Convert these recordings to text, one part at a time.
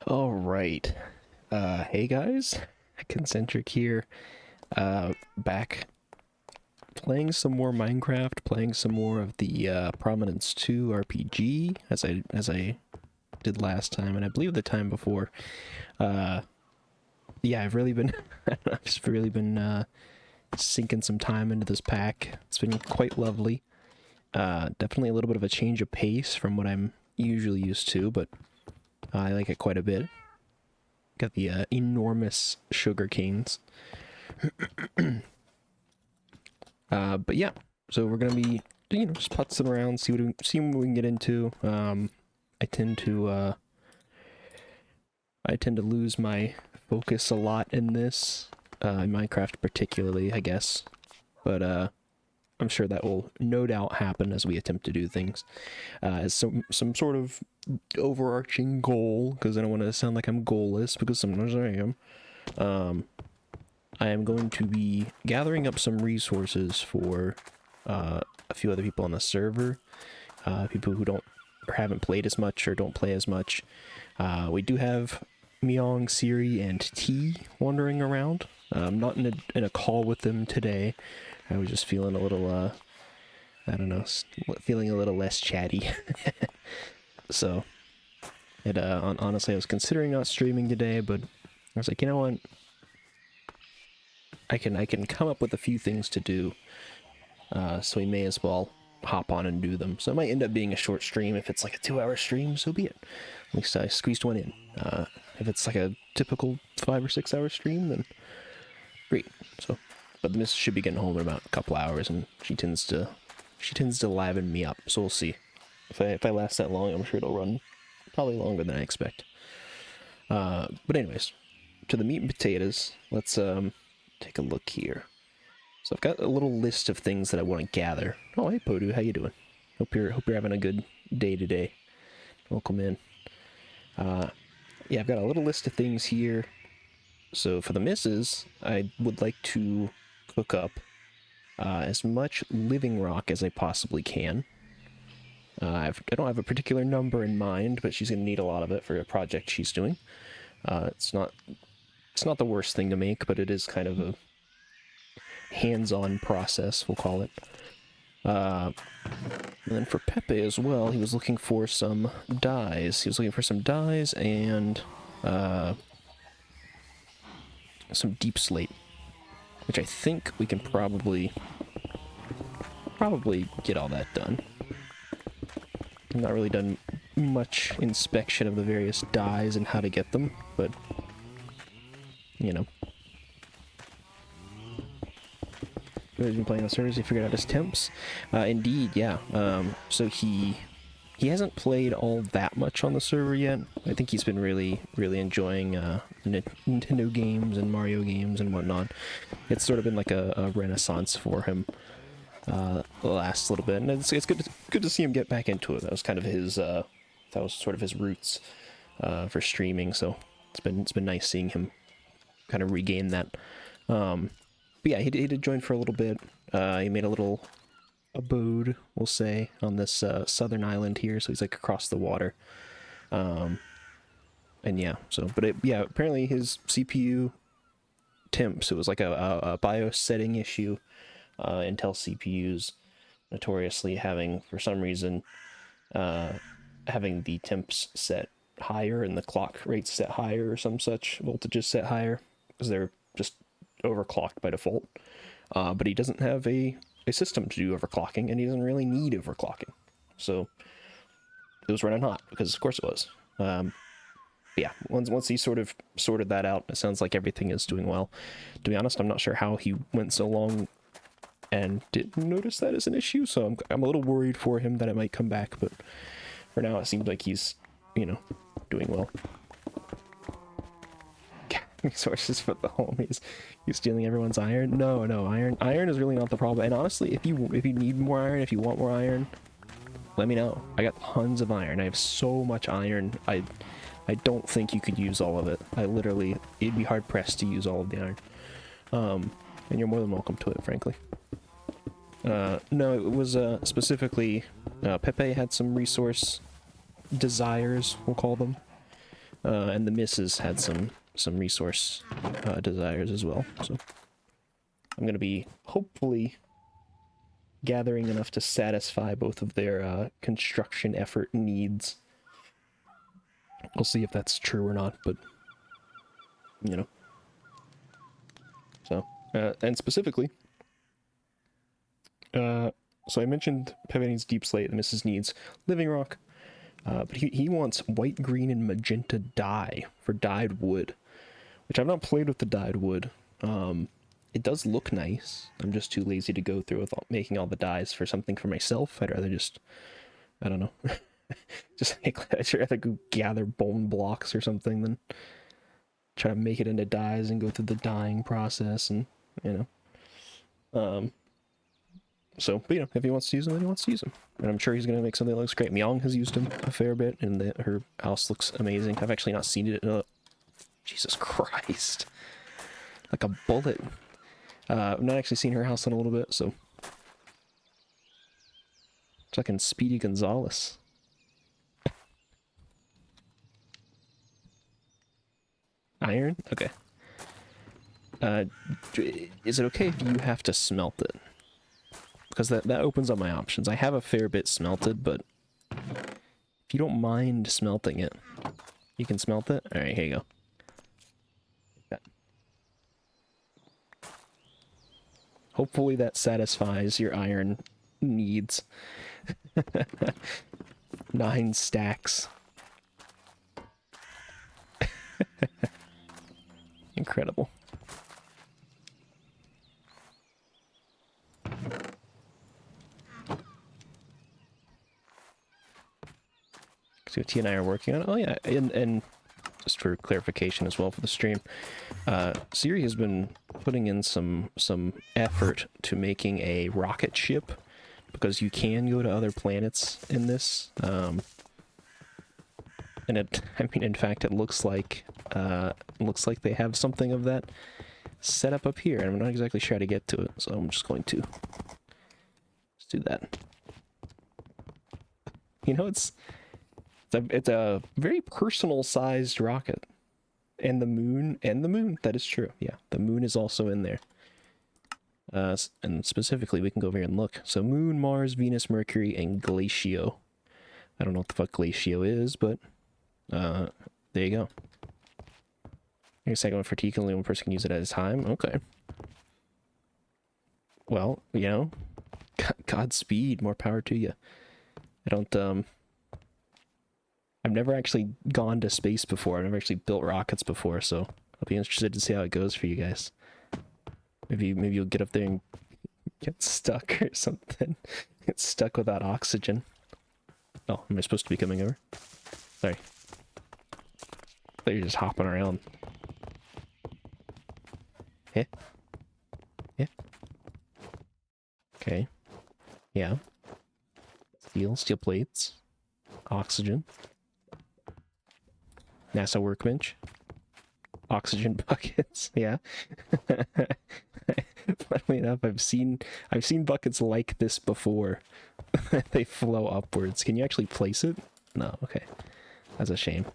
All right. Hey guys, Concentric here. Back playing some more Minecraft, playing some more of the Prominence II RPG as I did last time, and I believe the time before. Uh, yeah, I've really been I've just really been sinking some time into this pack. It's been quite lovely. Definitely a little bit of a change of pace from what I'm usually used to, but I like it quite a bit. Got the enormous sugar canes. But yeah, so we're gonna be, just putzing around, see what we can get into. I tend to lose my focus a lot in this, in Minecraft particularly, I guess. But I'm sure that will no doubt happen as we attempt to do things as some sort of overarching goal, because I don't want to sound like I'm goalless, because sometimes I am. I am going to be gathering up some resources for a few other people on the server, people who don't or haven't played as much or don't play as much. We do have Myong, Siri, and T wandering around. I'm not in a call with them today. I was just feeling a little, I don't know, feeling a little less chatty. So, honestly, I was considering not streaming today, but I was like, you know what? I can come up with a few things to do, so we may as well hop on and do them. So it might end up being a short stream. If it's like a 2-hour stream, so be it. At least I squeezed one in. If it's like a typical 5 or 6 hour stream, then great. So, but the miss should be getting home in about a couple hours, and she tends to liven me up. So we'll see. If I last that long, I'm sure it'll run probably longer than I expect. But anyways, to the meat and potatoes. Let's take a look here. So I've got a little list of things that I want to gather. Oh, hey Podu, how you doing? Hope you're having a good day today. Welcome in. Yeah, I've got a little list of things here. So for the misses, I would like to cook up as much living rock as I possibly can. I don't have a particular number in mind, but she's going to need a lot of it for a project she's doing. It's not the worst thing to make, but it is kind of a hands-on process, we'll call it. And then for Pepe as well, he was looking for some dyes. He was looking for some dyes and some deep slate, which I think we can probably get all that done. I've not really done much inspection of the various dyes and how to get them, but you know. He's been playing on servers, he figured out his temps. Indeed, yeah. So he hasn't played all that much on the server yet. I think he's been really enjoying Nintendo games and Mario games and whatnot. It's sort of been like a renaissance for him the last little bit, and it's good to see him get back into it. That was kind of his that was sort of his roots for streaming. So it's been nice seeing him kind of regain that. But yeah, he did join for a little bit. He made a little abode, we'll say, on this southern island here, so he's like across the water. And yeah, so, but yeah, apparently his CPU temps, it was like a BIOS setting issue. Intel CPUs notoriously having, for some reason, having the temps set higher and the clock rates set higher or some such, voltages set higher, because they're just overclocked by default. But he doesn't have a system to do overclocking, and he doesn't really need overclocking. So it was running hot, because of course it was. Yeah, once he sort of sorted that out, it sounds like everything is doing well. To be honest, I'm not sure how he went so long and didn't notice that as an issue, so I'm a little worried for him that it might come back, but for now it seems like he's, doing well. Resources for the homies. You stealing everyone's iron? No, iron is really not the problem. And honestly, if you need more iron, if you want more iron, let me know. I got tons of iron. I have so much iron. I don't think you could use all of it. It'd be hard pressed to use all of the iron. And you're more than welcome to it, frankly. No, it was specifically Pepe had some resource desires, we'll call them, and the missus had some resource desires as well. So I'm gonna be hopefully gathering enough to satisfy both of their construction effort needs. We'll see if that's true or not, but so and specifically. So I mentioned Pepe needs deep slate, and Mrs. needs living rock, but he wants white, green, and magenta dye for dyed wood, which I've not played with the dyed wood. It does look nice. I'm just too lazy to go through with making all the dyes for something for myself. I'd rather just, I don't know, I'd rather go gather bone blocks or something than try to make it into dyes and go through the dyeing process and, So, but, you know, if he wants to use them, then he wants to use them. And I'm sure he's going to make something that looks great. Myong has used them a fair bit, and her house looks amazing. I've actually not seen it in a... Jesus Christ. Like a bullet. I've not actually seen her house in a little bit, so... Fucking Speedy Gonzalez. Iron? Okay. Is it okay if you have to smelt it? Because that opens up my options. I have a fair bit smelted, but if you don't mind smelting it, you can smelt it? Alright, here you go. Okay. Hopefully that satisfies your iron needs. 9 stacks. Incredible. So T and I are working on it. Oh yeah, and just for clarification as well for the stream, Siri has been putting in some effort to making a rocket ship, because you can go to other planets in this. And it, I mean, in fact, it looks like they have something of that set up here, and I'm not exactly sure how to get to it, so I'm just going to just do that. You know, it's a very personal sized rocket. And the moon, that is true. Yeah, the moon is also in there. And specifically, we can go over here and look. So Moon, Mars, Venus, Mercury, and Glacio. I don't know what the fuck Glacio is, but there you go. Here's a second one for T, only one person can use it at a time. Okay. Well, you know, Godspeed, more power to you. I don't, I've never actually gone to space before. I've never actually built rockets before, so I'll be interested to see how it goes for you guys. Maybe you'll get up there and get stuck or something. Get stuck without oxygen. Oh, am I supposed to be coming over? Sorry. I thought you were just hopping around. Yeah. Yeah. Okay. Yeah. Steel plates. Oxygen. NASA workbench. Oxygen buckets. Yeah. Funnily enough, I've seen buckets like this before. They flow upwards. Can you actually place it? No. Okay. That's a shame.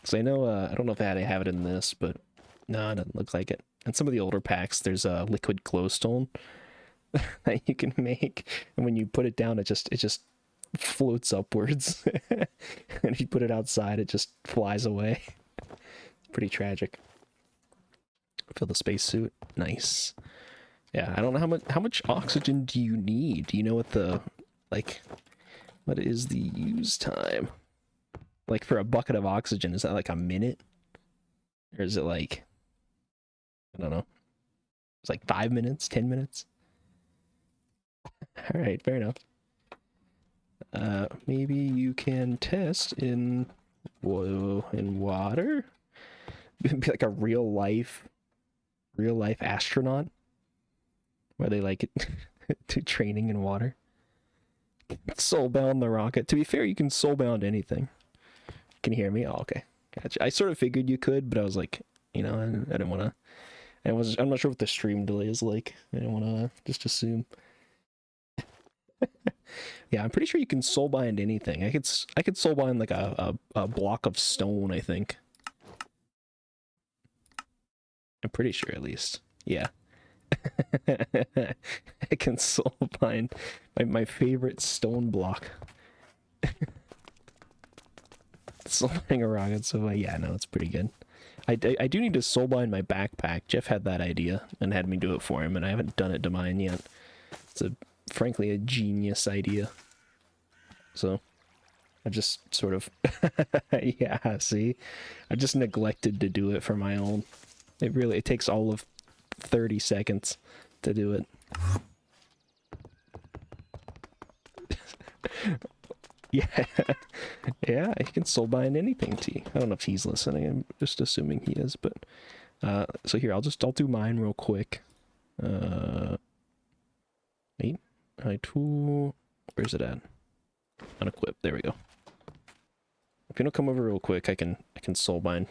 So I know, I don't know if they have it in this, but no, it doesn't look like it. And some of the older packs, there's a liquid glowstone that you can make, and when you put it down, it just floats upwards. And if you put it outside, it just flies away. Pretty tragic. Fill the spacesuit. Nice. Yeah, I don't know how much oxygen do you need? Do you know what the, like, what is the use time? Like, for a bucket of oxygen, is that like a minute? Or is it like, I don't know. It's like 5 minutes, 10 minutes? Alright, fair enough. Maybe you can test in water? Be like a real life astronaut, where they like it to training in water. Soulbound the rocket. To be fair, you can soulbound anything. Can you hear me? Oh, okay. Gotcha. I sort of figured you could, but I was like, you know, I didn't want to. I'm not sure what the stream delay is like. I didn't want to just assume. Yeah, I'm pretty sure you can soulbind anything. I could soulbind like a block of stone, I think. I'm pretty sure, at least. Yeah. I can soulbind my favorite stone block. Soulbinding a rocket, so yeah, no, it's pretty good. I do need to soulbind my backpack. Jeff had that idea and had me do it for him, and I haven't done it to mine yet. It's frankly a genius idea. So I've just sort of yeah, see, I just neglected to do it for my own. It takes all of 30 seconds to do it. Yeah. Yeah, he can soulbind anything, T. I don't know if he's listening. I'm just assuming he is, but so here, I'll do mine real quick. Yeah, Wait, my tool. Where's it at? Unequip. There we go. If you don't come over real quick, I can soulbind.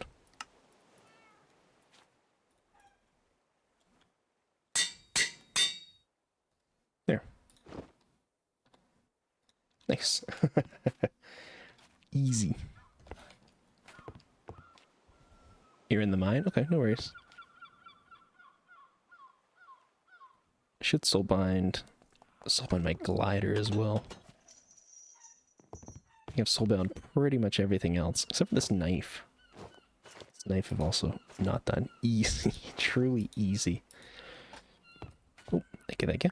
There. Nice. Easy. You're in the mine? Okay, no worries. I should soulbind my glider as well. I have soulbound pretty much everything else, except for this knife. This knife have also not done easy. Truly easy. Oh, thank you, thank you.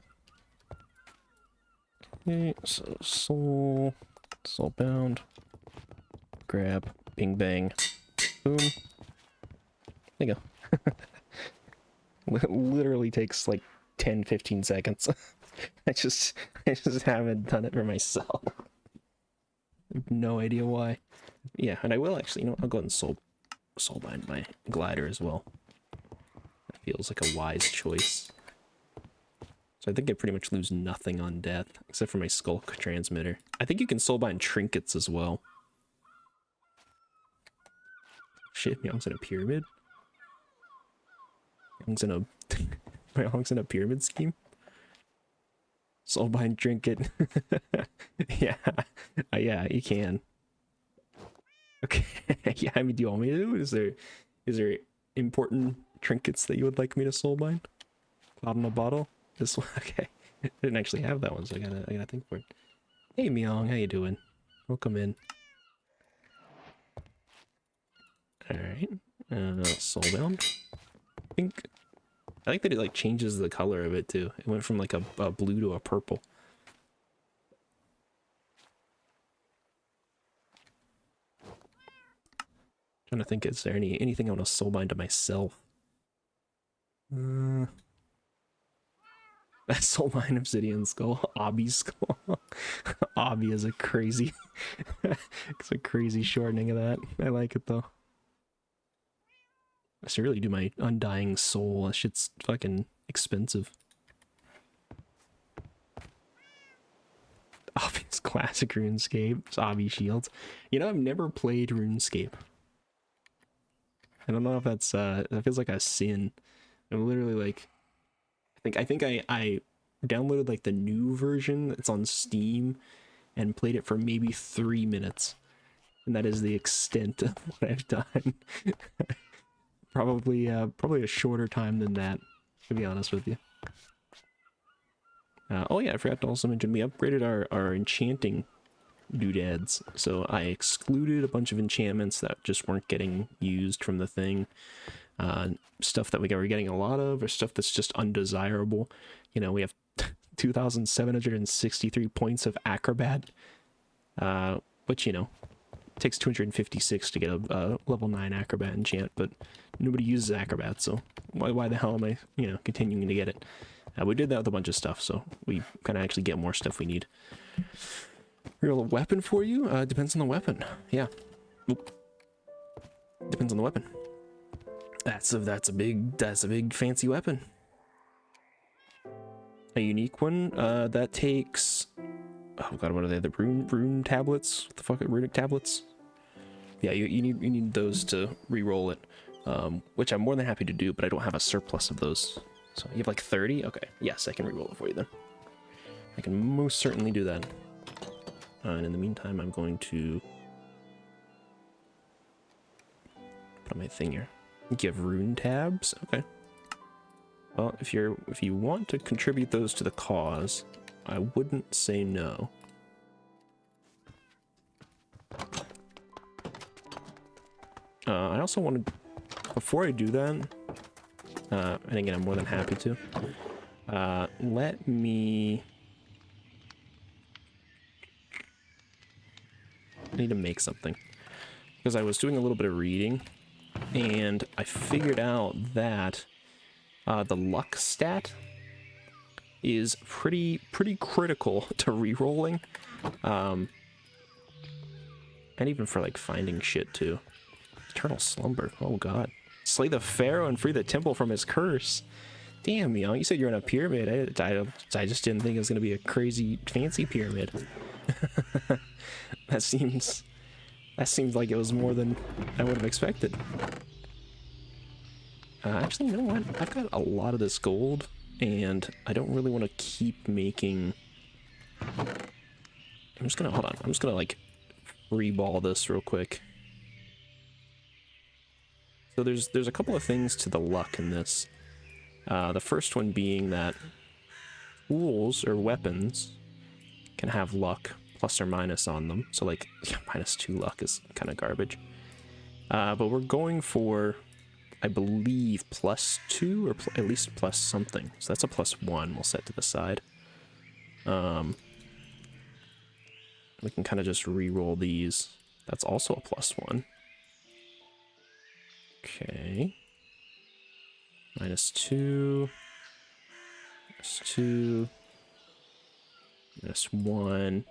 Okay, so soulbound. Grab, bing bang, boom. There you go. Literally takes like 10-15 seconds. I just haven't done it for myself. I have no idea why. Yeah, and I will actually, I'll go ahead and soulbind my glider as well. That feels like a wise choice. So I think I pretty much lose nothing on death, except for my skulk transmitter. I think you can soulbind trinkets as well. Shit, my honk's in a pyramid? My honk's in a pyramid scheme? Soulbind trinket. Yeah. Yeah, you can. Okay. Yeah, I mean, do you want me to do it? Is there important trinkets that you would like me to soulbind? Cloud in a bottle? This one? Okay. I didn't actually have that one, so I gotta think for it. Hey Myong, how you doing? Welcome in. Alright. Soulbound. Pink. I like that it like changes the color of it too. It went from like a blue to a purple. Trying to think, is there anything I want to soulbind to myself? That soulbind obsidian skull, Obby skull. Obby is a crazy, it's a crazy shortening of that. I like it though. I should really do my undying soul. That shit's fucking expensive. Obby's classic RuneScape. It's Obby shields. I've never played RuneScape. I don't know if that's that feels like a sin. I'm literally like, I think I downloaded like the new version that's on Steam and played it for maybe 3 minutes, and that is the extent of what I've done. Probably a shorter time than that, to be honest with you. Oh yeah, I forgot to also mention we upgraded our enchanting doodads. So I excluded a bunch of enchantments that just weren't getting used from the thing. Stuff that we were getting a lot of, or stuff that's just undesirable. We have 2,763 points of acrobat, which takes 256 to get a level 9 acrobat enchant, but nobody uses acrobat, so why the hell am I continuing to get it? We did that with a bunch of stuff, so we kind of actually get more stuff we need. Real weapon for you? Depends on the weapon. Yeah. Oop. Depends on the weapon. That's a big fancy weapon. A unique one that takes, oh god, what are they? The rune tablets? What the fuck are runic tablets? Yeah, you need those to re-roll it, which I'm more than happy to do, but I don't have a surplus of those. So you have like 30? Okay, yes, I can re-roll it for you then. I can most certainly do that. And in the meantime, I'm going to put on my thing here. Give rune tabs. Okay. Well, if you want to contribute those to the cause, I wouldn't say no. I also want to, before I do that, and again, I'm more than happy to, let me, I need to make something, because I was doing a little bit of reading, and I figured out that the luck stat is pretty critical to rerolling, and even for like finding shit too. Eternal slumber. Oh god. Slay the pharaoh and free the temple from his curse. Damn, you said you're in a pyramid. I just didn't think it was gonna be a crazy fancy pyramid. That seems like it was more than I would have expected. Actually, you know what? I've got a lot of this gold, and I don't really want to keep making... I'm just gonna, hold on, I'm just gonna, like, re-ball this real quick. So there's a couple of things to the luck in this. The first one being that tools or weapons can have luck plus or minus on them. So, like, yeah, -2 luck is kind of garbage. But we're going for... I believe +2 or at least plus something. So that's a +1 we'll set to the side. We can kind of just re-roll these. That's also a +1. Okay. -2. -2. -1.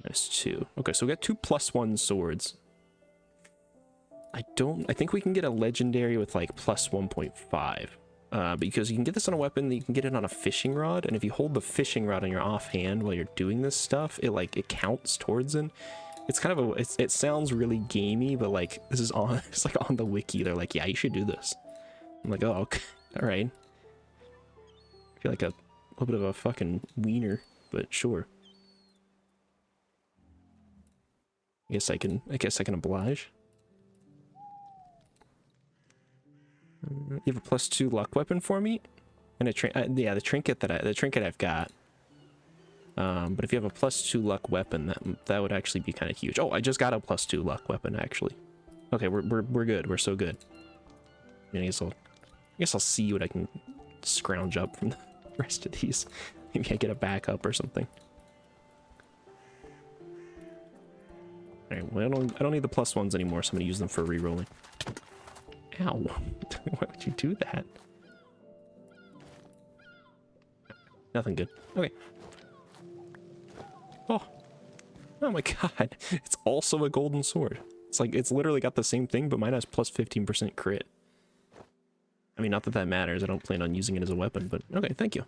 -2. Okay, so we got 2 +1 swords. I think we can get a legendary with like +1.5. Because you can get this on a weapon, you can get it on a fishing rod, and if you hold the fishing rod on your offhand while you're doing this stuff, it counts towards it. It's kind of it sounds really gamey, but like this is on it's like on the wiki. They're like, yeah, you should do this. I'm like, oh, okay. All right. I feel like a little bit of a fucking wiener, but sure. I guess I can oblige. You have a +2 luck weapon for me, and a yeah, the trinket I've got. But if you have a +2 luck weapon, that would actually be kind of huge. Oh, I just got a +2 luck weapon actually. Okay, we're good. We're so good. I guess I'll see what I can scrounge up from the rest of these. Maybe I get a backup or something. All right, well, I don't need the +1s anymore, so I'm gonna use them for re-rolling. Ow. Why would you do that? Nothing good. Okay. Oh. Oh my god. It's also a golden sword. It's literally got the same thing, but mine has +15% crit. I mean, not that that matters. I don't plan on using it as a weapon, but okay, thank you.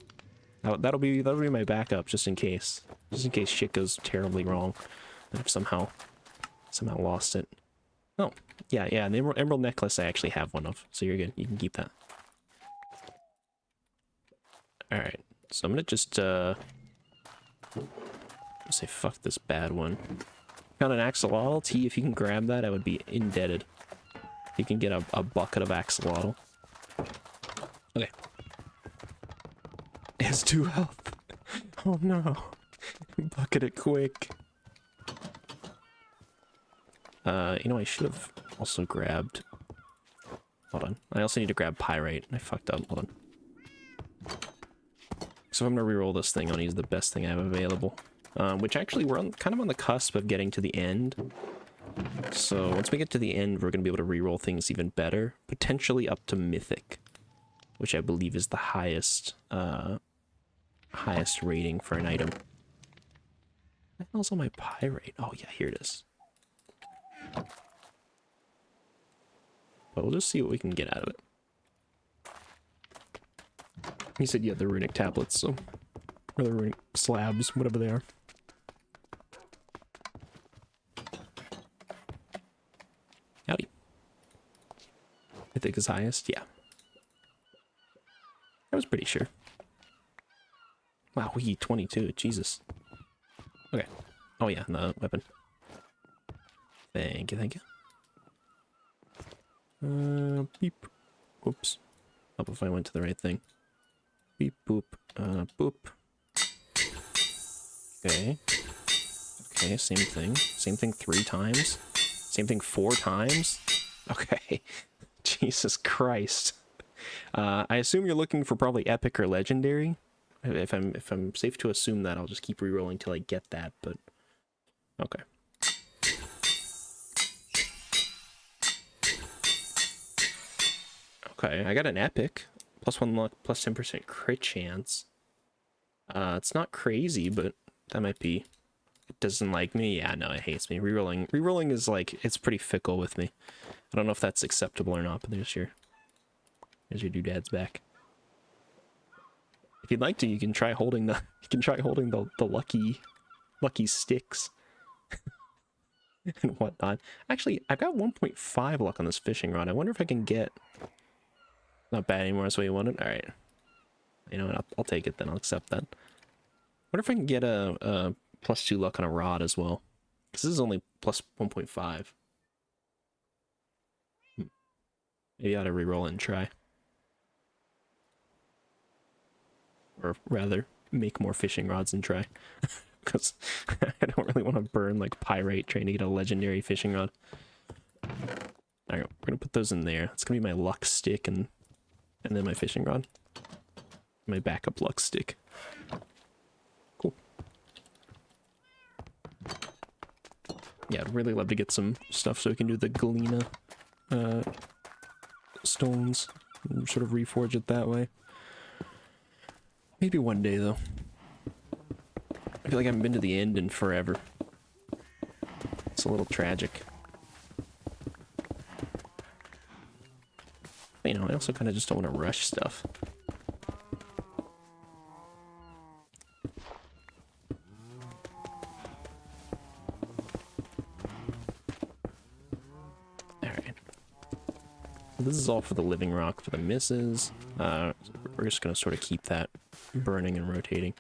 That'll be my backup just in case. Just in case shit goes terribly wrong. And I've somehow lost it. Oh, yeah, and the emerald necklace I actually have one of, so you're good. You can keep that. Alright, so I'm gonna just, say fuck this bad one. Found an axolotl. T, if you can grab that, I would be indebted. You can get a bucket of axolotl. Okay. It has 2 health. Oh no. Bucket it quick. You know, I should have also grabbed... Hold on. I also need to grab pyrite. I fucked up. Hold on. So if I'm gonna reroll this thing, I'll use the best thing I have available. Which actually, we're kind of on the cusp of getting to the end. So once we get to the end, we're gonna be able to reroll things even better. Potentially up to Mythic. Which I believe is the highest rating for an item. What the hell's on my pyrite? Oh yeah, here it is. But we'll just see what we can get out of it. He said you had the runic tablets, so... Or the runic slabs, whatever they are. Howdy. I think is highest, yeah. I was pretty sure. Wow, we 22, Jesus. Okay. Oh yeah, and the weapon. Thank you, thank you. Beep. Oops. Hope if I went to the right thing. Beep, boop, boop. Okay. Okay, same thing. Same thing 3 times. Same thing 4 times. Okay. Jesus Christ. I assume you're looking for probably epic or legendary. If I'm safe to assume that, I'll just keep rerolling till I get that, but okay. Okay, I got an epic. +1 luck, +10% crit chance. It's not crazy, but that might be... It doesn't like me? Yeah, no, it hates me. Rerolling is like, it's pretty fickle with me. I don't know if that's acceptable or not, but there's your There's your doodad's back. If you'd like to, you can try holding the the lucky sticks and whatnot. Actually, I've got 1.5 luck on this fishing rod. I wonder if I can get... Not bad anymore, that's what you wanted? Alright. You know what, I'll take it then, I'll accept that. Wonder if I can get a +2 luck on a rod as well. Because this is only plus 1.5. Maybe I ought to reroll it and try. Or rather, make more fishing rods and try. Because I don't really want to burn like pyrite trying to get a legendary fishing rod. Alright, we're gonna put those in there. It's gonna be my luck stick and then my fishing rod. My backup luck stick. Cool. Yeah, I'd really love to get some stuff so we can do the Galena stones and sort of reforge it that way. Maybe one day though. I feel like I haven't been to the end in forever. It's a little tragic. But, you know, I also kind of just don't want to rush stuff. Alright. This is all for the living rock for the misses. We're just going to sort of keep that burning and rotating.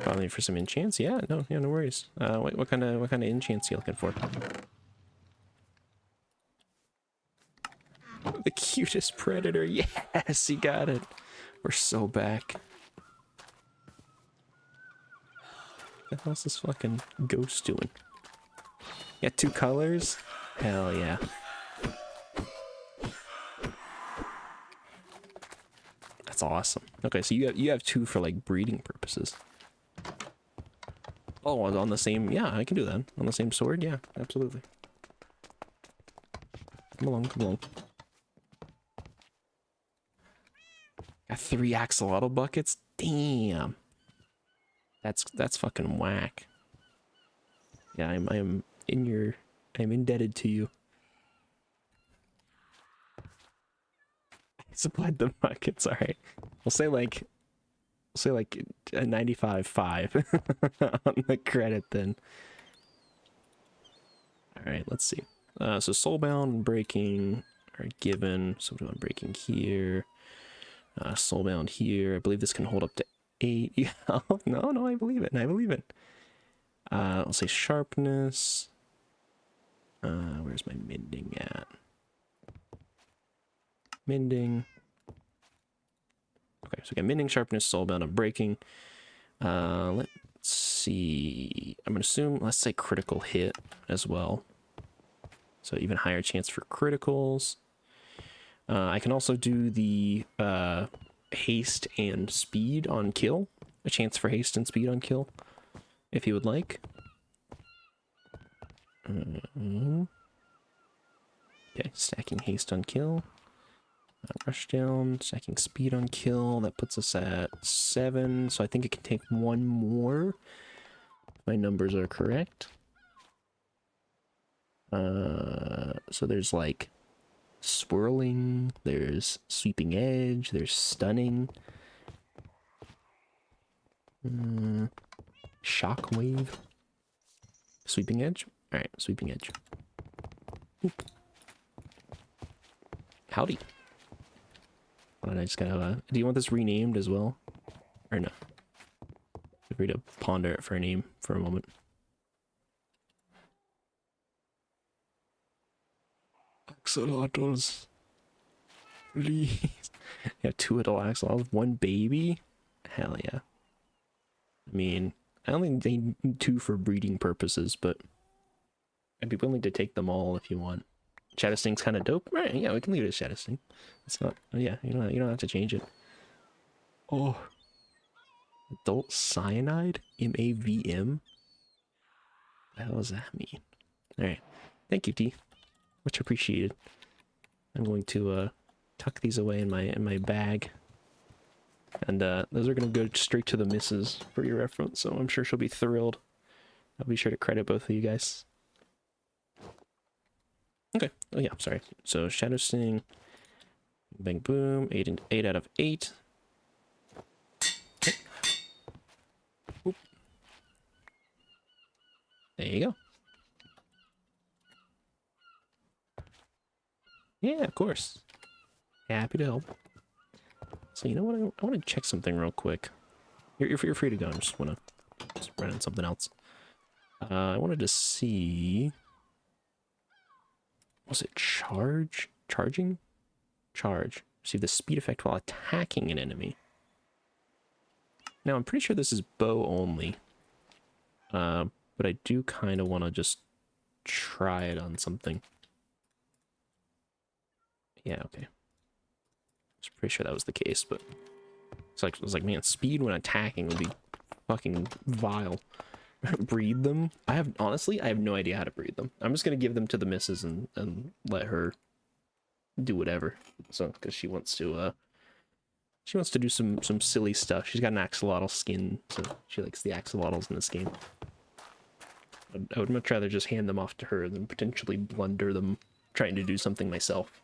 Probably for some enchants. Yeah, no worries. Wait, what kind of enchants are you looking for? The cutest predator. Yes, you got it. We're so back. What the hell's this fucking ghost doing? Got 2 colors? Hell yeah. That's awesome. Okay, so you have 2 for like breeding purposes. Oh, on the same... Yeah, I can do that. On the same sword? Yeah, absolutely. Come along, come along. Got 3 axolotl buckets? Damn. That's fucking whack. Yeah, I'm indebted to you. I supplied the buckets, alright. We'll say like a 95.5 on the credit then. Alright, let's see. So soulbound and breaking are given. So we're doing breaking here. Soulbound here. I believe this can hold up to 8. Yeah, no, I believe it. I believe it. I'll say sharpness. Where's my mending at? Mending. Okay, so we got mending, sharpness, soulbound, and breaking. Let's see. I'm gonna assume, let's say critical hit as well. So even higher chance for criticals. I can also do the haste and speed on kill. A chance for haste and speed on kill, if you would like. Okay, stacking haste on kill. Rush down, stacking speed on kill. That puts us at 7. So I think it can take 1 more. If my numbers are correct. So there's like swirling, there's sweeping edge, there's stunning. Shockwave. Sweeping edge? Alright, sweeping edge. Oop. Howdy. Why don't I just gotta, do you want this renamed as well? Or no? Feel free to ponder it for a name for a moment. Axolotls. Please. Yeah, 2 adult axolotls, 1 baby? Hell yeah. I mean, I only need 2 for breeding purposes, but I'd be willing to take them all if you want. Shadow Sting's kind of dope. Right, yeah, we can leave it as Shadow Sting. It's not, yeah, you don't have to change it. Oh. Adult Cyanide? MAVM? What the hell does that mean? Alright. Thank you, T. Much appreciated. I'm going to tuck these away in my bag. And those are going to go straight to the missus for your reference, so I'm sure she'll be thrilled. I'll be sure to credit both of you guys. Okay. Oh yeah, sorry. So Shadow Sting, Bang, boom. 8 out of 8. Okay. Oop. There you go. Yeah, of course. Happy to help. So you know what? I want to check something real quick. You're free to go. I just want to run on something else. I wanted to see... Was it charge? Charging? Charge. See the speed effect while attacking an enemy. Now, I'm pretty sure this is bow only. But I do kind of want to just try it on something. Yeah, okay. I was pretty sure that was the case, but... It's like, I was like, man, speed when attacking would be fucking vile. Breed them? Honestly, I have no idea how to breed them. I'm just gonna give them to the missus and let her do whatever. So, because she wants to do some silly stuff. She's got an axolotl skin, so she likes the axolotls in this game. I would much rather just hand them off to her than potentially blunder them trying to do something myself.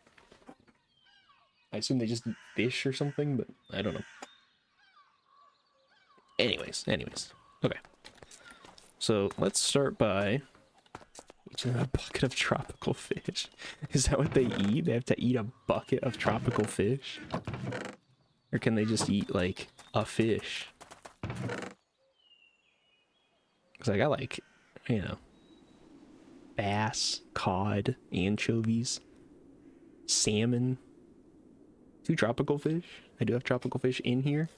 I assume they just eat fish or something, but I don't know. Anyways. Okay. So let's start by eating a bucket of tropical fish. Is that what they eat? They have to eat a bucket of tropical fish? Or can they just eat, like, a fish? Because I got, like, you know, bass, cod, anchovies, salmon, 2 tropical fish. I do have tropical fish in here.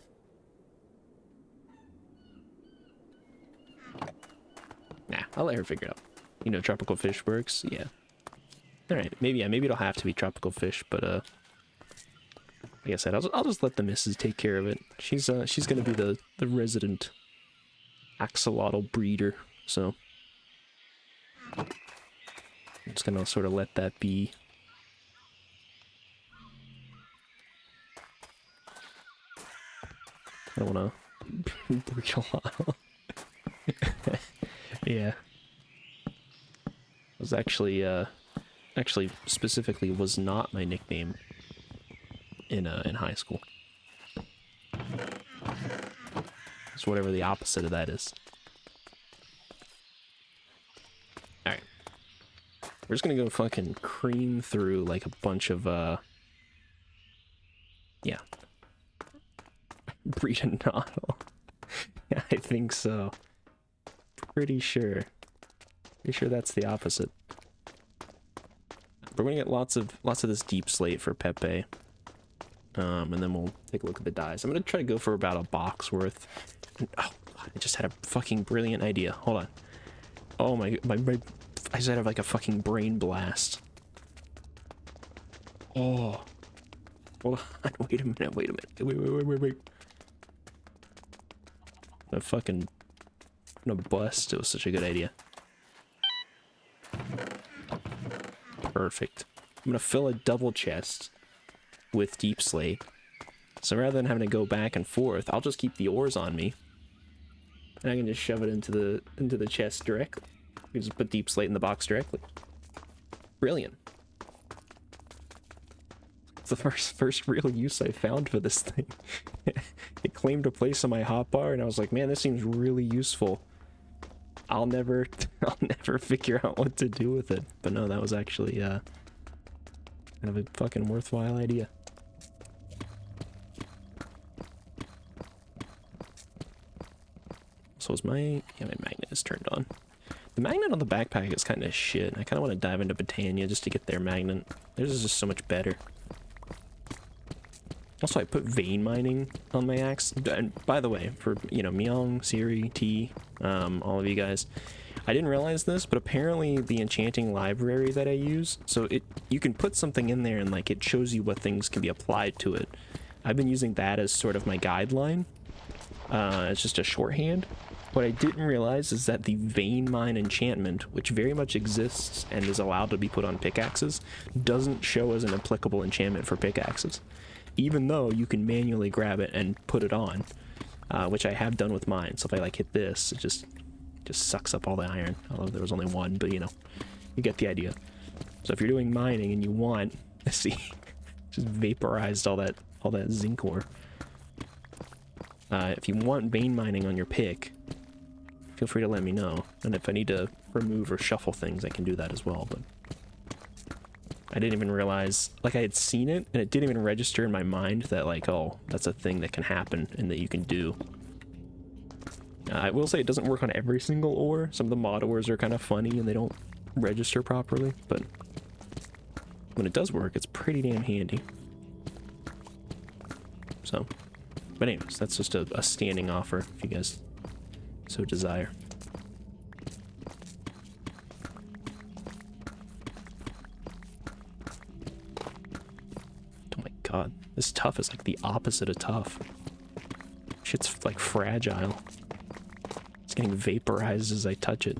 Nah, I'll let her figure it out. You know, tropical fish works. Yeah. All right. Maybe it'll have to be tropical fish, but like I said, I'll just let the missus take care of it. She's gonna be the resident axolotl breeder. So I'm just gonna sort of let that be. I don't want to breed a lot. Yeah. Was actually specifically was not my nickname in high school. It's whatever the opposite of that is. Alright. We're just gonna go fucking cream through like a bunch of yeah. Breed a noddle. Yeah, I think so. Pretty sure that's the opposite. We're gonna get lots of this deep slate for Pepe. And then we'll take a look at the dyes. I'm gonna try to go for about a box worth. Oh, I just had a fucking brilliant idea. Hold on. Oh my I just had like a fucking brain blast. Oh. Hold on. Wait a minute. Wait. The fucking I'm gonna bust. It was such a good idea. Perfect. I'm gonna fill a double chest with deep slate. So rather than having to go back and forth, I'll just keep the ores on me. And I can just shove it into the chest directly. You just put deep slate in the box directly. Brilliant. It's the first real use I found for this thing. It claimed a place on my hotbar, and I was like, man, this seems really useful. I'll never figure out what to do with it. But no, that was actually kind of a fucking worthwhile idea. So is my magnet is turned on. The magnet on the backpack is kind of shit. I kind of want to dive into Botania just to get their magnet. Theirs is just so much better. Also, I put vein mining on my axe. And by the way, for, you know, Myong, Siri, T, all of you guys, I didn't realize this, but apparently the enchanting library that I use, so you can put something in there and, like, it shows you what things can be applied to it. I've been using that as sort of my guideline. It's just a shorthand. What I didn't realize is that the vein mine enchantment, which very much exists and is allowed to be put on pickaxes, doesn't show as an applicable enchantment for pickaxes. Even though you can manually grab it and put it on, which I have done with mine. So if I like hit this, it just sucks up all the iron. Although there was only one, but you know, you get the idea. So if you're doing mining and you want, see, Just vaporized all that zinc ore. If you want vein mining on your pick, feel free to let me know. And if I need to remove or shuffle things, I can do that as well. But I didn't even realize, like, I had seen it, and it didn't even register in my mind that, like, oh, that's a thing that can happen and that you can do. I will say it doesn't work on every single ore. Some of the mod ores are kind of funny and they don't register properly, but when it does work, it's pretty damn handy. So, but anyways, that's just a standing offer if you guys so desire. Oh my god, this tough is like the opposite of tough. Shit's like fragile. It's getting vaporized as I touch it.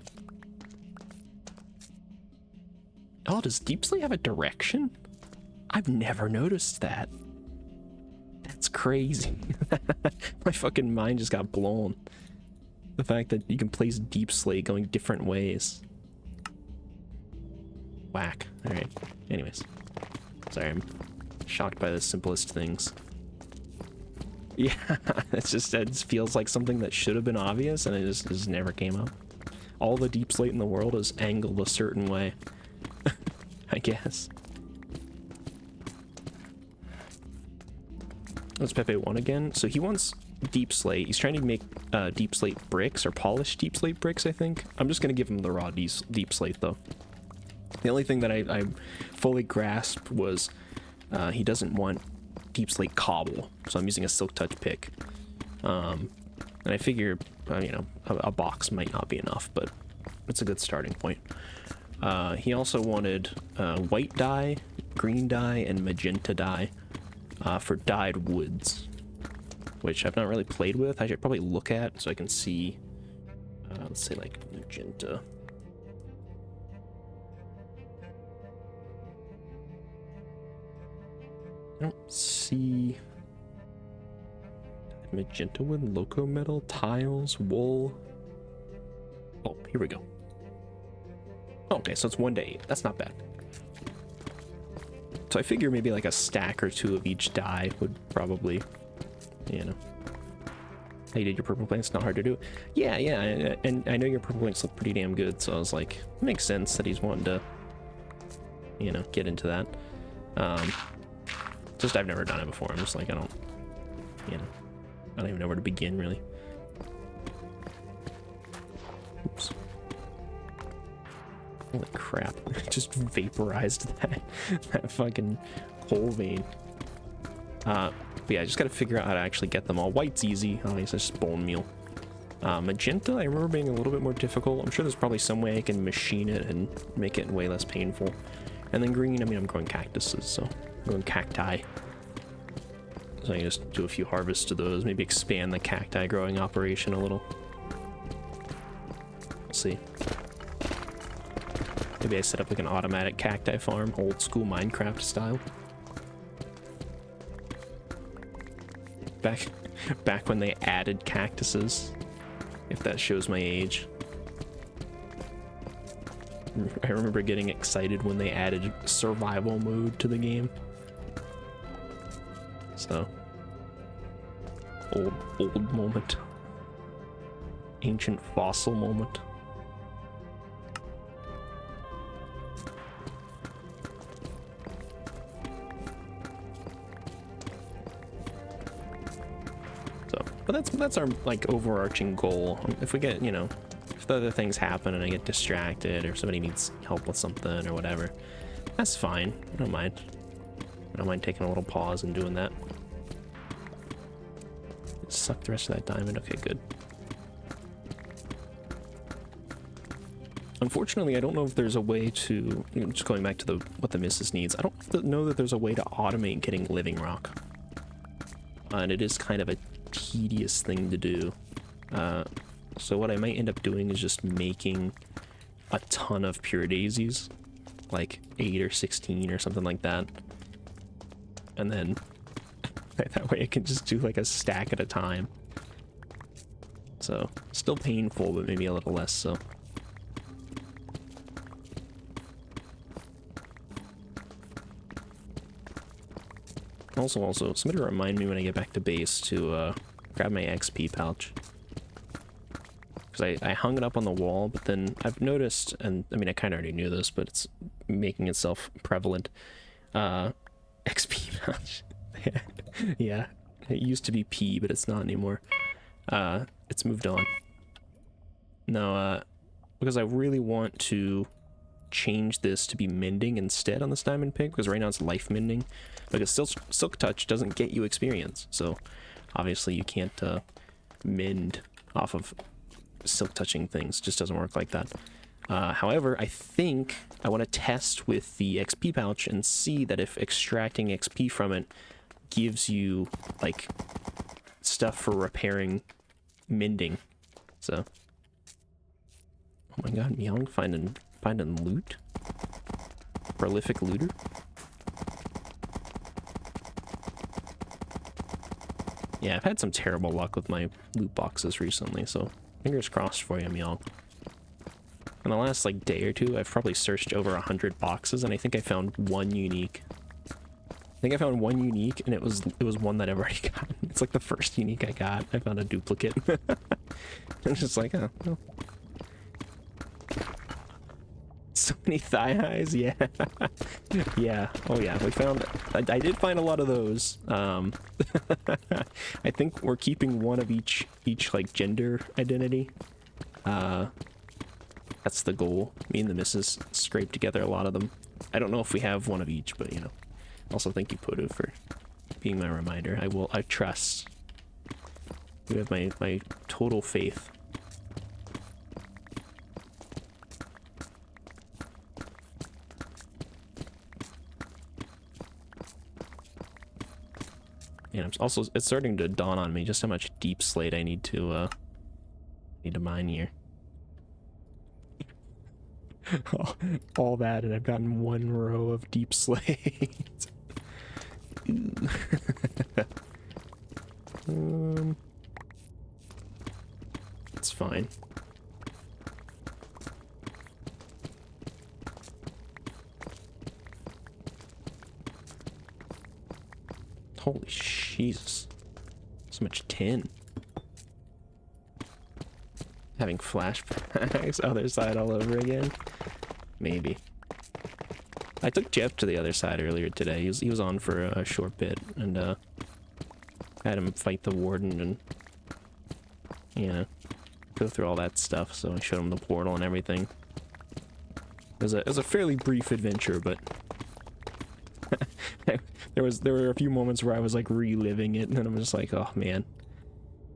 Oh, does Deep Slate have a direction? I've never noticed that. That's crazy. My fucking mind just got blown. The fact that you can place Deep Slate going different ways. Whack. Alright. Anyways. Sorry, I'm shocked by the simplest things. Yeah, it just feels like something that should have been obvious, and it just never came up. All the Deep Slate in the world is angled a certain way. I guess. Let's Pepe 1 again. So he wants Deep Slate. He's trying to make Deep Slate bricks, or polished Deep Slate bricks, I think. I'm just going to give him the raw Deep Slate, though. The only thing that I fully grasped was he doesn't want Deep Slate cobble, so I'm using a Silk Touch pick. And I figure, you know, a box might not be enough, but it's a good starting point. He also wanted white dye, green dye, and magenta dye for dyed woods, which I've not really played with. I should probably look at so I can see, let's say like magenta. I don't see magenta wood, loco metal, tiles, wool. Oh, here we go. Okay, so it's 1 to 8. That's not bad. So I figure maybe like a stack or two of each dye would probably, you know. How you did your purple planks, not hard to do. Yeah, and I know your purple planks look pretty damn good, so I was like, it makes sense that he's wanting to, you know, get into that. Just I've never done it before. I'm just like, I don't, you know, I don't even know where to begin, really. Oops. Holy crap. Just vaporized that fucking coal vein. But yeah, I just gotta figure out how to actually get them all. White's easy. Oh, it's just bone meal. Magenta, I remember being a little bit more difficult. I'm sure there's probably some way I can machine it and make it way less painful. And then green, I mean, I'm growing cactuses, so I'm growing cacti. So I can just do a few harvests to those, maybe expand the cacti growing operation a little. We'll see. Maybe I set up like an automatic cacti farm, old school Minecraft style. Back when they added cactuses, if that shows my age. I remember getting excited when they added survival mode to the game. So, old moment. Ancient fossil moment. So, but that's our like overarching goal. If we get, you know, if the other things happen and I get distracted or somebody needs help with something or whatever, that's fine. I don't mind. I don't mind taking a little pause and doing that. Suck the rest of that diamond. Okay, good. Unfortunately, I don't know if there's a way to, just going back to what the missus needs, I don't know that there's a way to automate getting living rock. And it is kind of a tedious thing to do. So what I might end up doing is just making a ton of pure daisies, like 8 or 16 or something like that. And then that way I can just do like a stack at a time. So still painful, but maybe a little less so. Also, somebody remind me when I get back to base to grab my XP pouch. Because I hung it up on the wall, but then I've noticed, and I mean, I kind of already knew this, but it's making itself prevalent. XP pouch. Yeah, it used to be P, but it's not anymore. It's moved on. No, because I really want to change this to be mending instead on this diamond pick, because right now it's life mending. Because silk touch doesn't get you experience, so obviously you can't mend off of silk touching things. Just doesn't work like that. However, I think I want to test with the XP pouch and see that if extracting XP from it gives you like stuff for repairing mending. So, oh my god, Myung finding loot. Prolific looter. Yeah, I've had some terrible luck with my loot boxes recently, so fingers crossed for you, Myung. In the last like day or two, I've probably searched over 100 boxes, and I think I found one unique. I think I found one unique, and it was one that I've already gotten. It's like the first unique I got. I found a duplicate. I'm just like, oh, well. So many thigh highs, yeah. Yeah, oh yeah, we found, I did find a lot of those. I think we're keeping one of each like gender identity. That's the goal. Me and the missus scraped together a lot of them. I don't know if we have one of each, but you know. Also, thank you, Podu, for being my reminder. I trust. You have my total faith. And it's starting to dawn on me just how much deep slate I need to mine here. All that, and I've gotten one row of deep slate. It's fine. Holy Jesus. So much tin. Having flashbacks, other side all over again? Maybe. I took Jeff to the other side earlier today. He was on for a short bit, and had him fight the warden and, you know, go through all that stuff. So I showed him the portal and everything. It was a fairly brief adventure, but there were a few moments where I was like reliving it, and then I'm just like, oh man,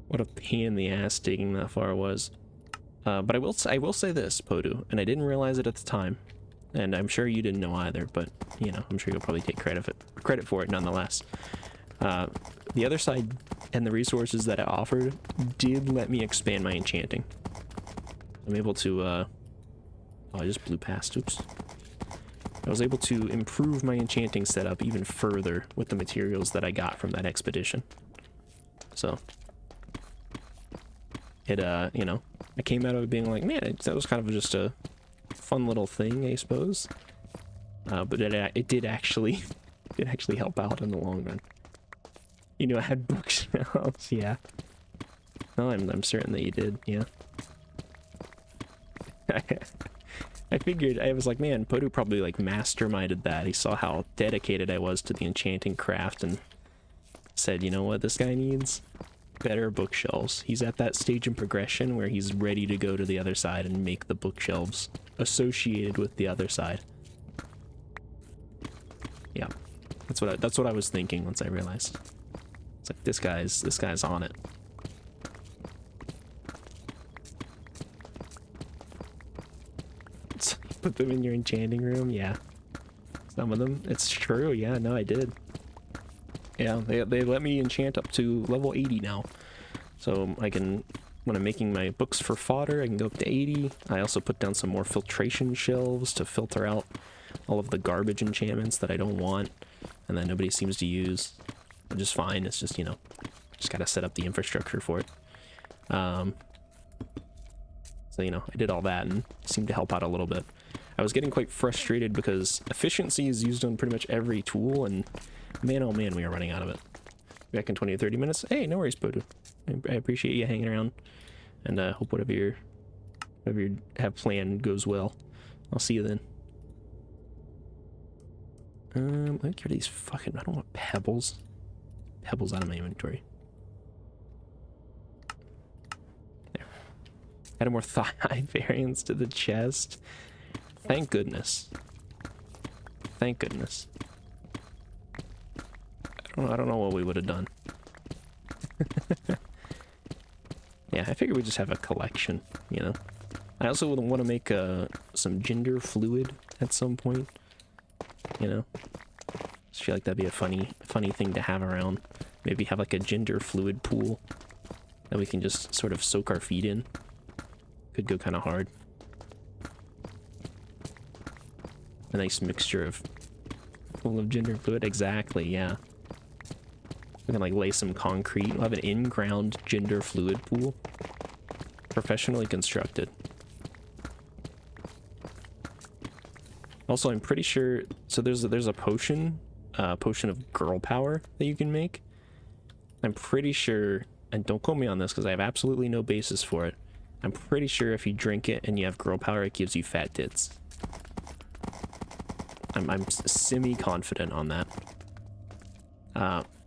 what a pain in the ass digging that far was. But I will say this, Podu, and I didn't realize it at the time, and I'm sure you didn't know either, but you know, I'm sure you'll probably take credit for it nonetheless. The other side and the resources that it offered did let me expand my enchanting. I'm able to oh, I just blew past, oops. I was able to improve my enchanting setup even further with the materials that I got from that expedition. So it you know, I came out of it being like, man, that was kind of just a fun little thing, I suppose. But it did actually help out in the long run. You know, I had bookshelves, yeah. No, I'm certain that you did, yeah. I figured, I was like, man, Podu probably like masterminded that. He saw how dedicated I was to the enchanting craft and said, you know what this guy needs? Better bookshelves. He's at that stage in progression where he's ready to go to the other side and make the bookshelves associated with the other side. Yeah, that's what I was thinking once I realized. It's like, this guy's on it. Put them in your enchanting room, yeah. Some of them, it's true, yeah, no, I did. Yeah, they let me enchant up to level 80 now. So I can, when I'm making my books for fodder, I can go up to 80. I also put down some more filtration shelves to filter out all of the garbage enchantments that I don't want and that nobody seems to use. Just fine, it's just, you know, just gotta set up the infrastructure for it. So, you know, I did all that and it seemed to help out a little bit. I was getting quite frustrated because efficiency is used on pretty much every tool, and man, oh man, we are running out of it. Back in 20 to 30 minutes. Hey, no worries, Podu. I appreciate you hanging around, and hope whatever you have planned goes well. I'll see you then. Let me get these fucking, I don't want pebbles. Pebbles out of my inventory. There. Added more thigh variants to the chest. Thank goodness. Thank goodness. I don't know what we would have done. Yeah, I figured we'd just have a collection, you know. I also would want to make some gender fluid at some point, you know. Just feel like that'd be a funny thing to have around. Maybe have like a gender fluid pool that we can just sort of soak our feet in. Could go kind of hard. A nice mixture of full of gender fluid. Exactly, yeah. We can like lay some concrete. We'll have an in-ground gender fluid pool. Professionally constructed. Also, I'm pretty sure, so there's a potion of girl power that you can make. I'm pretty sure, and don't quote me on this because I have absolutely no basis for it. I'm pretty sure if you drink it and you have girl power, it gives you fat tits. I'm semi-confident on that.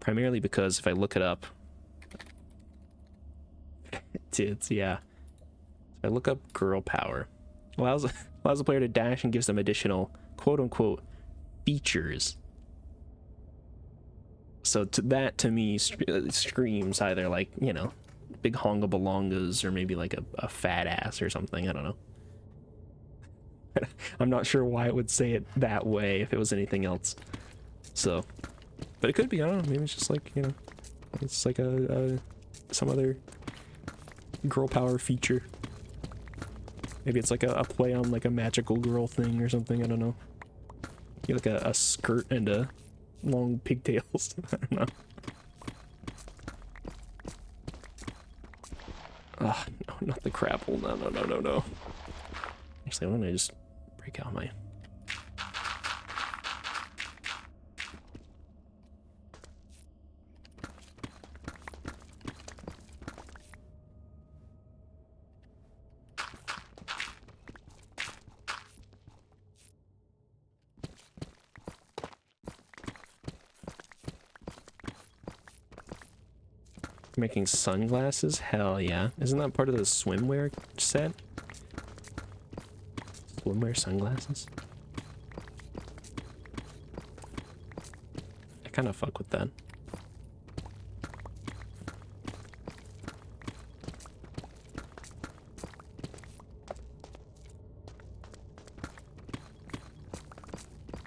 Primarily because if I look it up, tits, yeah. If I look up girl power, allows the player to dash and gives them additional quote-unquote features. So to me screams either like, you know, big honga balongas or maybe like a fat ass or something. I don't know. I'm not sure why it would say it that way if it was anything else. So, but it could be, I don't know, maybe it's just like, you know, it's like some other girl power feature. Maybe it's like a play on like a magical girl thing or something, I don't know. You like a skirt and a long pigtails. I don't know. Ah, no, not the crapple. No. Actually, I'm gonna just break out my... Making sunglasses? Hell yeah. Isn't that part of the swimwear set? Swimwear sunglasses? I kind of fuck with that.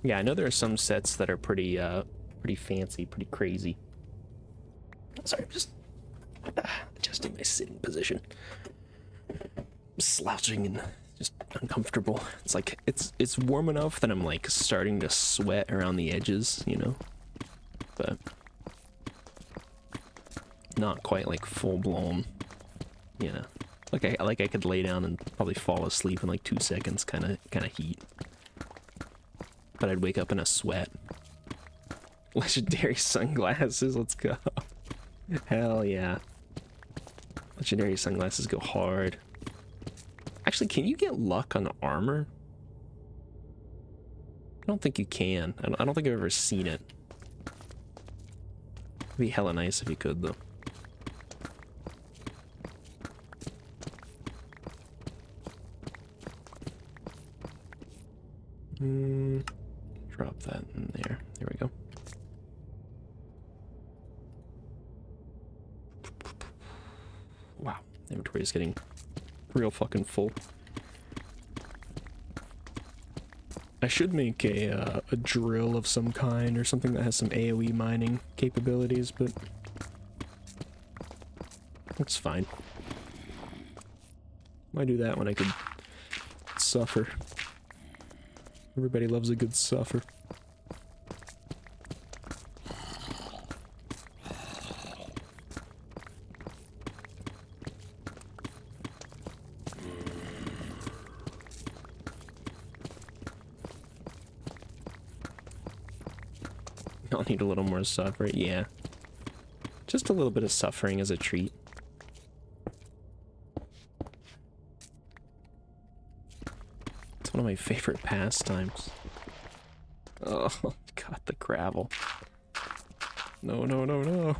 Yeah, I know there are some sets that are pretty fancy, pretty crazy. Sorry, I'm just adjusting my sitting position. I'm slouching and just uncomfortable. It's like it's warm enough that I'm like starting to sweat around the edges, you know, but not quite like full blown. You know, like I could lay down and probably fall asleep in like 2 seconds, kind of heat. But I'd wake up in a sweat. Legendary sunglasses, let's go. Hell yeah. Legendary sunglasses go hard. Actually, can you get luck on armor? I don't think you can. I don't think I've ever seen it. It'd be hella nice if you could, though. Drop that in there. There we go. Wow, inventory is getting real fucking full. I should make a drill of some kind or something that has some AoE mining capabilities, but that's fine. Why do that when I could suffer? Everybody loves a good suffer. I'll need a little more suffering. Yeah. Just a little bit of suffering as a treat. It's one of my favorite pastimes. Oh, God, the gravel. No, no, no, no.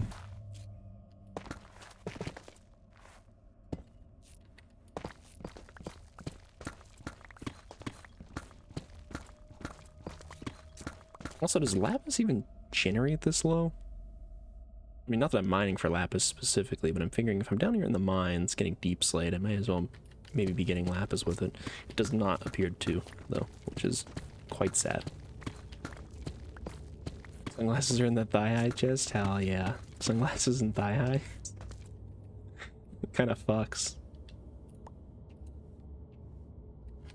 Also, does lapis even generate this low? I mean, not that I'm mining for lapis specifically, but I'm figuring if I'm down here in the mines getting deep slate, I might as well maybe be getting lapis with it. It does not appear to, though, which is quite sad. Sunglasses are in the thigh-high chest? Hell yeah. Sunglasses and thigh-high? It kind of fucks.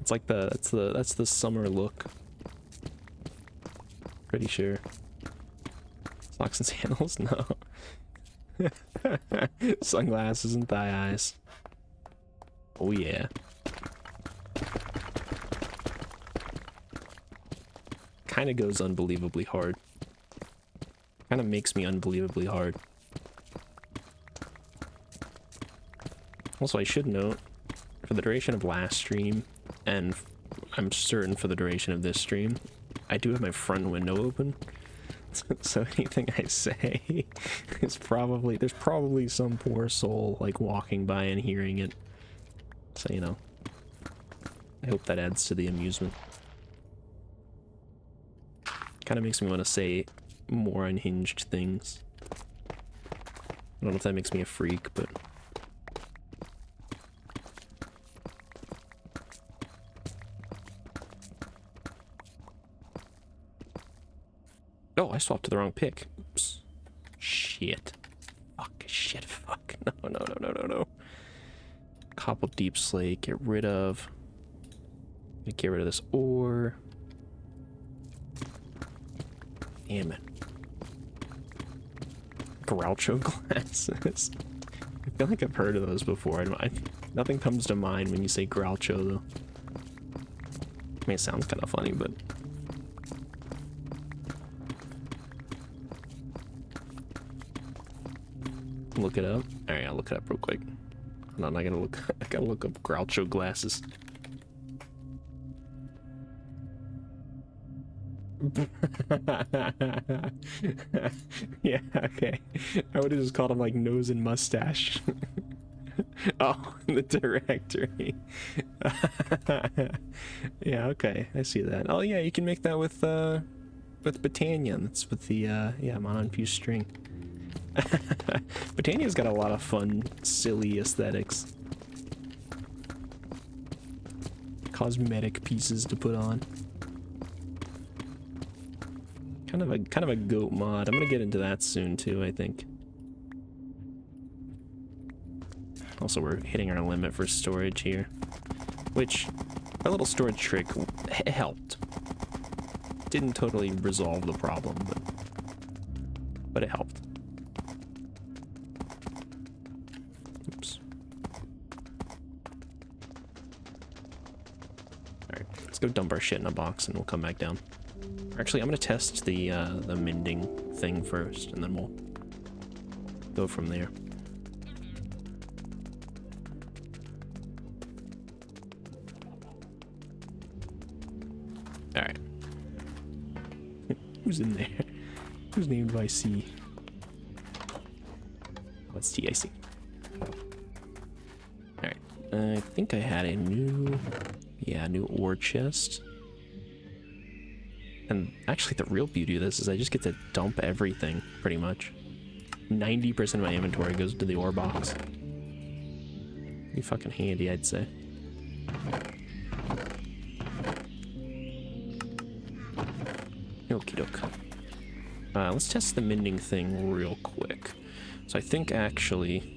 It's like that's the summer look. Pretty sure. Socks and sandals? No. Sunglasses and thigh highs. Oh yeah. Kind of goes unbelievably hard. Kind of makes me unbelievably hard. Also, I should note, for the duration of last stream, and I'm certain for the duration of this stream, I do have my front window open. So anything I say is probably, there's probably some poor soul like walking by and hearing it. So, you know, I hope that adds to the amusement. Kind of makes me want to say more unhinged things. I don't know if that makes me a freak, but... Oh, I swapped to the wrong pick. Oops. Shit. Fuck, shit, fuck. No, no, no, no, no, no. Cobble deep slate, get rid of... Get rid of this ore. Damn it. Groucho glasses. I feel like I've heard of those before. Nothing comes to mind when you say Groucho, though. I mean, it sounds kind of funny, but... Look it up. Alright, I'll look it up real quick. Hold on, I gotta look up Groucho glasses. Yeah, okay. I would have just called him like nose and mustache. Oh, the directory. Yeah, okay, I see that. Oh yeah, you can make that with Botania. That's with the yeah, mono-infused string. Botania's got a lot of fun, silly aesthetics. Cosmetic pieces to put on. Kind of a goat mod. I'm gonna get into that soon too, I think. Also, we're hitting our limit for storage here, which a little storage trick helped. Didn't totally resolve the problem, but it helped. Oops. Alright, let's go dump our shit in a box and we'll come back down. Actually, I'm gonna test the mending thing first, and then we'll go from there. Alright. Who's in there? Who's named by C? What's TIC? Alright. I think I had a new... Yeah, new ore chest. And actually, the real beauty of this is I just get to dump everything, pretty much. 90% of my inventory goes to the ore box. Pretty fucking handy, I'd say. Okie doke. Let's test the mending thing real quick. So I think actually...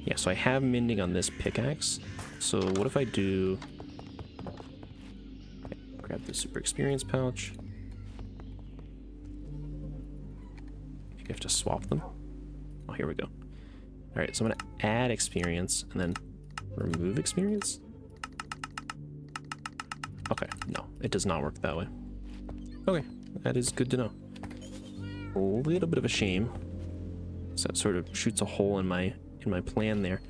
Yeah, so I have mending on this pickaxe. So what if I do... Grab the super experience pouch. Maybe I have to swap them. Oh, here we go. Alright, so I'm gonna add experience and then remove experience. Okay, no, it does not work that way. Okay, that is good to know. a little bit of a shame. So that sort of shoots a hole in my plan there.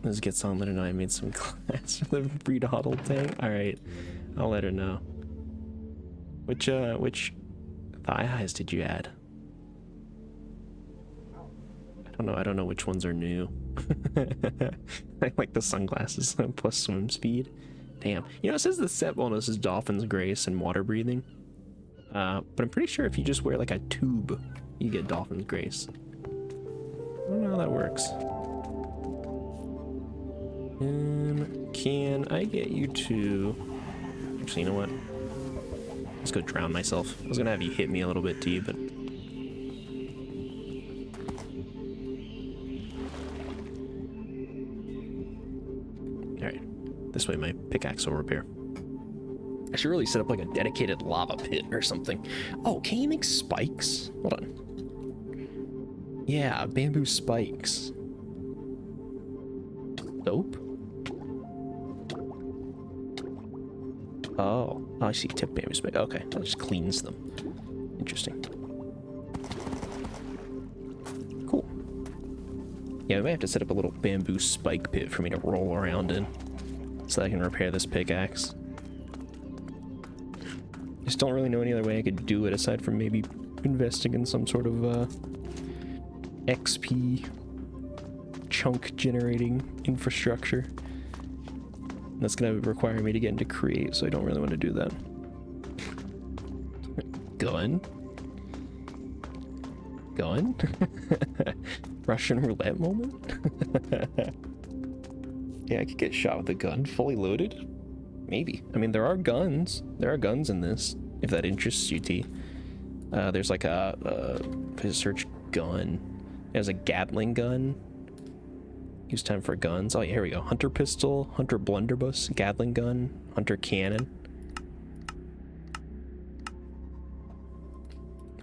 Let's get on, let her know I made some glass for the breed-huddle tank. Alright, I'll let her know. Which thigh highs did you add? I don't know which ones are new. I like the sunglasses plus swim speed. Damn. You know, it says the set bonus is Dolphin's Grace and water breathing. But I'm pretty sure if you just wear like a tube, you get Dolphin's Grace. I don't know how that works. Can I get you to... Actually, you know what? Let's go drown myself. I was gonna have you hit me a little bit, T, but... Alright. This way my pickaxe will repair. I should really set up like a dedicated lava pit or something. Oh, can you make spikes? Hold on. Yeah, bamboo spikes. Dope. Oh, I see. Tip bamboo spike. Okay, that just cleans them. Interesting. Cool. Yeah, we might have to set up a little bamboo spike pit for me to roll around in, so that I can repair this pickaxe. I just don't really know any other way I could do it aside from maybe investing in some sort of XP chunk generating infrastructure. That's gonna require me to get into create, so I don't really want to do that. Gun? Gun? Russian roulette moment? Yeah, I could get shot with a gun, fully loaded. Maybe. I mean, there are guns. There are guns in this, if that interests you, T. There's like a search gun. There's a Gatling gun. Use time for guns. Oh, yeah, here we go. Hunter pistol, Hunter blunderbuss, Gatling gun, Hunter cannon.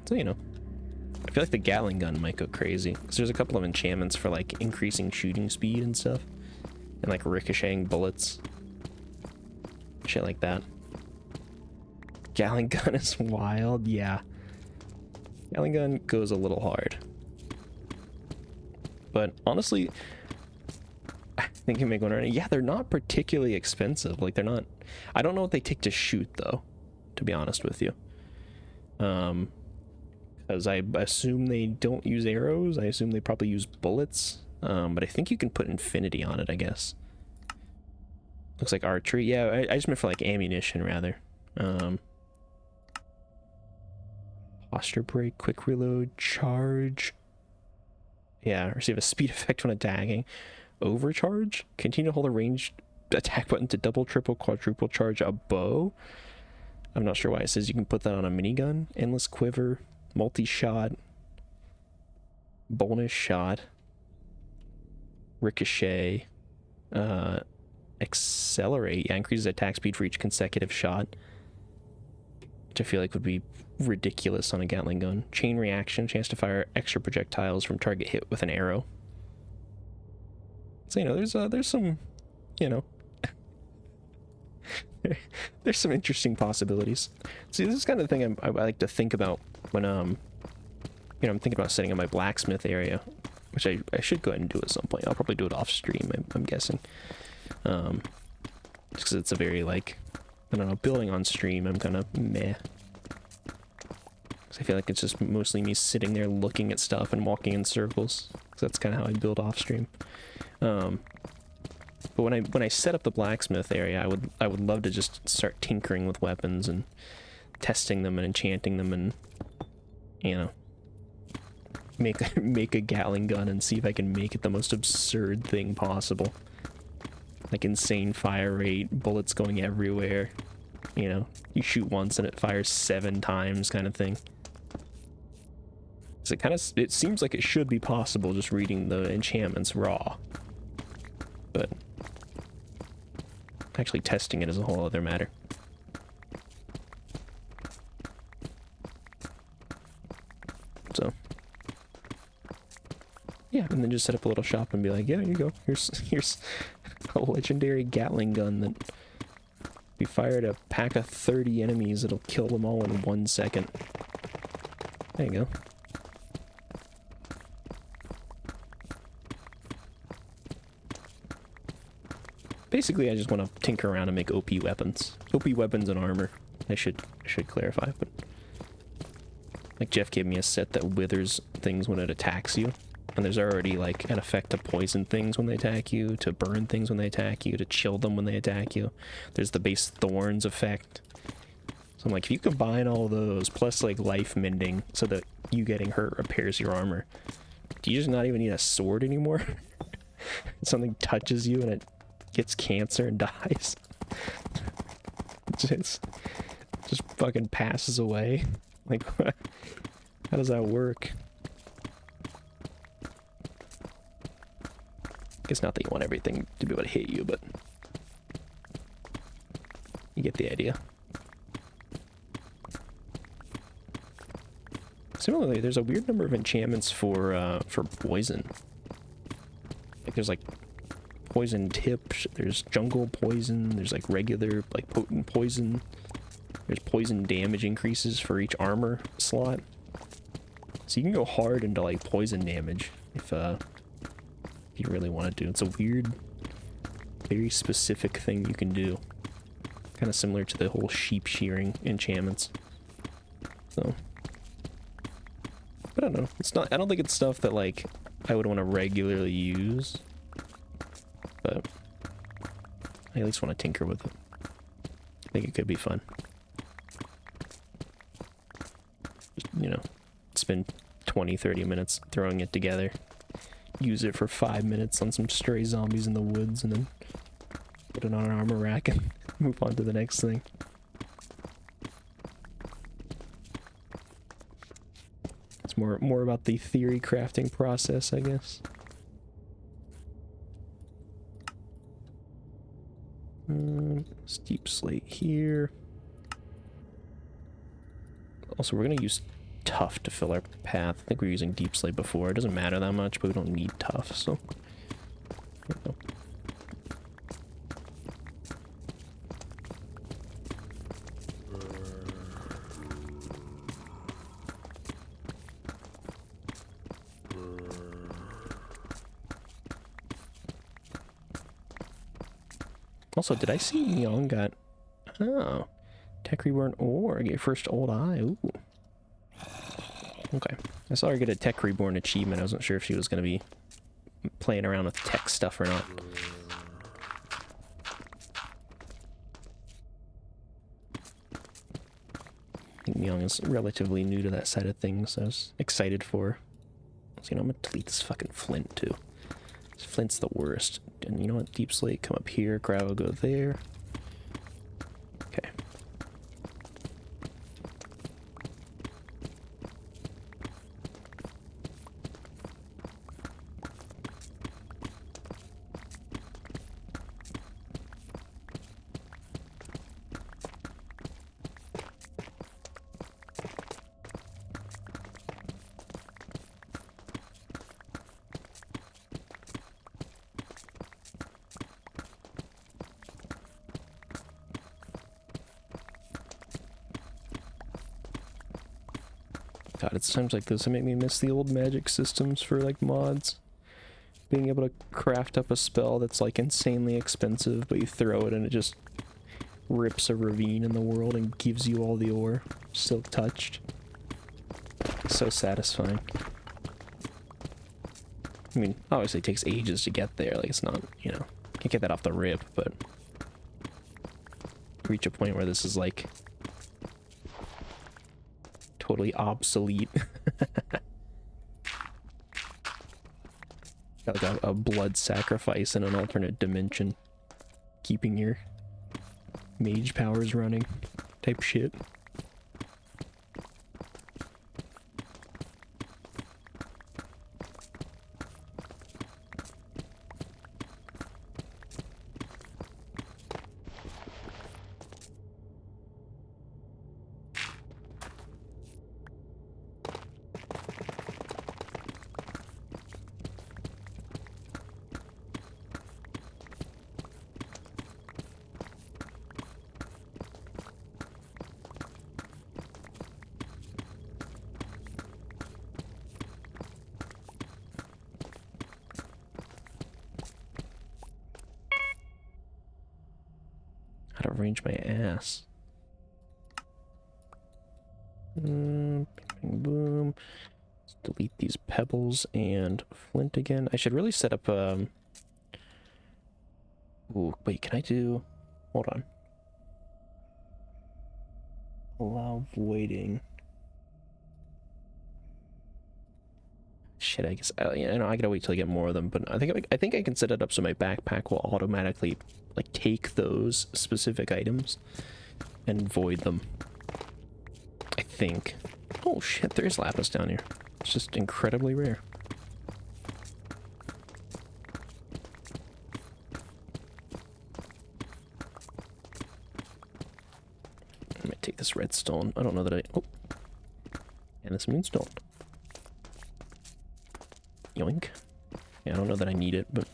So, you know. I feel like the Gatling gun might go crazy, because there's a couple of enchantments for, like, increasing shooting speed and stuff. And, like, ricocheting bullets. Shit like that. Gatling gun is wild, yeah. Gatling gun goes a little hard. But, honestly... I think you make one right. Yeah, they're not particularly expensive. Like, they're not... I don't know what they take to shoot, though, to be honest with you. Because I assume they don't use arrows. I assume they probably use bullets. But I think you can put infinity on it, I guess. Looks like archery. Yeah, I just meant for, like, ammunition, rather. Posture break, quick reload, charge. Yeah, receive a speed effect when attacking. Overcharge? Continue to hold a ranged attack button to double, triple, quadruple charge a bow. I'm not sure why it says you can put that on a minigun. Endless quiver, multi-shot, bonus shot, ricochet, accelerate. Yeah, increases attack speed for each consecutive shot, which I feel like would be ridiculous on a Gatling gun. Chain reaction, chance to fire extra projectiles from target hit with an arrow. So, you know, there's some, you know, there's some interesting possibilities. See, this is kind of the thing I like to think about when, you know, I'm thinking about setting up my blacksmith area, which I should go ahead and do at some point. I'll probably do it off stream, I'm guessing. Just because it's a very, like, I don't know, building on stream, I'm kind of meh. Because I feel like it's just mostly me sitting there looking at stuff and walking in circles. Because that's kind of how I build off stream. But when I set up the blacksmith area, I would love to just start tinkering with weapons and testing them and enchanting them and, you know, make a Gatling gun and see if I can make it the most absurd thing possible. Like insane fire rate, bullets going everywhere. You know, you shoot once and it fires 7 times kind of thing. So it seems like it should be possible just reading the enchantments raw. But actually testing it is a whole other matter. So yeah, and then just set up a little shop and be like, yeah, here you go. Here's a legendary Gatling gun that if you fire at a pack of 30 enemies, it'll kill them all in 1 second. There you go. Basically, I just want to tinker around and make OP weapons. OP weapons and armor. I should clarify, but like Jeff gave me a set that withers things when it attacks you, and there's already like an effect to poison things when they attack you, to burn things when they attack you, to chill them when they attack you. There's the base thorns effect. So I'm like, if you combine all those plus like life mending so that you getting hurt repairs your armor, do you just not even need a sword anymore? Something touches you and it gets cancer and dies. just fucking passes away. Like, how does that work? Guess not that you want everything to be able to hit you, but you get the idea. Similarly, there's a weird number of enchantments for poison. Like there's like poison tips, there's jungle poison, there's like regular, like potent poison. There's poison damage increases for each armor slot. So you can go hard into like poison damage if you really want to do. It's a weird, very specific thing you can do. Kind of similar to the whole sheep shearing enchantments. So, but I don't know. It's not. I don't think it's stuff that like I would want to regularly use. But I at least want to tinker with it. I think it could be fun. Just, you know, spend 20-30 minutes throwing it together. Use it for 5 minutes on some stray zombies in the woods, and then put it on an armor rack and move on to the next thing. It's more about the theory crafting process, I guess. Steep slate here. Also, we're gonna use tough to fill our path. I think we were using deep slate before. It doesn't matter that much, but we don't need tough, so there we go. Also, did I see Young got... Oh. Tech Reborn ore. Get your first old eye. Ooh. Okay. I saw her get a Tech Reborn achievement. I wasn't sure if she was going to be playing around with tech stuff or not. I think Young is relatively new to that side of things, so I was excited for her. So, you know, I'm going to delete this fucking flint, too. This flint's the worst. And you know what? Deep slate, come up here. Gravel, go there. Okay. God, it's times like this that make me miss the old magic systems for, like, mods. Being able to craft up a spell that's, like, insanely expensive, but you throw it and it just rips a ravine in the world and gives you all the ore. Silk touched. So satisfying. I mean, obviously it takes ages to get there, like, it's not, you know, can't get that off the rip, but reach a point where this is, like, totally obsolete. Got like a blood sacrifice in an alternate dimension, keeping your mage powers running type shit. Gotta arrange my ass. Bing, bing, boom. Let's delete these pebbles and flint again. I should really set up, Ooh, wait, can I do... Hold on. Allow voiding. Shit, I guess, you know, I gotta wait till I get more of them, but I think I can set it up so my backpack will automatically, like, take those specific items and void them. I think. Oh shit, there is lapis down here. It's just incredibly rare. I'm gonna take this redstone. I don't know that I... Oh. And this moonstone. Yoink. Yeah, I don't know that I need it, but...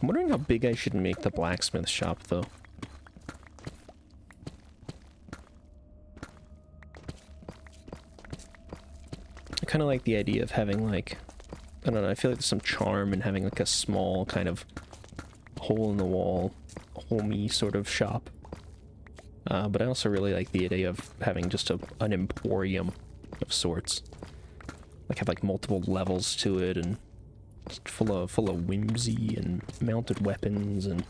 I'm wondering how big I should make the blacksmith shop, though. I kind of like the idea of having, like... I don't know, I feel like there's some charm in having, like, a small kind of hole-in-the-wall, homey sort of shop. But I also really like the idea of having just an emporium of sorts. Like, have, like, multiple levels to it, and just full of whimsy, and mounted weapons, and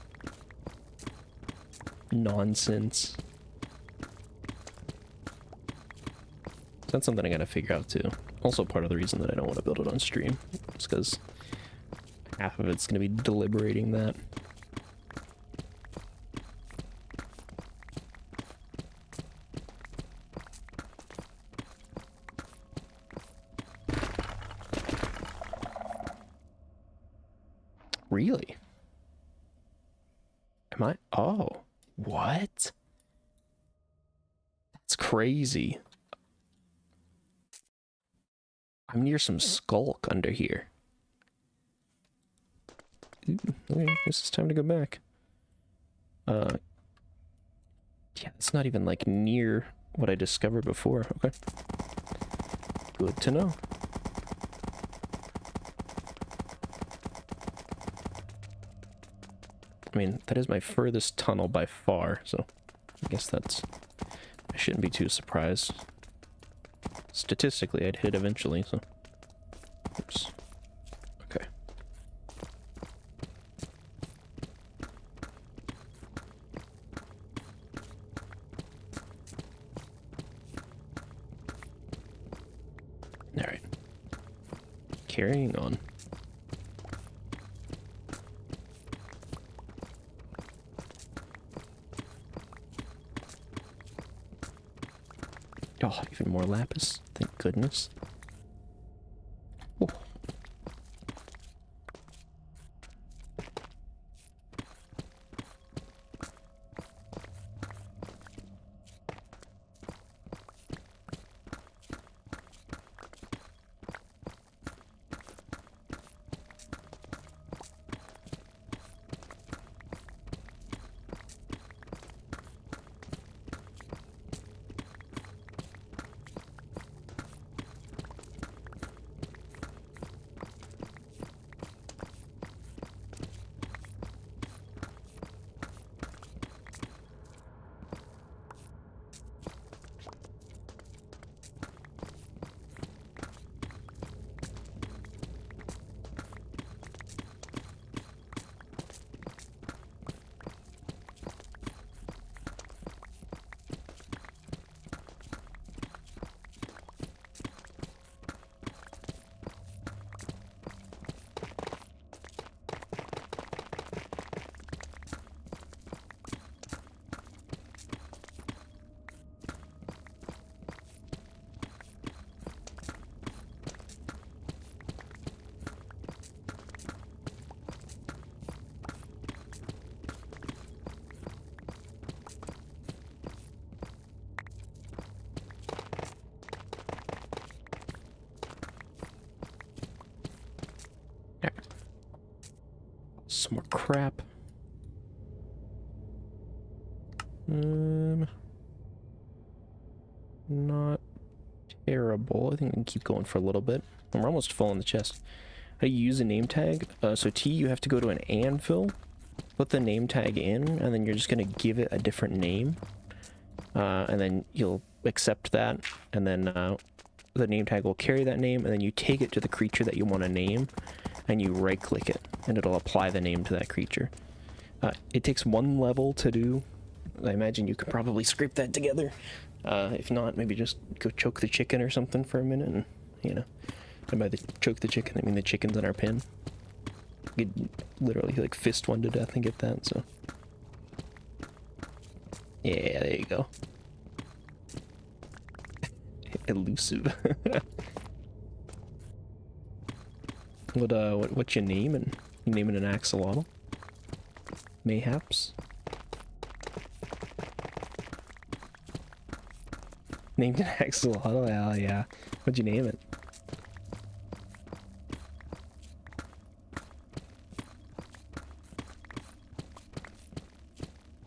nonsense. So that's something I gotta figure out, too. Also part of the reason that I don't want to build it on stream. Is because half of it's gonna be deliberating that. Really? Am I? Oh, what? That's crazy. I'm near some skulk under here. Ooh, okay, I guess it's time to go back. Yeah, it's not even like near what I discovered before. Okay. Good to know. I mean, that is my furthest tunnel by far, so I guess that's... I shouldn't be too surprised. Statistically, I'd hit eventually, so... Oops. Okay. Alright. Carrying on. Oh, even more lapis. Thank goodness. Oh. Some more crap. Not terrible. I think we can keep going for a little bit. We're almost full in the chest. How do you use a name tag? So T, you have to go to an anvil put the name tag in, and then you're just gonna give it a different name, and then you'll accept that, and then the name tag will carry that name, and then you take it to the creature that you want to name, and you right click it, and it'll apply the name to that creature. It takes 1 level to do. I imagine you could probably scrape that together. If not, maybe just go choke the chicken or something for a minute, and, you know, and by the choke the chicken, I mean the chicken's in our pen. You could literally, like, fist one to death and get that, so. Yeah, there you go. Elusive. What you naming? You naming an axolotl? Mayhaps? Named an axolotl? Hell yeah. What'd you name it?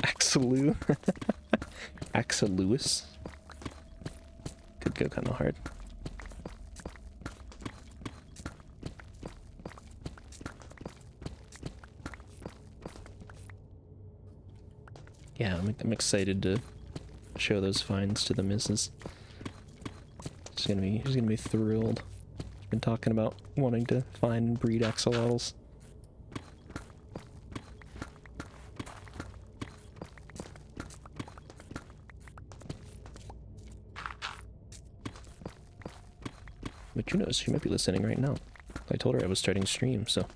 Axelu? Axelewis? Could go kind of hard. Yeah, I'm excited to show those finds to the missus. She's gonna be thrilled. Been talking about wanting to find and breed axolotls. But who knows, she might be listening right now. I told her I was starting stream, so.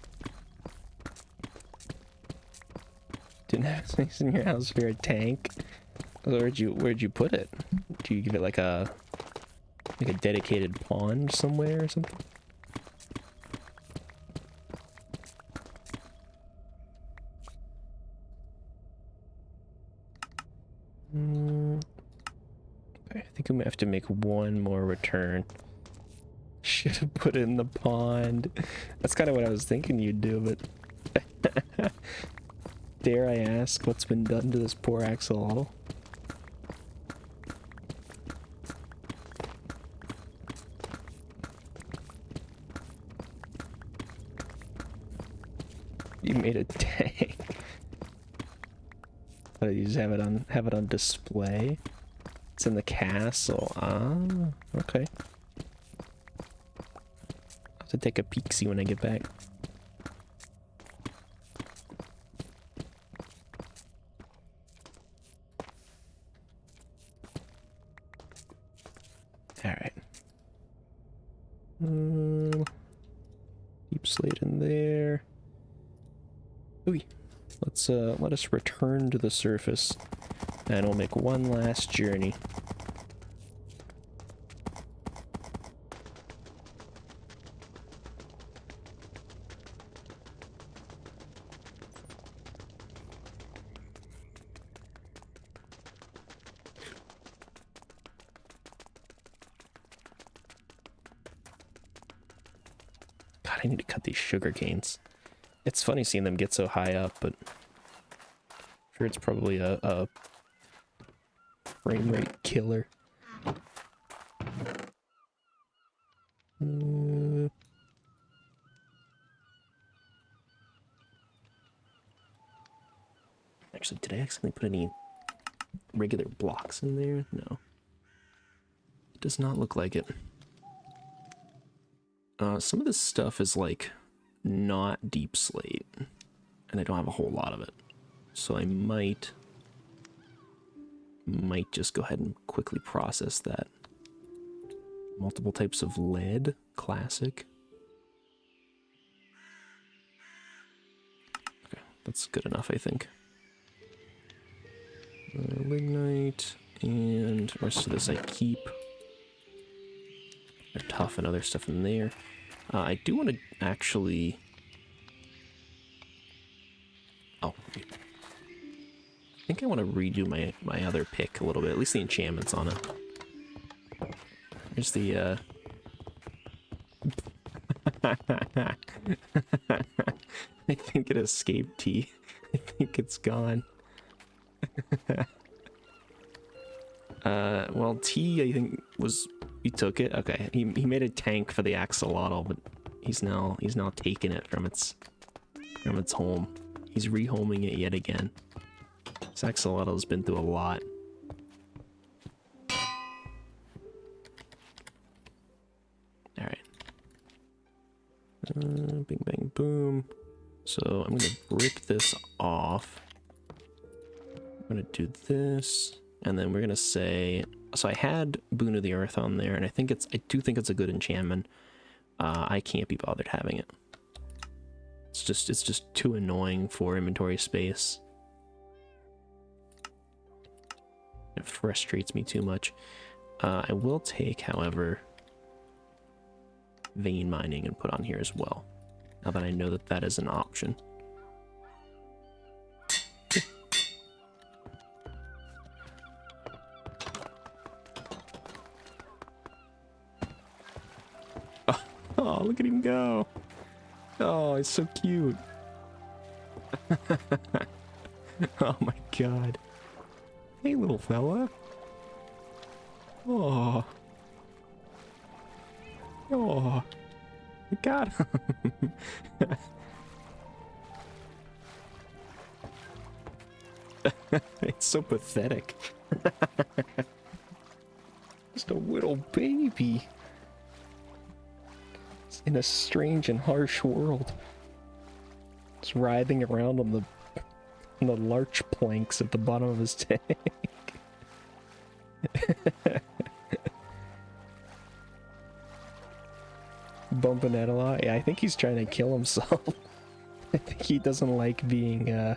Didn't have space in your house for a tank. Where'd you put it? Do you give it like a dedicated pond somewhere or something? I think we might have to make one more return. Should have put it in the pond. That's kind of what I was thinking you'd do, but dare I ask what's been done to this poor axolotl? You made a tank. Oh, you just have it on display. It's in the castle. Ah, okay. I'll have to take a peek-see when I get back. Alright. Deep slate in there. Ooh. Let us return to the surface, and we'll make one last journey. God, I need to cut these sugar canes. It's funny seeing them get so high up, but I'm sure it's probably a frame rate killer. Actually, did I accidentally put any regular blocks in there? No. It does not look like it. Some of this stuff is like not deep slate, and I don't have a whole lot of it, so I might just go ahead and quickly process that. Multiple types of lead, classic. Okay, that's good enough, I think. Lignite, and the rest of this I keep. They're tough and other stuff in there. I do want to actually... Oh. I think I want to redo my other pick a little bit, at least the enchantments on it. Here's the, I think it escaped T. I think it's gone. Well, T, I think, was... He took it? Okay. He made a tank for the axolotl, but he's now taking it from its home. He's rehoming it yet again. This axolotl's been through a lot. Alright. Bing, bang, boom. So I'm going to break this off. I'm going to do this. And then we're going to say... So I had Boon of the Earth on there, and I do think it's a good enchantment. I can't be bothered having it. It's just too annoying for inventory space. It frustrates me too much. I will take, however, vein mining and put on here as well. Now that I know that that is an option. Oh, look at him go. Oh, he's so cute. Oh my god. Hey, little fella. Oh. Oh. I got him. It's so pathetic. Just a little baby. In a strange and harsh world. Just writhing around on the larch planks at the bottom of his tank. Bumping that a lot. Yeah, I think he's trying to kill himself. I think he doesn't like being, I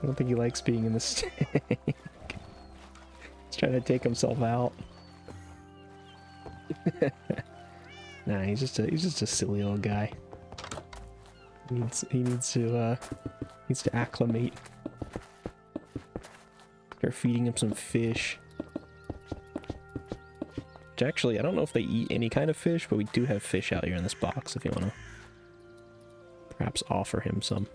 don't think he likes being in this tank. He's trying to take himself out. Nah, he's just a silly little guy. He needs to acclimate. Start feeding him some fish. Which actually, I don't know if they eat any kind of fish, but we do have fish out here in this box if you want to perhaps offer him some.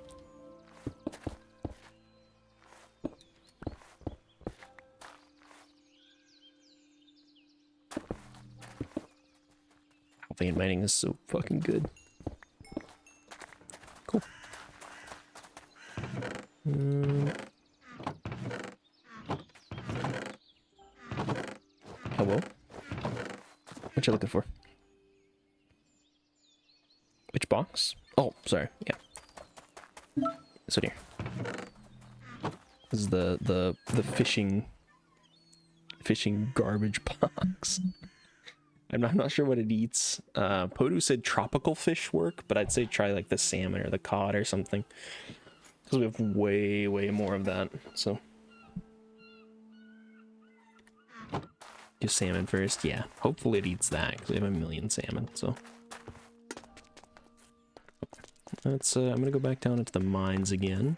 Vein mining is so fucking good. Cool. Hello? What you looking for? Which box? Oh, sorry. Yeah. This one here. This is the fishing garbage box. I'm not sure what it eats. Podu said tropical fish work, but I'd say try like the salmon or the cod or something. Because we have way more of that, so. Do salmon first, yeah. Hopefully it eats that, because we have a million salmon, so. Let's, I'm gonna go back down into the mines again.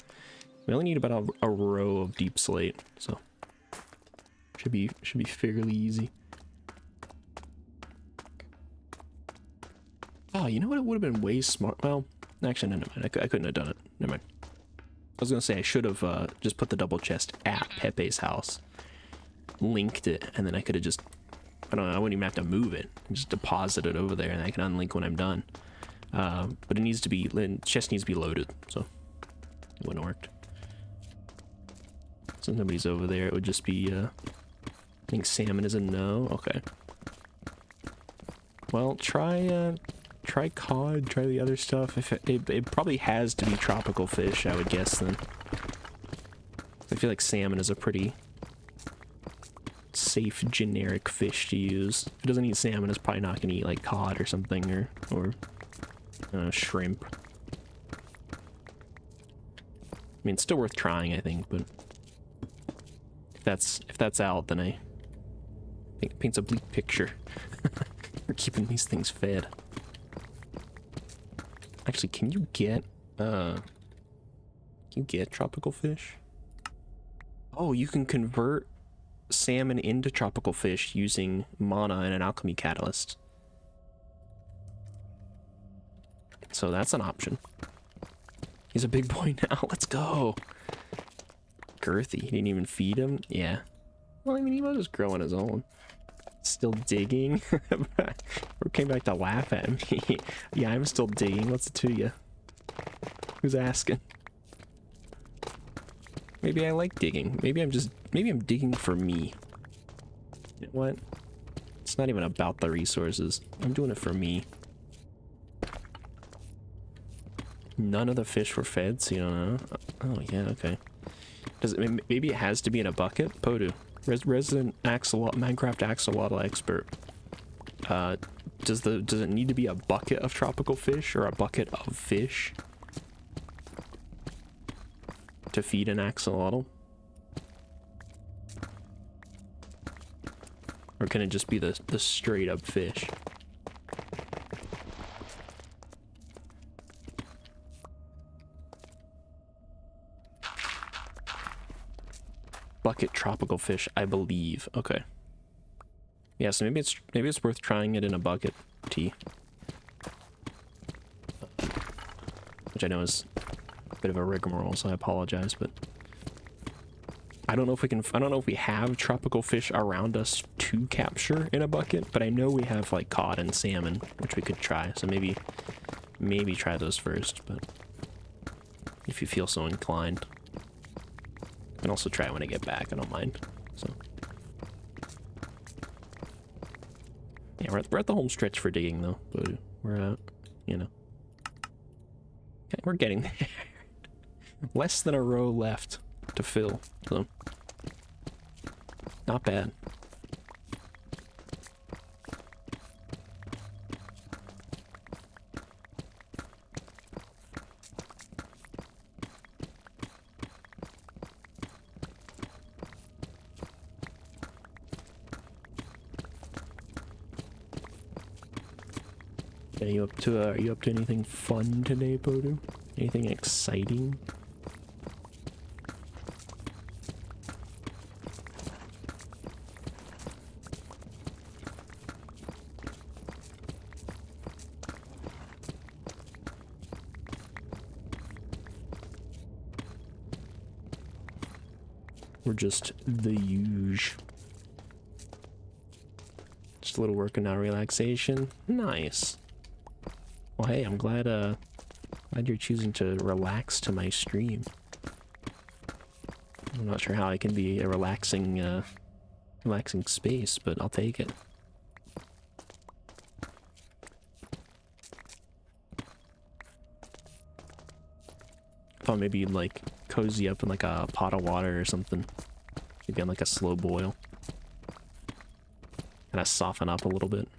We only need about a row of deep slate, so. Should be fairly easy. Oh, you know what? It would have been way smart. Well, actually, no, never mind. I couldn't have done it. Never mind. I was gonna say I should have just put the double chest at Pepe's house, linked it, and then I could have just, I don't know, I wouldn't even have to move it. Just deposit it over there, and I can unlink when I'm done. But it needs to be, the chest needs to be loaded, so it wouldn't have worked. Since nobody's over there, it would just be, I think salmon is a no. Okay. Well, try cod, try the other stuff. If it probably has to be tropical fish, I would guess then. I feel like salmon is a pretty safe generic fish to use. If it doesn't eat salmon, it's probably not gonna eat like cod or something, or shrimp. I mean, it's still worth trying, I think, but if that's out, then I think it paints a bleak picture. We're keeping these things fed. Actually, can you get tropical fish? Oh, you can convert salmon into tropical fish using mana and an alchemy catalyst. So that's an option. He's a big boy now. Let's go. Girthy. He didn't even feed him. Yeah. Well, I mean, he was just growing his own. Still digging? Or came back to laugh at me. Yeah, I'm still digging. What's it to you? Who's asking? Maybe I like digging. Maybe I'm digging for me. You know what? It's not even about the resources. I'm doing it for me. None of the fish were fed, so you don't know. Oh, yeah, okay. Does it, maybe it has to be in a bucket? Podu. Resident Minecraft axolotl expert. Does it need to be a bucket of tropical fish or a bucket of fish to feed an axolotl? Or can it just be the straight up fish? Bucket tropical fish, I believe. Okay. Yeah, so maybe it's worth trying it in a bucket tea. Which I know is a bit of a rigmarole, so I apologize, but I don't know if we have tropical fish around us to capture in a bucket, but I know we have like cod and salmon, which we could try. So maybe try those first, but if you feel so inclined. I can also try it when I get back, I don't mind. So yeah, we're at the home stretch for digging though, but we're out, you know. Okay, we're getting there. Less than a row left to fill, so not bad. Are you up to anything fun today, Podu? Anything exciting? Or just the huge? Just a little working out relaxation. Nice. Well, hey, I'm glad you're choosing to relax to my stream. I'm not sure how I can be a relaxing space, but I'll take it. I thought maybe you'd like cozy up in like a pot of water or something. Maybe on like a slow boil. Kind of soften up a little bit.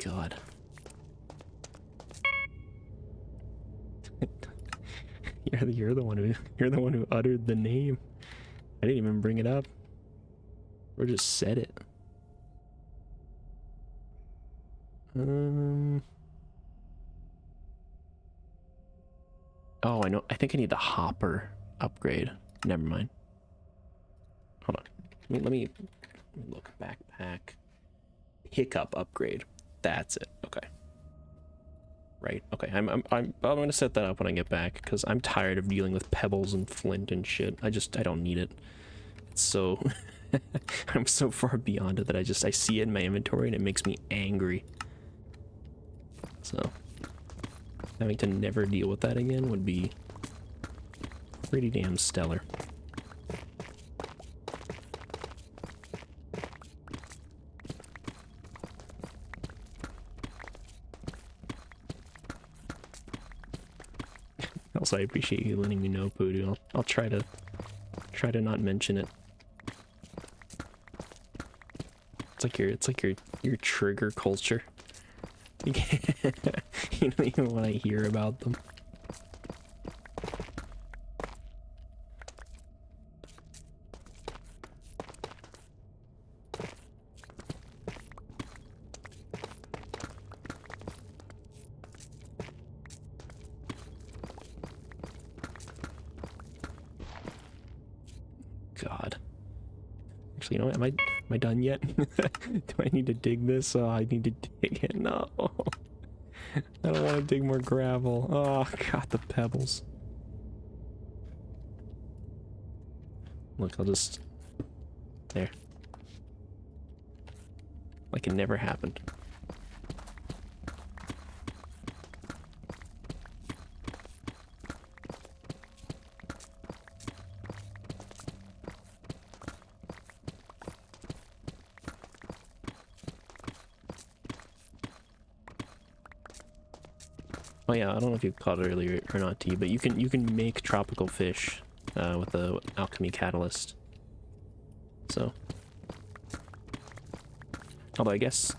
God. You're the one who uttered the name. I didn't even bring it up. Or just said it. Oh, I know. I think I need the hopper upgrade. Never mind. Hold on. Let me look. Backpack. Pickup upgrade. That's it. Okay. Right. Okay. I'm gonna set that up when I get back because I'm tired of dealing with pebbles and flint and shit. I don't need it. It's so I'm so far beyond it that I see it in my inventory and it makes me angry. So having to never deal with that again would be pretty damn stellar. Also, I appreciate you letting me know, Poodoo. I'll try to not mention it. It's like your trigger culture. You don't even want to hear about them. God. Actually, you know what? Am I done yet? Do I need to dig this? Oh, I need to dig it. No. I don't want to dig more gravel. Oh, God, the pebbles. Look, I'll just... There. Like it never happened. Oh yeah, I don't know if you caught it earlier or not, T, but you can make tropical fish with the alchemy catalyst. So, although I guess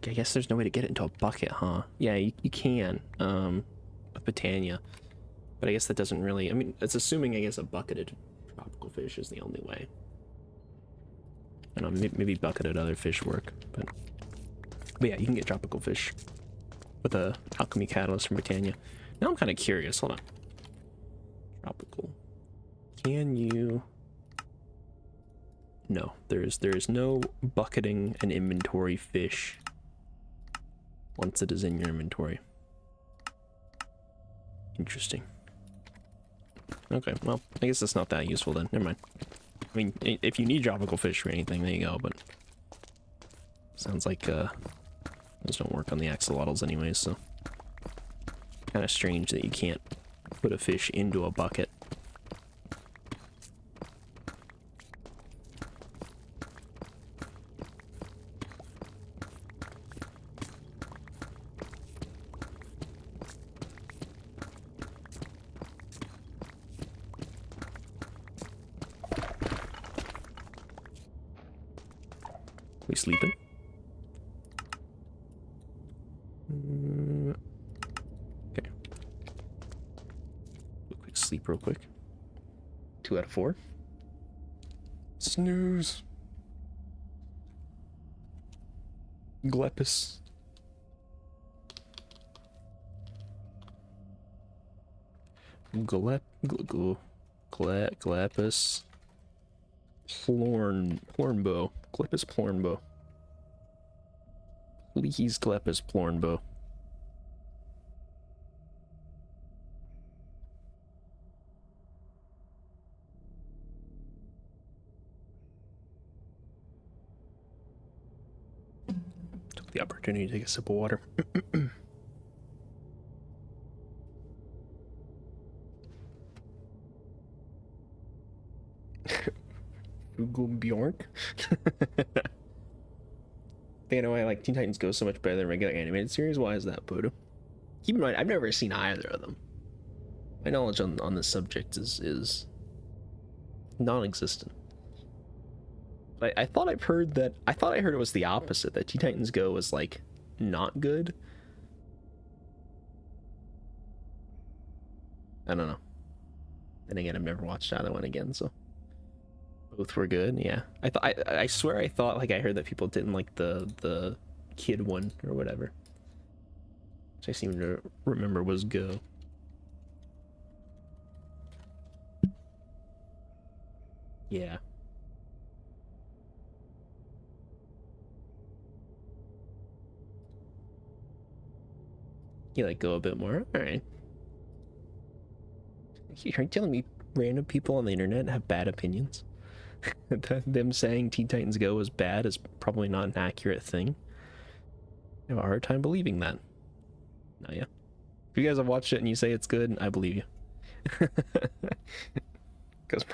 there's no way to get it into a bucket, huh? Yeah, you can with Britannia, but I guess that doesn't really. I mean, it's assuming I guess a bucketed tropical fish is the only way. I don't know, maybe bucketed other fish work, but yeah, you can get tropical fish with a alchemy catalyst from Britannia. Now I'm kind of curious. Hold on. Tropical. Can you? No, there is no bucketing an inventory fish once it is in your inventory. Interesting. Okay, well, I guess it's not that useful then. Never mind. I mean, if you need tropical fish for anything, there you go, but sounds like those don't work on the axolotls anyways, so kind of strange that you can't put a fish into a bucket. We sleeping? Okay. Do a quick sleep real quick. 2 out of 4. Snooze. Glepus. Glepus. Plornbow. Glepus Plornbow. Please, Glepus Plornbow. Took the opportunity to take a sip of water. Google Bjork. I think I know why like Teen Titans Go so much better than regular animated series. Why is that, Poodoo? Keep in mind, I've never seen either of them. My knowledge on this subject is non-existent. But I thought I've heard that. I thought I heard it was the opposite. That Teen Titans Go was like not good. I don't know. Then again, I've never watched either one again, so both were good. Yeah, I swear I thought like I heard that people didn't like the kid one or whatever, which I seem to remember was Go. Yeah. You like Go a bit more? All right. Are you telling me random people on the internet have bad opinions? Them saying Teen Titans Go is bad is probably not an accurate thing. I have a hard time believing that. No, yeah. If you guys have watched it and you say it's good, I believe you. Because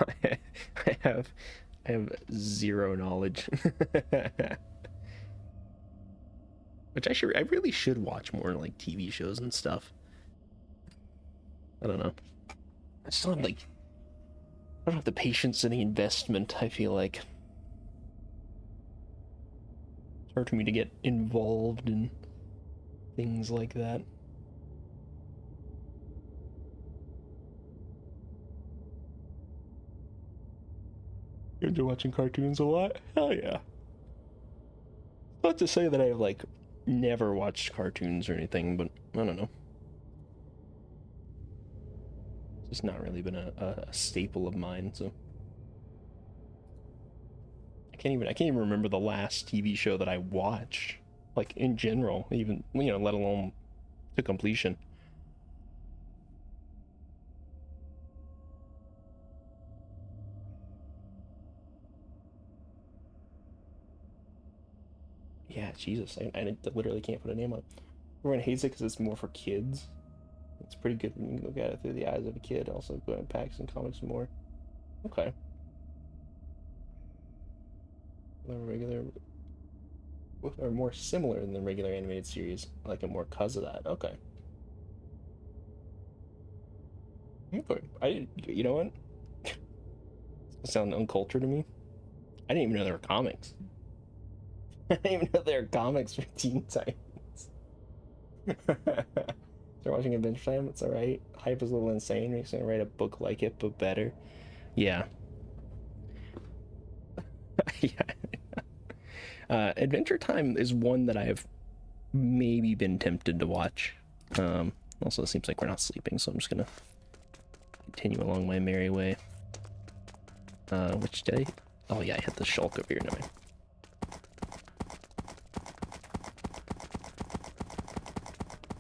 I have zero knowledge. Which I really should watch more like TV shows and stuff. I don't know. I just don't have like I don't have the patience and the investment, I feel like. It's hard for me to get involved in things like that. You're into watching cartoons a lot? Hell yeah. Not to say that I've like never watched cartoons or anything, but I don't know. It's just not really been a staple of mine, so I can't even remember the last TV show that I watched like in general, even, you know, let alone to completion. Yeah, Jesus, I literally can't put a name on it. Everyone hates it because it's more for kids. It's pretty good when you look at it through the eyes of a kid. Also, go and packs and comics more. Okay. The regular, or more similar than the regular animated series. I like it more because of that. Okay. Okay. You know what? It sounds uncultured to me. I didn't even know there were comics. I didn't even know there were comics for Teen Titans. They're watching Adventure Time. It's all right. Hype is a little insane. We're gonna write a book like it, but better. Yeah. Yeah. Adventure Time is one that I have maybe been tempted to watch. Also, it seems like we're not sleeping, so I'm just gonna continue along my merry way. Which day? Oh yeah, I hit the shulk over here. No.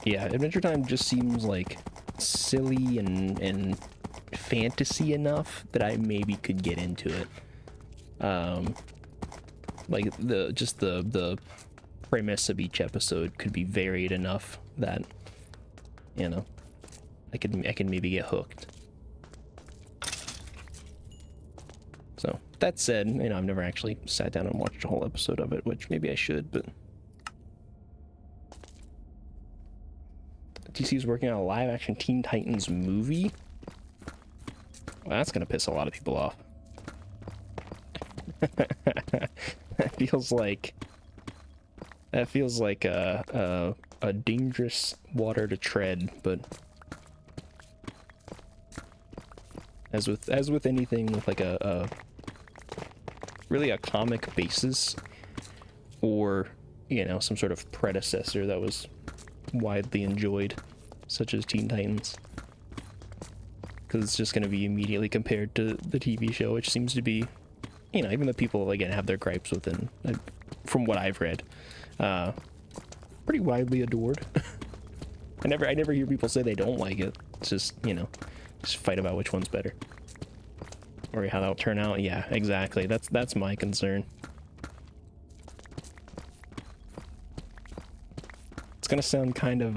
Yeah, Adventure Time just seems like silly and fantasy enough that I maybe could get into it. Like the premise of each episode could be varied enough that, you know, I could maybe get hooked. So that said, you know, I've never actually sat down and watched a whole episode of it, which maybe I should, but DC's working on a live action Teen Titans movie. Well, that's gonna piss a lot of people off. That feels like a dangerous water to tread, but as with anything with like a really a comic basis, or, you know, some sort of predecessor that was widely enjoyed, such as Teen Titans, because it's just going to be immediately compared to the TV show, which seems to be, you know, even though people again have their gripes within, from what I've read, pretty widely adored. I never hear people say they don't like it. It's just, you know, just fight about which one's better or how that'll turn out. Yeah, exactly. That's my concern. It's gonna sound kind of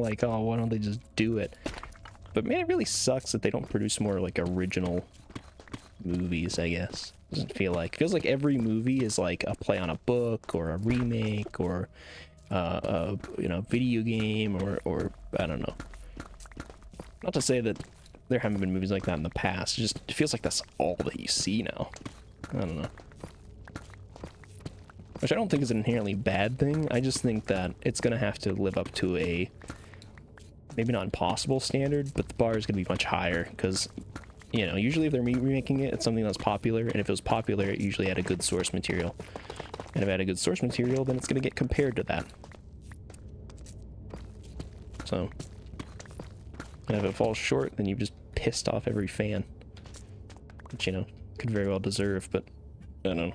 like, oh, why don't they just do it? But man, it really sucks that they don't produce more like original movies, I guess. Doesn't feel like, it feels like every movie is like a play on a book or a remake or a, you know, video game or I don't know. Not to say that there haven't been movies like that in the past. It feels like that's all that you see now. I don't know. Which I don't think is an inherently bad thing. I just think that it's going to have to live up to a, maybe not impossible standard, but the bar is going to be much higher because, you know, usually if they're remaking it, it's something that's popular, and if it was popular, it usually had a good source material. And if it had a good source material, then it's going to get compared to that. So, and if it falls short, then you've just pissed off every fan, which, you know, could very well deserve, but I don't know.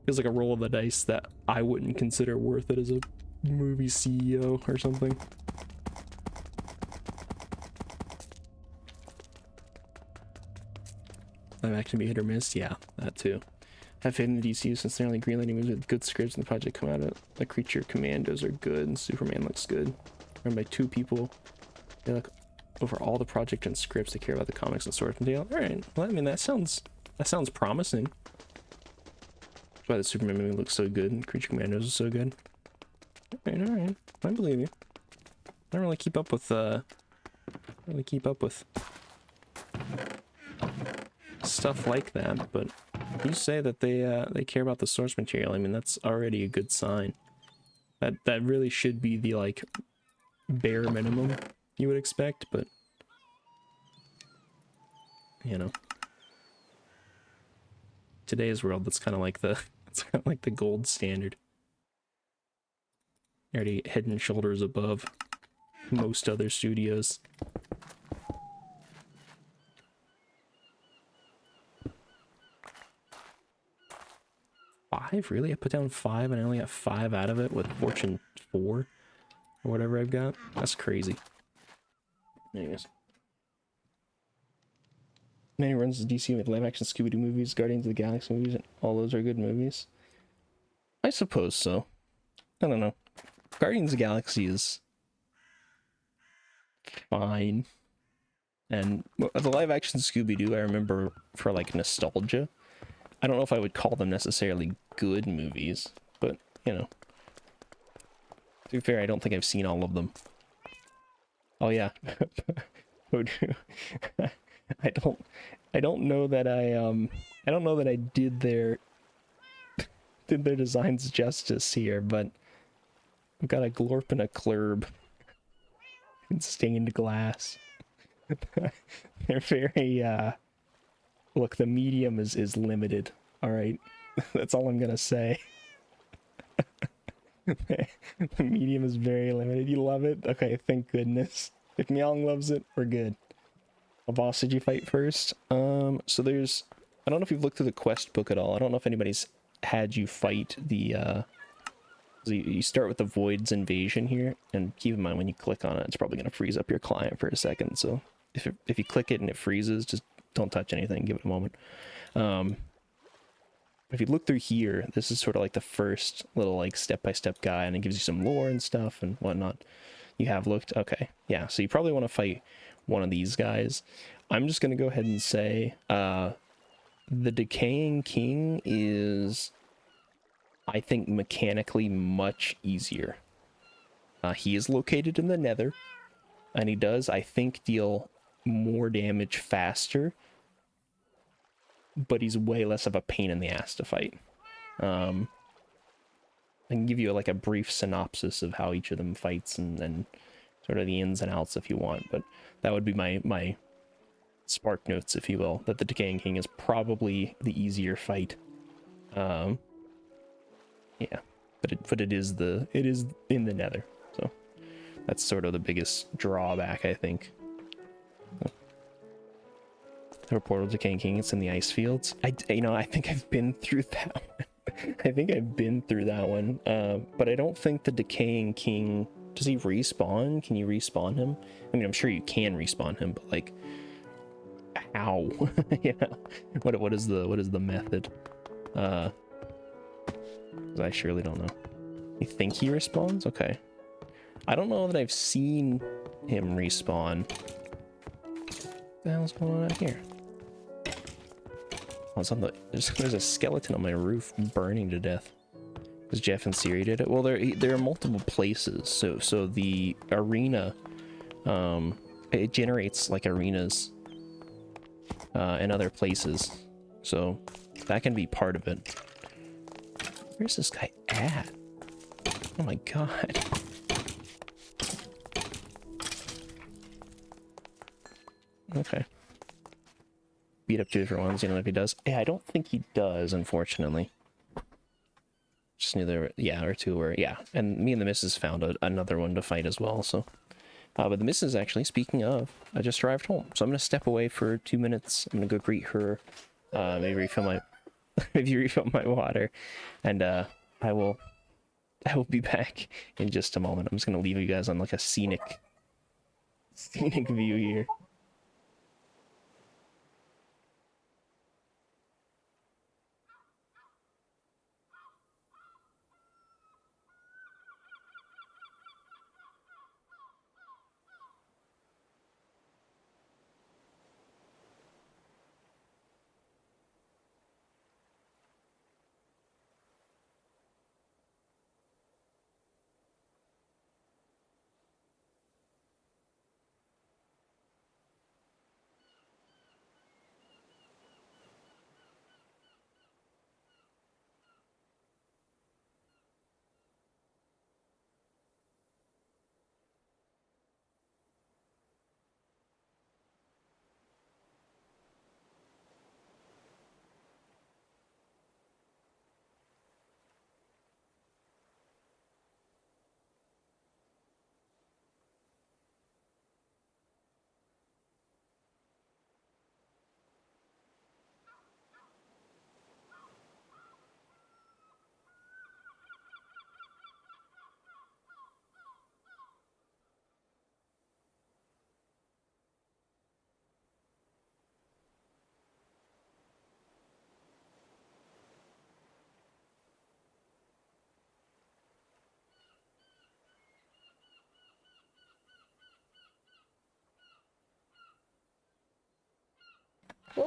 Feels like a roll of the dice that I wouldn't consider worth it as a movie CEO or something. I've actually be hit or miss. Yeah, that too. Have faith in the DCU since they're only greenlighting movies with good scripts and the project come out of it. The Creature Commandos are good and Superman looks good. Run by 2 people. They look over all the project and scripts. They care about the comics and source material. All right. Well, I mean, that sounds promising. That's why the Superman movie looks so good and Creature Commandos is so good. All right. I believe you. I don't really keep up with stuff like that, but you say that they care about the source material. I mean, that's already a good sign. That really should be the like bare minimum you would expect, but you know, today's world, that's kind of like the gold standard. Already head and shoulders above most other studios. 5? Really? I put down 5 and I only got 5 out of it with Fortune 4 or whatever I've got. That's crazy. Anyways. Many runs of DC with live action Scooby-Doo movies, Guardians of the Galaxy movies, and all those are good movies. I suppose so. I don't know. Guardians of the Galaxy is fine. And the live action Scooby-Doo I remember for like nostalgia. I don't know if I would call them necessarily good movies, but you know. To be fair, I don't think I've seen all of them. Oh yeah. I don't know that I don't know that I did their designs justice here, but I've got a glorp and a clurb in stained glass. They're very look, the medium is limited, all right? That's all I'm gonna say. The medium is very limited. You love it? Okay, thank goodness. If Meowing loves it, we're good. What boss did you fight first? So there's... I don't know if you've looked through the quest book at all. I don't know if anybody's had you fight the, so you start with the Void's Invasion here, and keep in mind when you click on it, it's probably going to freeze up your client for a second, so if you click it and it freezes, just don't touch anything, give it a moment. If you look through here, this is sort of like the first little like step-by-step guide, and it gives you some lore and stuff and whatnot. You have looked? Okay, yeah, so you probably want to fight one of these guys. I'm just going to go ahead and say the Decaying King is, I think, mechanically much easier. He is located in the Nether, and he does, I think, deal more damage faster, but he's way less of a pain in the ass to fight. I can give you like a brief synopsis of how each of them fights and sort of the ins and outs if you want, but that would be my spark notes, if you will, that the Decaying King is probably the easier fight. Yeah, but it is in the Nether, so that's sort of the biggest drawback, I think. The Portal Decaying King, it's in the ice fields. I think I've been through that one. I think I've been through that one, but I don't think the Decaying King, does he respawn? Can you respawn him? I mean, I'm sure you can respawn him, but like, how? Yeah, what is the method? I surely don't know. You think he respawns? Okay. I don't know that I've seen him respawn. What the hell's going on out here? Oh, it's on the... There's a skeleton on my roof burning to death. Because Jeff and Siri did it. Well, there are multiple places. So the arena, it generates like arenas in other places. So that can be part of it. Where's this guy at? Oh my god. Okay. Beat up 2 different ones, you know if he does. Yeah, I don't think he does, unfortunately. Just knew there were, yeah, or 2 were, yeah. And me and the missus found another one to fight as well, so. But the missus, actually, speaking of, I just arrived home. So I'm going to step away for 2 minutes. I'm going to go greet her, maybe refill my water, and I will be back in just a moment. I'm just going to leave you guys on like a scenic view here.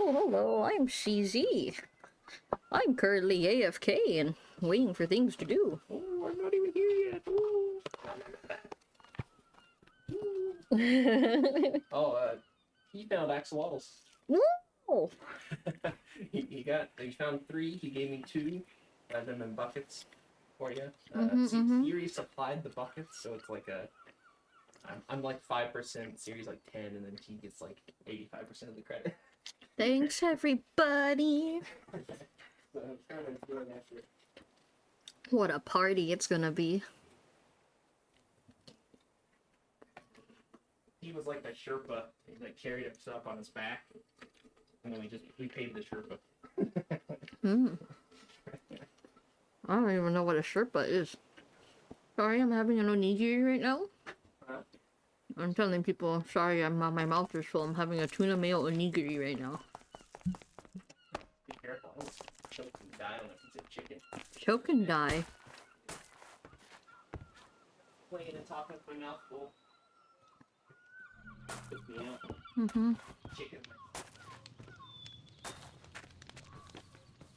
Oh, hello, I'm CZ. I'm currently AFK and waiting for things to do. Oh, I'm not even here yet. Oh, he found axolotls. Woo! He found 3. He gave me 2. I had them in buckets for you. He resupplied the buckets, so it's like I'm like 5%, Siri's like 10, and then he gets like 85% of the credit. Thanks, everybody. So I'm kind of going after it. What a party it's gonna be. He was like the Sherpa. He like carried us up on his back, and then we paid the Sherpa. I don't even know what a Sherpa is. Sorry, I'm having an onigiri right now. I'm telling people, sorry, my mouth is full. I'm having a tuna mayo onigiri right now. Be careful, I almost choked and died on a piece of chicken. Choke and die. Playing and talking with my mouth full. Took me out. Chicken.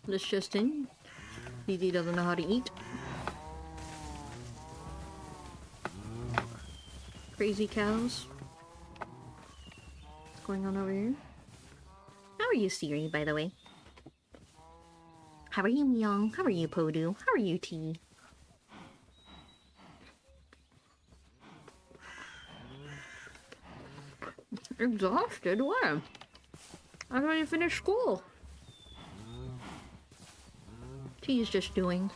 This just in. DD doesn't know how to eat. Crazy cows. What's going on over here? How are you, Siri, by the way? How are you, Myong? How are you, Podu? How are you, T? Exhausted? Why? I've already finished school. T's just doing.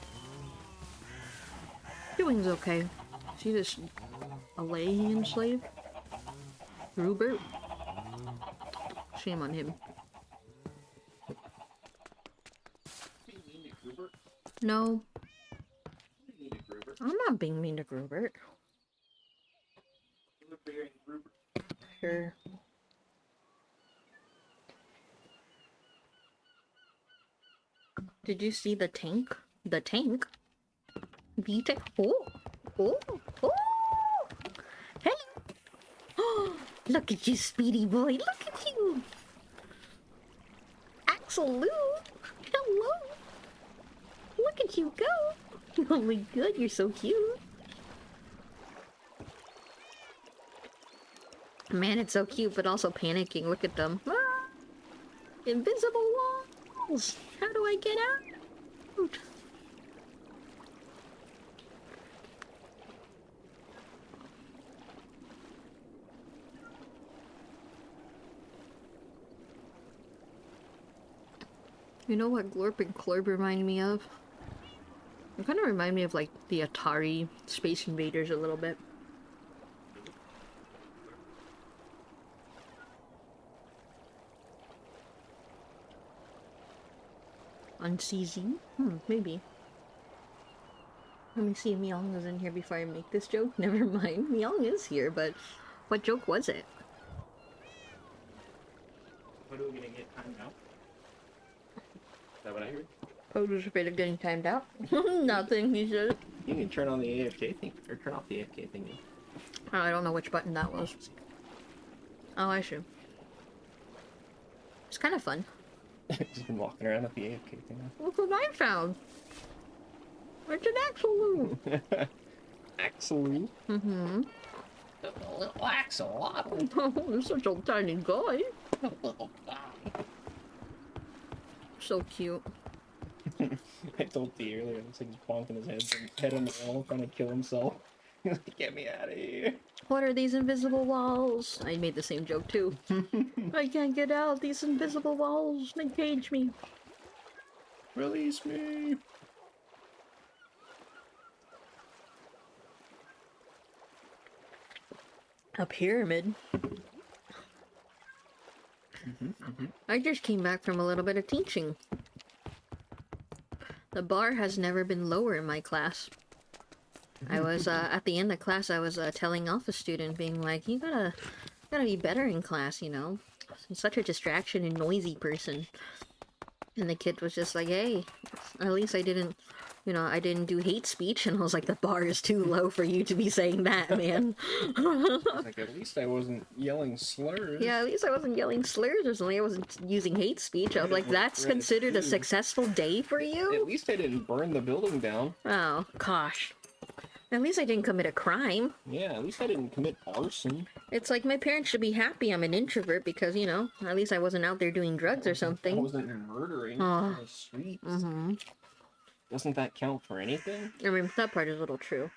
Doing's okay. See this Alayan slave? Rupert? Shame on him. Being mean to Gruber? No, Being mean to Gruber? I'm not being mean to Rupert. You look very Gruber. Sure. Did you see the tank? The tank? The tank? Oh! Oh! Oh! Hey! Oh! Look at you, Speedy boy! Look at you! Axel-Lou! Hello! Look at you go! Oh my god, you're so cute! Man, it's so cute, but also panicking. Look at them. Ah! Invisible walls! How do I get out? You know what Glorp and Clorb remind me of? They kind of remind me of like the Atari Space Invaders a little bit. On CZ? Maybe. Let me see if Myong is in here before I make this joke. Never mind. Myong is here, but what joke was it? What are we gonna get timed out? Is that what I heard? I was afraid of getting timed out. Nothing, he said. You can turn on the AFK thing, or turn off the AFK thing. Oh, I don't know which button that was. Oh, I see. It's kind of fun. Just been walking around with the AFK thing. Look what I found! It's an Axel-Lou! Axel. Mm-hmm. A little axolotl. Oh, you're such a tiny guy. A little guy. So cute. I told T earlier, looks like he's bonking his head on the wall, trying to kill himself. Get me out of here. What are these invisible walls? I made the same joke too. I can't get out. These invisible walls, they cage me. Release me. A pyramid? I just came back from a little bit of teaching. The bar has never been lower in my class. I was, at the end of class, I was telling off a student, being like, you gotta be better in class, you know? I'm such a distraction and noisy person. And the kid was just like, hey, at least I didn't you know, I didn't do hate speech, and I was like, the bar is too low for you to be saying that, man. Like, at least I wasn't yelling slurs. Yeah, at least I wasn't yelling slurs or something. I wasn't using hate speech. I was like, that's considered a successful day for you? At least I didn't burn the building down. Oh, gosh. At least I didn't commit a crime. Yeah, at least I didn't commit arson. It's like my parents should be happy I'm an introvert because, you know, at least I wasn't out there doing drugs or I something. wasn't murdering on the streets. Mm-hmm. Doesn't that count for anything? I mean, that part is a little true.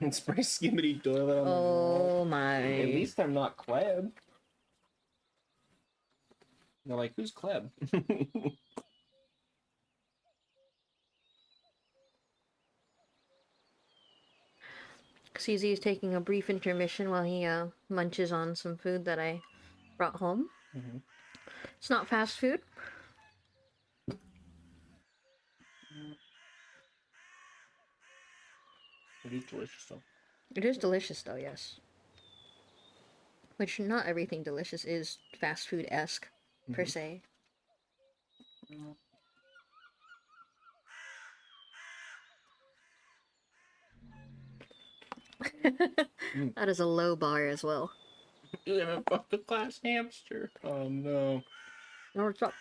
And spray skimmity toilet on the wall. Oh my. At least I'm not Kleb. They're like, who's Kleb? CZ is taking a brief intermission while he munches on some food that I brought home. Mm-hmm. It's not fast food. It is delicious though. It is delicious though, yes. Which not everything delicious is fast food-esque, per se. That is a low bar as well. You haven't fucked a class hamster. Oh no. Oh, what's up?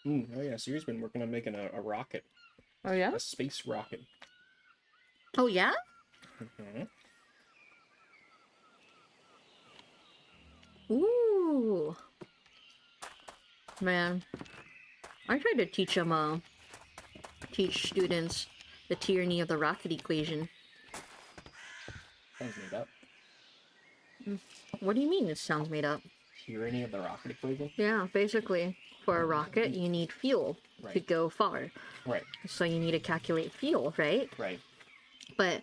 Oh yeah, Siri's been working on making a rocket. Oh yeah? A space rocket. Oh yeah? Mm-hmm. Ooh. Man. I tried to teach students the tyranny of the rocket equation. Sounds made up. What do you mean it sounds made up? Tyranny of the rocket equation? Yeah, basically, for a rocket, you need fuel to Right. go far. Right. So you need to calculate fuel, right? Right. But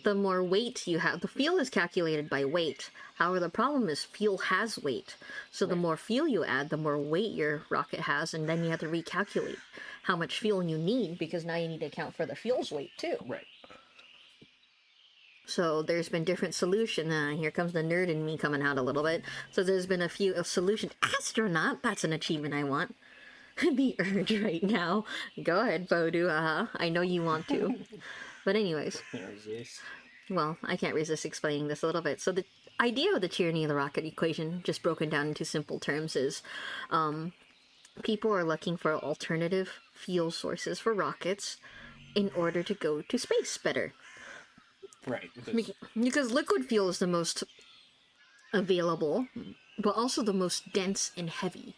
the more weight you have, the fuel is calculated by weight. However, the problem is fuel has weight. So the Right. more fuel you add, the more weight your rocket has, and then you have to recalculate how much fuel you need, because now you need to account for the fuel's weight too. Right. So there's been different solutions. Here comes the nerd in me coming out a little bit. So there's been a few solutions. Astronaut, that's an achievement I want. The urge right now. Go ahead, Bodu. I know you want to. But anyways, Can't resist. well, I can't resist explaining this a little bit. So the idea of the tyranny of the rocket equation, just broken down into simple terms, is people are looking for alternative fuel sources for rockets in order to go to space better. Right. Because liquid fuel is the most available, but also the most dense and heavy.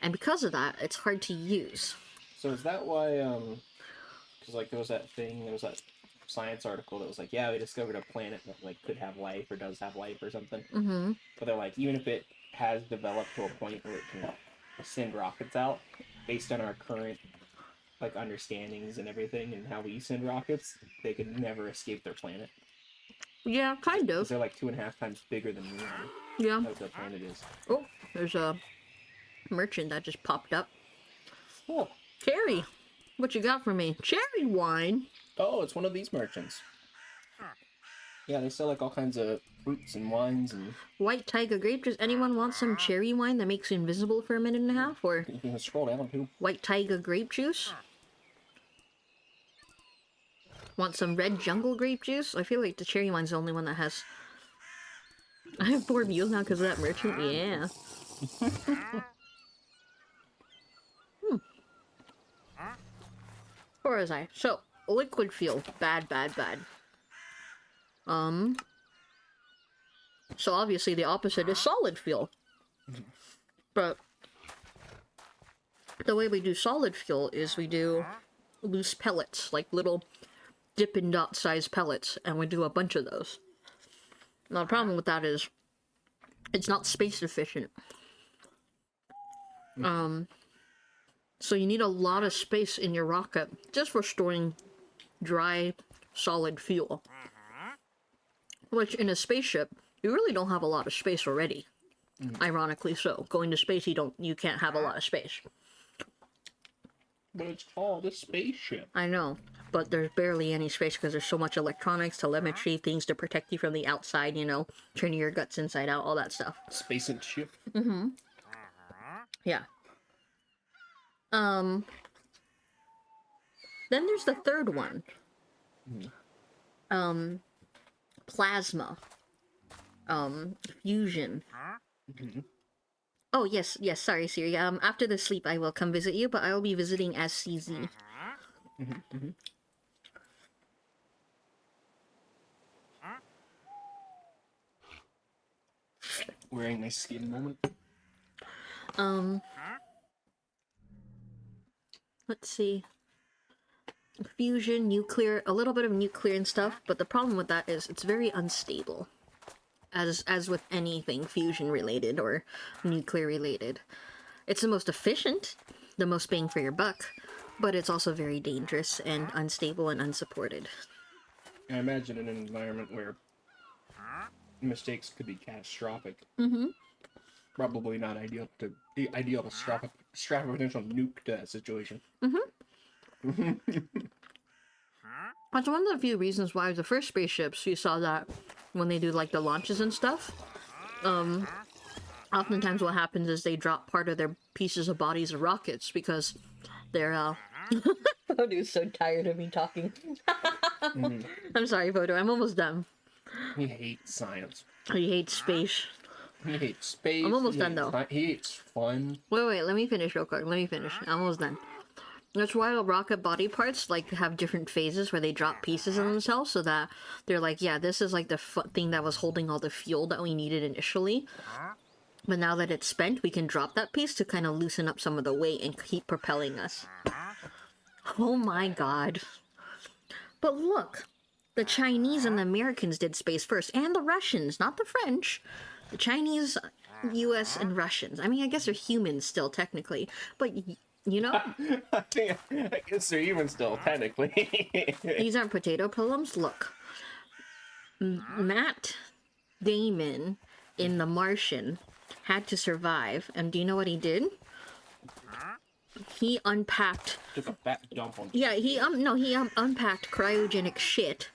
And because of that, it's hard to use. So is that why, because like there was that science article that was like, yeah, we discovered a planet that like could have life or does have life or something. Mm-hmm. But they're like, even if it has developed to a point where it can send rockets out, based on our current like understandings and everything and how we send rockets, they could never escape their planet. Yeah, kind Because of. they're like 2.5 times bigger than we are. Yeah. That's what the planet is. Oh, there's a merchant that just popped up. Oh. Cherry, what you got for me? Cherry wine? Oh, it's one of these merchants. Yeah, they sell like all kinds of fruits and wines and... White tiger grape. Does anyone want some cherry wine that makes you invisible for a minute and a half? Or You can scroll down too. white tiger grape juice? Want some red jungle grape juice? I feel like the cherry wine's the only one that has... I have 4 views now because of that merchant. Yeah. Where was I? So, liquid fuel. Bad, bad, bad. So obviously the opposite is solid fuel. But the way we do solid fuel is we do loose pellets, like little Dippin' Dot size pellets, and we do a bunch of those. Now the problem with that is it's not space efficient. So you need a lot of space in your rocket just for storing dry, solid fuel. Which in a spaceship, you really don't have a lot of space already. Ironically so. Going to space, you can't have a lot of space. But it's called a spaceship. I know, but there's barely any space because there's so much electronics, telemetry, things to protect you from the outside, you know, turning your guts inside out, all that stuff. Space and ship. Yeah. Um, then there's the third one. Plasma. Fusion. Oh, yes, yes, sorry, Siri. After the sleep, I will come visit you, but I will be visiting as CZ. Wearing my skin moment. Let's see. Fusion, nuclear, a little bit of nuclear and stuff, but the problem with that is it's very unstable. As with anything fusion related or nuclear related. It's the most efficient, the most bang for your buck, but it's also very dangerous and unstable and unsupported. I imagine in an environment where mistakes could be catastrophic. Probably not ideal to strap a potential nuke to that situation. That's one of the few reasons why the first spaceships, you saw that when they do like the launches and stuff. Oftentimes what happens is they drop part of their pieces of bodies of rockets because they're Photo's so tired of me talking. I'm sorry, Photo, I'm almost done. He hates science. He hates space. He hates space. I'm almost done though. He hates fun. Wait, let me finish real quick. Let me finish. I'm almost done. That's why rocket body parts like have different phases where they drop pieces of themselves, so that they're like, yeah, this is like the thing that was holding all the fuel that we needed initially. But now that it's spent, we can drop that piece to kind of loosen up some of the weight and keep propelling us. Oh my god. But look, the Chinese and the Americans did space first, and the Russians, not the French. The Chinese, US, and Russians. I mean, I guess they're humans still, technically. But, you know? I guess they're even still, technically. These aren't potato pillows. Look. Matt Damon in The Martian had to survive, and do you know what he did? He unpacked... Took a fat dump on... Yeah, he unpacked cryogenic shit,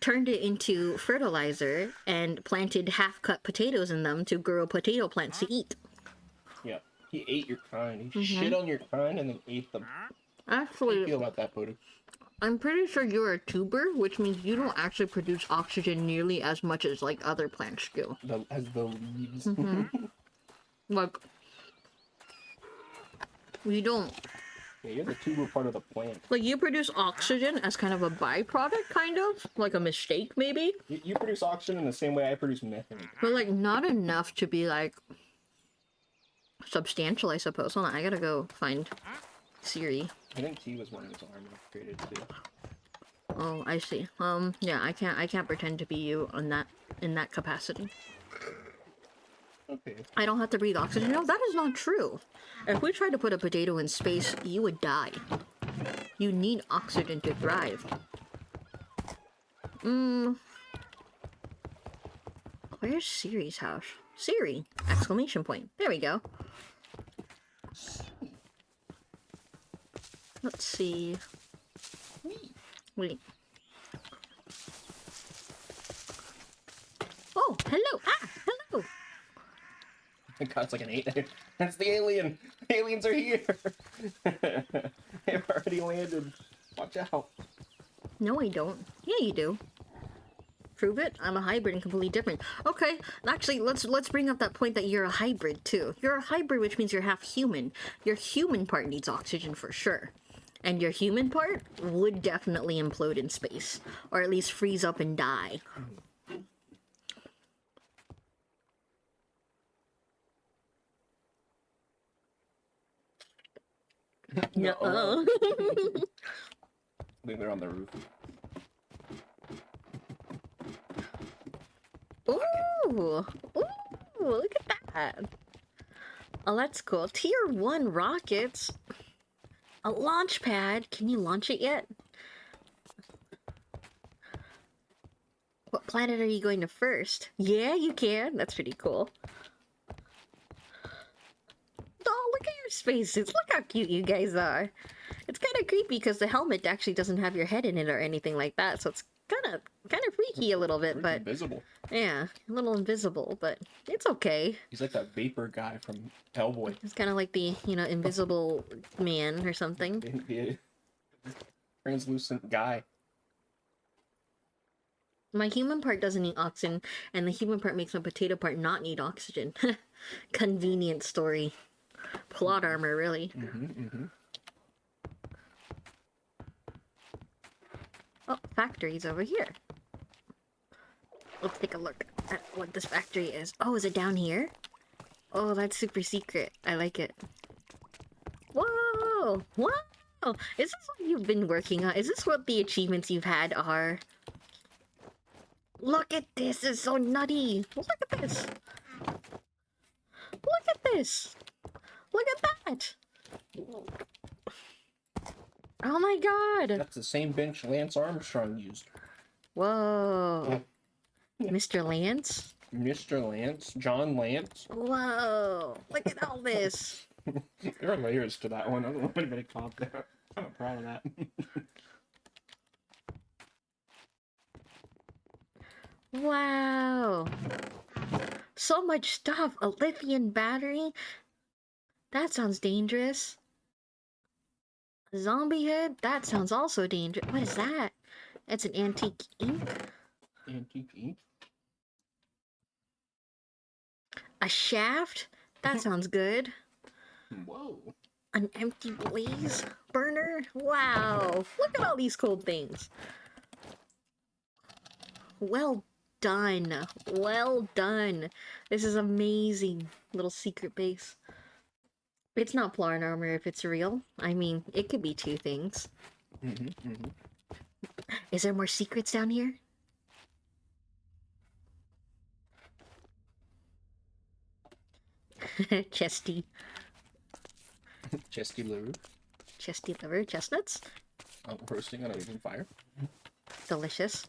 turned it into fertilizer, and planted half-cut potatoes in them to grow potato plants to eat. Yeah, he ate your kind. He shit on your kind and then ate them. Actually, How do you feel about that, Podu? I'm pretty sure you're a tuber, which means you don't actually produce oxygen nearly as much as, like, other plants do. As the leaves. Like, we don't. Yeah, you're the tuber part of the plant. Like, you produce oxygen as kind of a byproduct, kind of? Like a mistake, maybe? You produce oxygen in the same way I produce methane. But, like, not enough to be, like, substantial, I suppose. Hold on, I gotta go find Siri. I think he was one of his armor upgraded too. Oh, I see. Yeah, I can't pretend to be you in that capacity. Okay. I don't have to breathe oxygen. No, that is not true. If we tried to put a potato in space, you would die. You need oxygen to thrive. Where's Siri's house? Siri! Exclamation point. There we go. Let's see. Wait. Oh, hello! Ah, hello! God, it's like an 8. That's the alien! The aliens are here! They've already landed. Watch out. No, I don't. Yeah, you do. Prove it? I'm a hybrid and completely different. Okay, actually, let's bring up that point that you're a hybrid, too. You're a hybrid, which means you're half human. Your human part needs oxygen for sure. And your human part would definitely implode in space. Or at least freeze up and die. No. I think they're on the roof. Ooh! Ooh! Look at that! Oh, that's cool. Tier 1 rockets. A launch pad. Can you launch it yet? What planet are you going to first? Yeah, you can. That's pretty cool. Oh, look at your spacesuits. Look how cute you guys are. It's kind of creepy because the helmet actually doesn't have your head in it or anything like that, so it's kind of freaky a little bit, but invisible. yeah, a little invisible, but it's okay. He's like that vapor guy from Hellboy. It's kind of like the, invisible man or something. The translucent guy. My human part doesn't need oxygen, and the human part makes my potato part not need oxygen. Convenient story. Plot armor, really. Oh, factory's over here. Let's take a look at what this factory is. Oh, is it down here? Oh, that's super secret. I like it. Whoa! Whoa! Is this what you've been working on? Is this what the achievements you've had are? Look at this! It's so nutty! Look at this! Look at this! Look at that! Oh my god! That's the same bench Lance Armstrong used. Whoa. Mr. Lance? Mr. Lance? John Lance? Whoa. Look at all this. There are layers to that one. I don't know if anybody caught that. I'm proud of that. Wow. So much stuff. A lithium battery? That sounds dangerous. A zombie head? That sounds also dangerous. What is that? It's an antique ink? Antique ink? A shaft? That sounds good. Whoa. An empty blaze burner? Wow. Look at all these cool things. Well done. Well done. This is amazing. Little secret base. It's not plot armor if it's real. I mean, it could be two things. Is there more secrets down here? Chesty. Chesty liver. Chesty liver. Chestnuts? Roasting on an open fire. Delicious.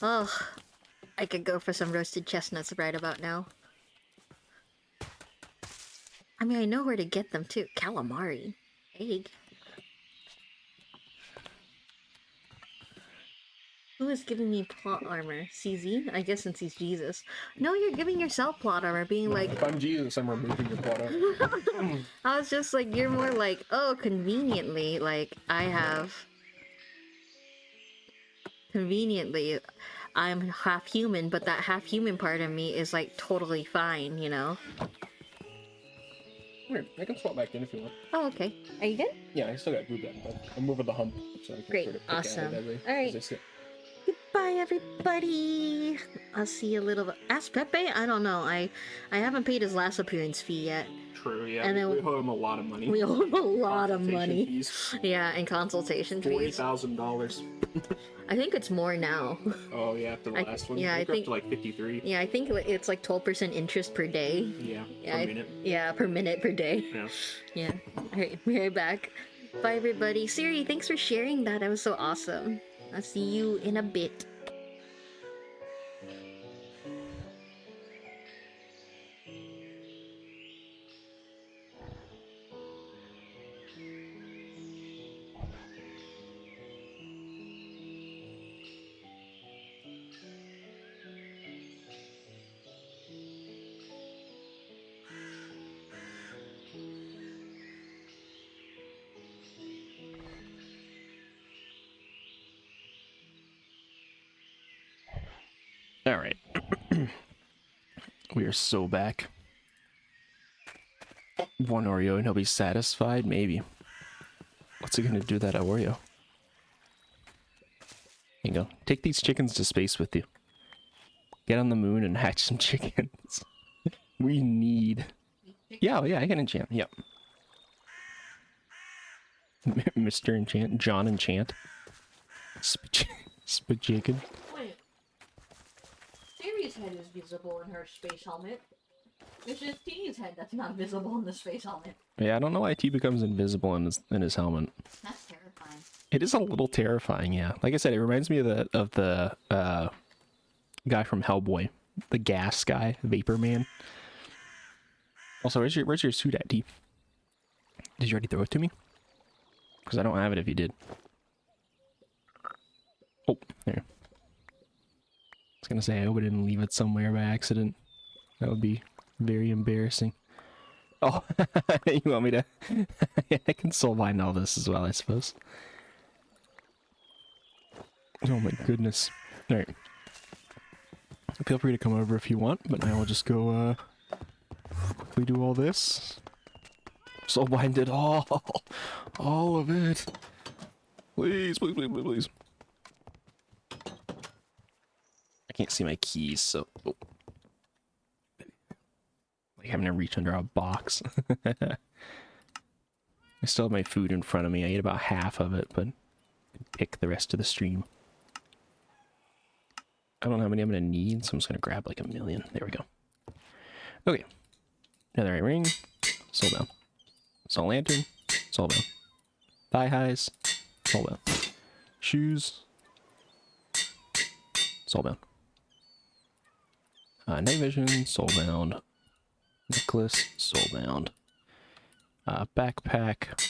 Oh, I could go for some roasted chestnuts right about now. I mean, I know where to get them too. Calamari. Egg. Who is giving me plot armor? CZ? I guess since he's Jesus. No, you're giving yourself plot armor, being like... If I'm Jesus, I'm removing your plot armor. I was just like, you're more like, oh, conveniently, like, I have... Conveniently, I'm half human, but that half human part of me is like totally fine, you know? Weird. I can swap back in if you want. Oh, okay. Are you good? Yeah, I still got group that, but I'm over the hump, so I can Great. sort of pick Awesome. at it All right. as I sit. Goodbye, everybody. I'll see you a little. Ask Pepe. I don't know. I haven't paid his last appearance fee yet. True. Yeah. And then we owe him a lot of money. We owe him a lot of Consultation money. Fees. Yeah, and consultation fees. $40,000. I think it's more now. Oh yeah, after the last one. yeah, I We're think- up to like 53. Yeah, I think it's like 12% interest per day. Yeah. Yeah, Per minute. Yeah, per minute per day. Yeah. Yeah. All right, be right back. Bye, everybody. Siri, thanks for sharing that. That was so awesome. I'll see you in a bit. All right. We are so back. One Oreo and he'll be satisfied? Maybe. What's he gonna do that Oreo? Here you go. Take these chickens to space with you. Get on the moon and hatch some chickens. We need... Yeah, oh yeah, I can enchant. Yep. Mr. Enchant. John Enchant. Spajikin. Wait. Siri's head is visible in her space helmet. It's just T's head that's not visible in the space helmet. Yeah, I don't know why T becomes invisible in his helmet. That's terrifying. It is a little terrifying, yeah. Like I said, it reminds me of the guy from Hellboy, the gas guy, Vapor Man. Also, where's your suit at, T? Did you already throw it to me? Because I don't have it if you did. Oh, there. gonna say I hope I didn't leave it somewhere by accident. That would be very embarrassing. Oh, you want me to? Yeah, I can soul bind all this as well, I suppose. Oh my goodness. Alright. Feel free to come over if you want, but I will just go, quickly do all this. Soul bind it all. All of it. Please, please, please, please, please. I can't see my keys, so... Oh. Like having to reach under a box. I still have my food in front of me. I ate about half of it, but pick the rest of the stream. I don't know how many I'm going to need, so I'm just going to grab like 1,000,000. There we go. Okay. Another ring. Soul bound. Soul lantern. Soul bound. Thigh highs. Soul bound. Shoes. Soul bound. Night vision. Soul bound. Necklace. Soul bound. Backpack.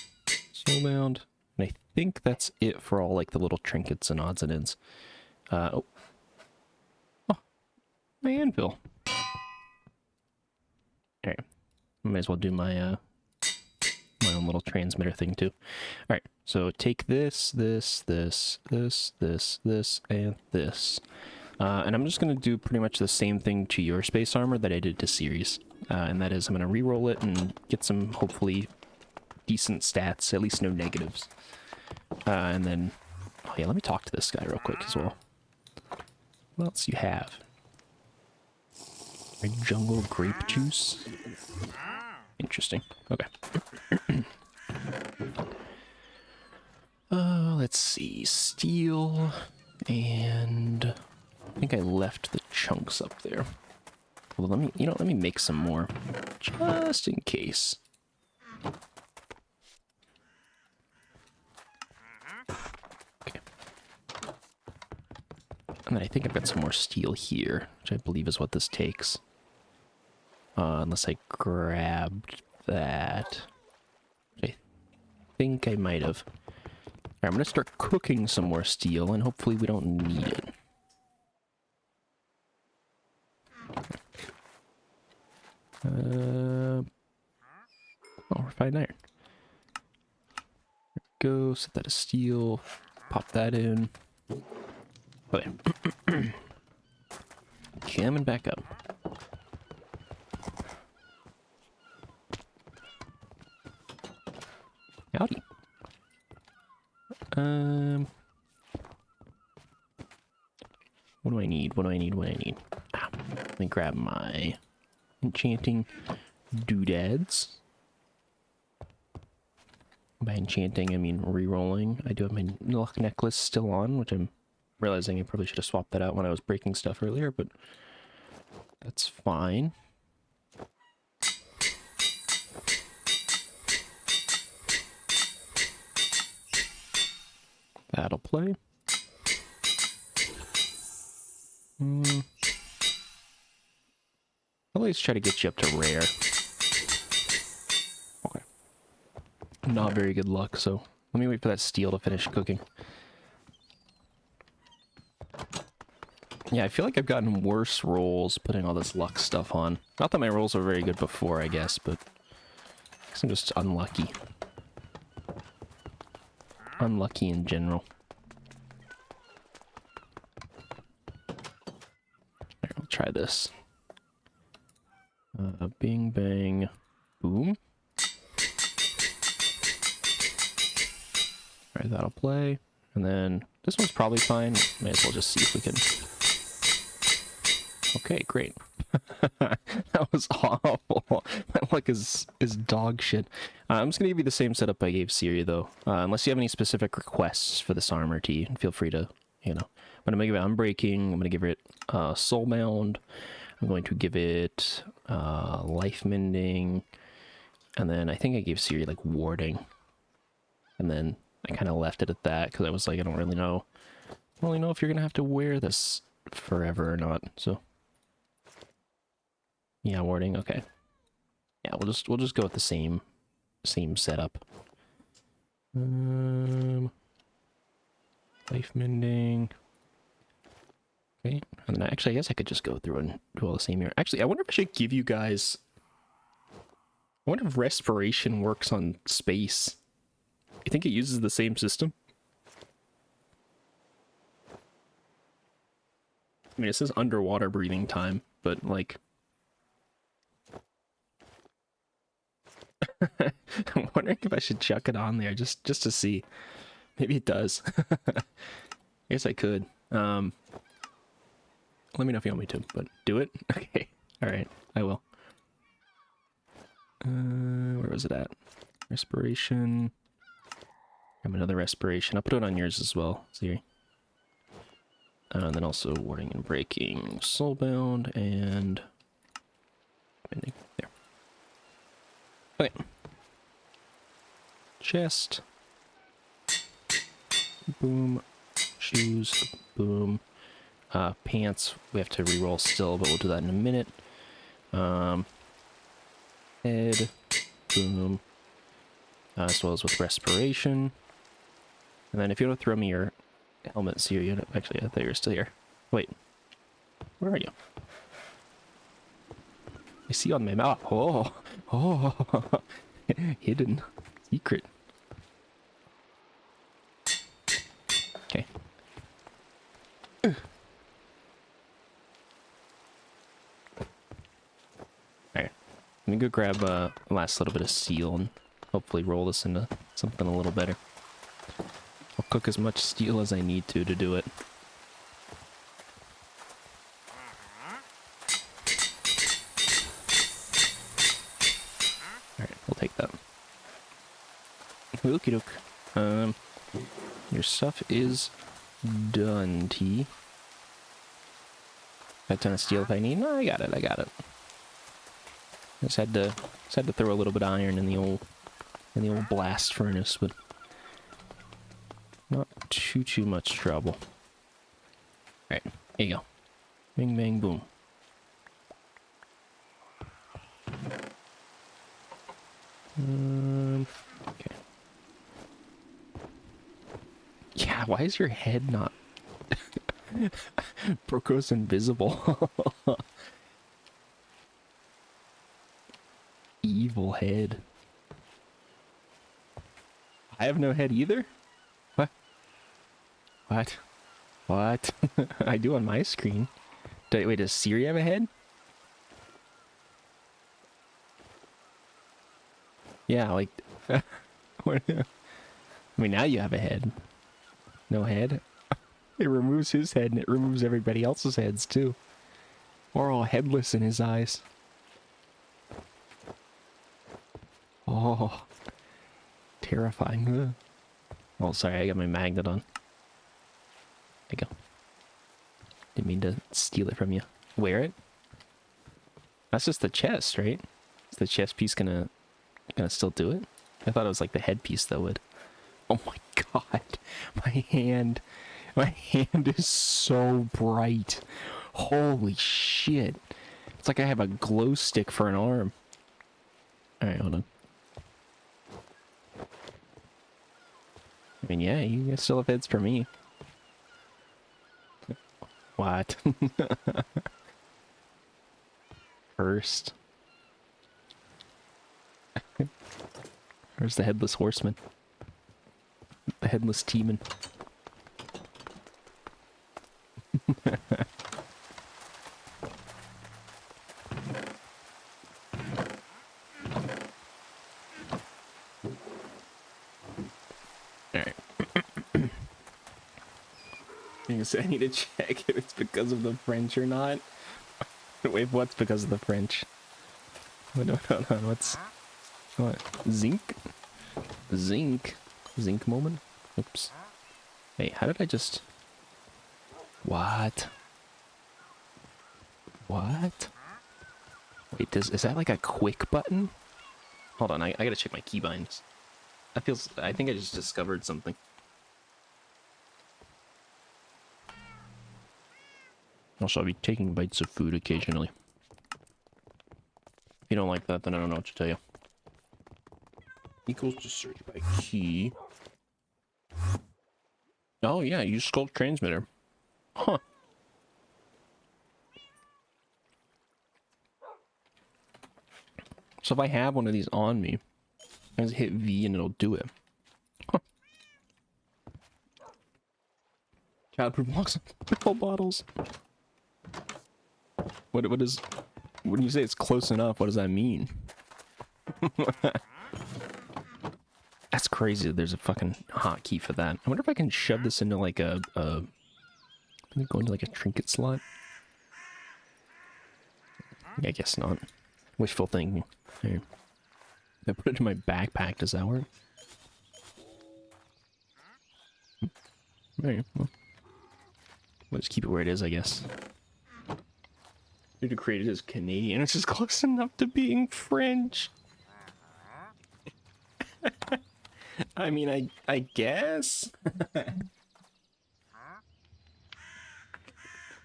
Soul bound. And I think that's it for all like the little trinkets and odds and ends. Oh. My anvil. Alright. Might as well do my my own little transmitter thing too. Alright, so take this, this, this, this, this, this, and this. And I'm just gonna do pretty much the same thing to your space armor that I did to Ceres. And that is I'm gonna re-roll it and get some hopefully decent stats, at least no negatives. And then oh yeah, let me talk to this guy real quick as well. What else do you have? Jungle grape juice. Interesting. Okay. Let's see. Steel and I think I left the chunks up there. Well, let me, let me make some more just in case. Okay. And then I think I've got some more steel here, which I believe is what this takes. Unless I grabbed that. I think I might have. Alright, I'm gonna start cooking some more steel, and hopefully we don't need it. Oh, refined iron. There we go, set that as steel. Pop that in. Okay. Coming back up. Howdy. What do I need? What do I need? What do I need? Ah, let me grab my enchanting doodads. By enchanting, I mean re-rolling. I do have my luck necklace still on, which I'm realizing I probably should have swapped that out when I was breaking stuff earlier, but that's fine. That'll play. I'll always try to get you up to rare. Okay. Not very good luck, so let me wait for that steel to finish cooking. Yeah, I feel like I've gotten worse rolls putting all this luck stuff on. Not that my rolls were very good before, I guess, but I guess I'm just unlucky. Unlucky in general. Here, I'll try this. Bing, bang, boom. Alright, that'll play. And then this one's probably fine. May as well just see if we can... Okay, great. That was awful. My luck is dog shit. I'm just going to give you the same setup I gave Siri, though. Unless you have any specific requests for this armor T, feel free to, I'm going to give it Unbreaking. I'm going to give it Soulbound. I'm going to give it Life Mending. And then I think I gave Siri, like, Warding. And then I kind of left it at that, because I was like, I don't really know if you're going to have to wear this forever or not, so... Yeah, warding. Okay. Yeah, we'll just go with the same setup. Life mending. Okay, and then actually, I guess I could just go through and do all the same here. Actually, I wonder if I should give you guys. I wonder if respiration works on space. You think it uses the same system? I mean, it says underwater breathing time, but like, I'm wondering if I should chuck it on there just to see. Maybe it does. I guess I could. Let me know if you want me to, but do it. Okay. All right. I will. Where was it at? Respiration. Have another respiration. I'll put it on yours as well. See. And then also warning and breaking, soulbound, and bending. There. Okay. Chest. Boom. Shoes. Boom. Pants. We have to reroll still, but we'll do that in a minute. Head. Boom. As well as with respiration. And then if you want to throw me your helmet, see you. Actually, I thought you were still here. Wait. Where are you? I see you on my map. Oh. Oh. Hidden. Secret. Okay. Alright. Let me go grab the last little bit of steel and hopefully roll this into something a little better. I'll cook as much steel as I need to do it. Alright, we'll take that. Okie doke. Your stuff is done, T. Got a ton of steel if I need. No, I got it. Just had to throw a little bit of iron in the old blast furnace, but not too much trouble. Alright, here you go. Bing bang boom. Okay. Yeah, why is your head not Broco's invisible? Evil head. I have no head either? What? What? What? I do on my screen. Wait, does Siri have a head? Yeah, like... I mean, now you have a head. No head? It removes his head and it removes everybody else's heads too. We're all headless in his eyes. Oh. Terrifying. Oh, sorry, I got my magnet on. There you go. Didn't mean to steal it from you. Wear it? That's just the chest, right? Is the chest piece gonna still do it? I thought it was like the headpiece that would. Oh my god. My hand is so bright. Holy shit. It's like I have a glow stick for an arm. Alright, hold on. I mean, yeah, you guys still have heads for me. What? First. Where's the headless horseman? The headless teeman. Alright. I need to check if it's because of the French or not. Wait, what's because of the French? Hold on, what's... What? Zinc? Zinc? Zinc moment? Oops. Hey, how did I just... What? What? Wait, is that like a quick button? Hold on, I gotta check my keybinds. That feels... I think I just discovered something. Also, I'll be taking bites of food occasionally. If you don't like that, then I don't know what to tell you. Equals to search by key. Oh yeah, use Sculpt transmitter. Huh. So if I have one of these on me, I just hit V and it'll do it. Huh. Childproof locks on pill bottles. What is... When you say it's close enough, what does that mean? That's crazy that there's a fucking hotkey for that. I wonder if I can shove this into like a go into like a trinket slot? I guess not. Wishful thinking. Here. If I put it in my backpack, does that work? Alright, well. We'll just keep it where it is, I guess. Dude, created as Canadian, which is close enough to being French. I mean, I guess. I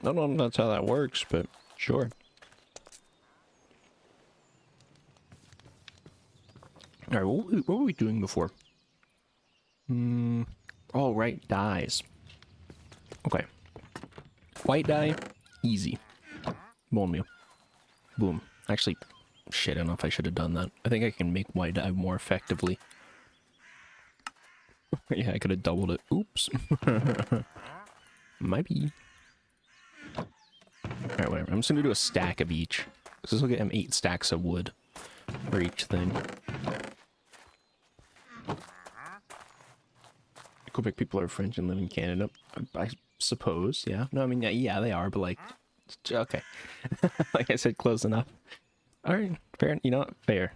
don't know if that's how that works, but sure. Alright, what were we doing before? Oh, right, dyes. Okay. White dye, easy. Bone meal. Boom. Actually, shit, I don't know if I should have done that. I think I can make white dye more effectively. Yeah, I could have doubled it. Oops. Might be. Alright, whatever. I'm just gonna do a stack of each. This will get him 8 stacks of wood for each thing. Quebec people are French and live in Canada. I suppose, yeah. No, I mean, yeah, they are, but like, okay. Like I said, close enough. Alright, fair. You know what? Fair.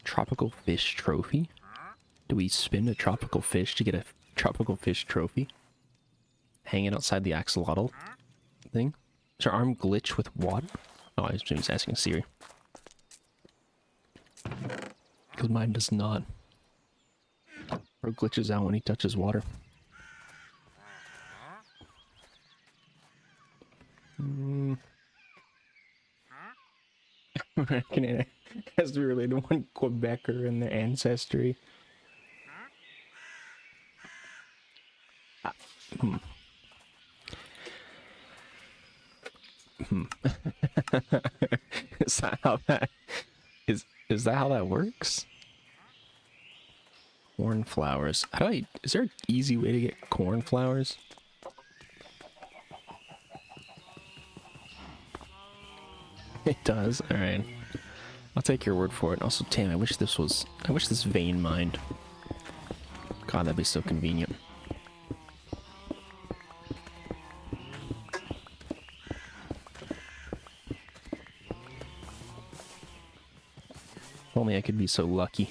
Tropical fish trophy? Do we spin a tropical fish to get a tropical fish trophy? Hanging outside the axolotl thing? Does your arm glitch with water? Oh, I was just asking Siri. Because mine does not. Or glitches out when he touches water. Canada has to be related to one Quebecer in their ancestry. Is that how that is that how that works? Cornflowers. How do I... Is there an easy way to get cornflowers? It does. All right. I'll take your word for it. Also, damn, I wish this vein mined. God, that'd be so convenient. If only I could be so lucky.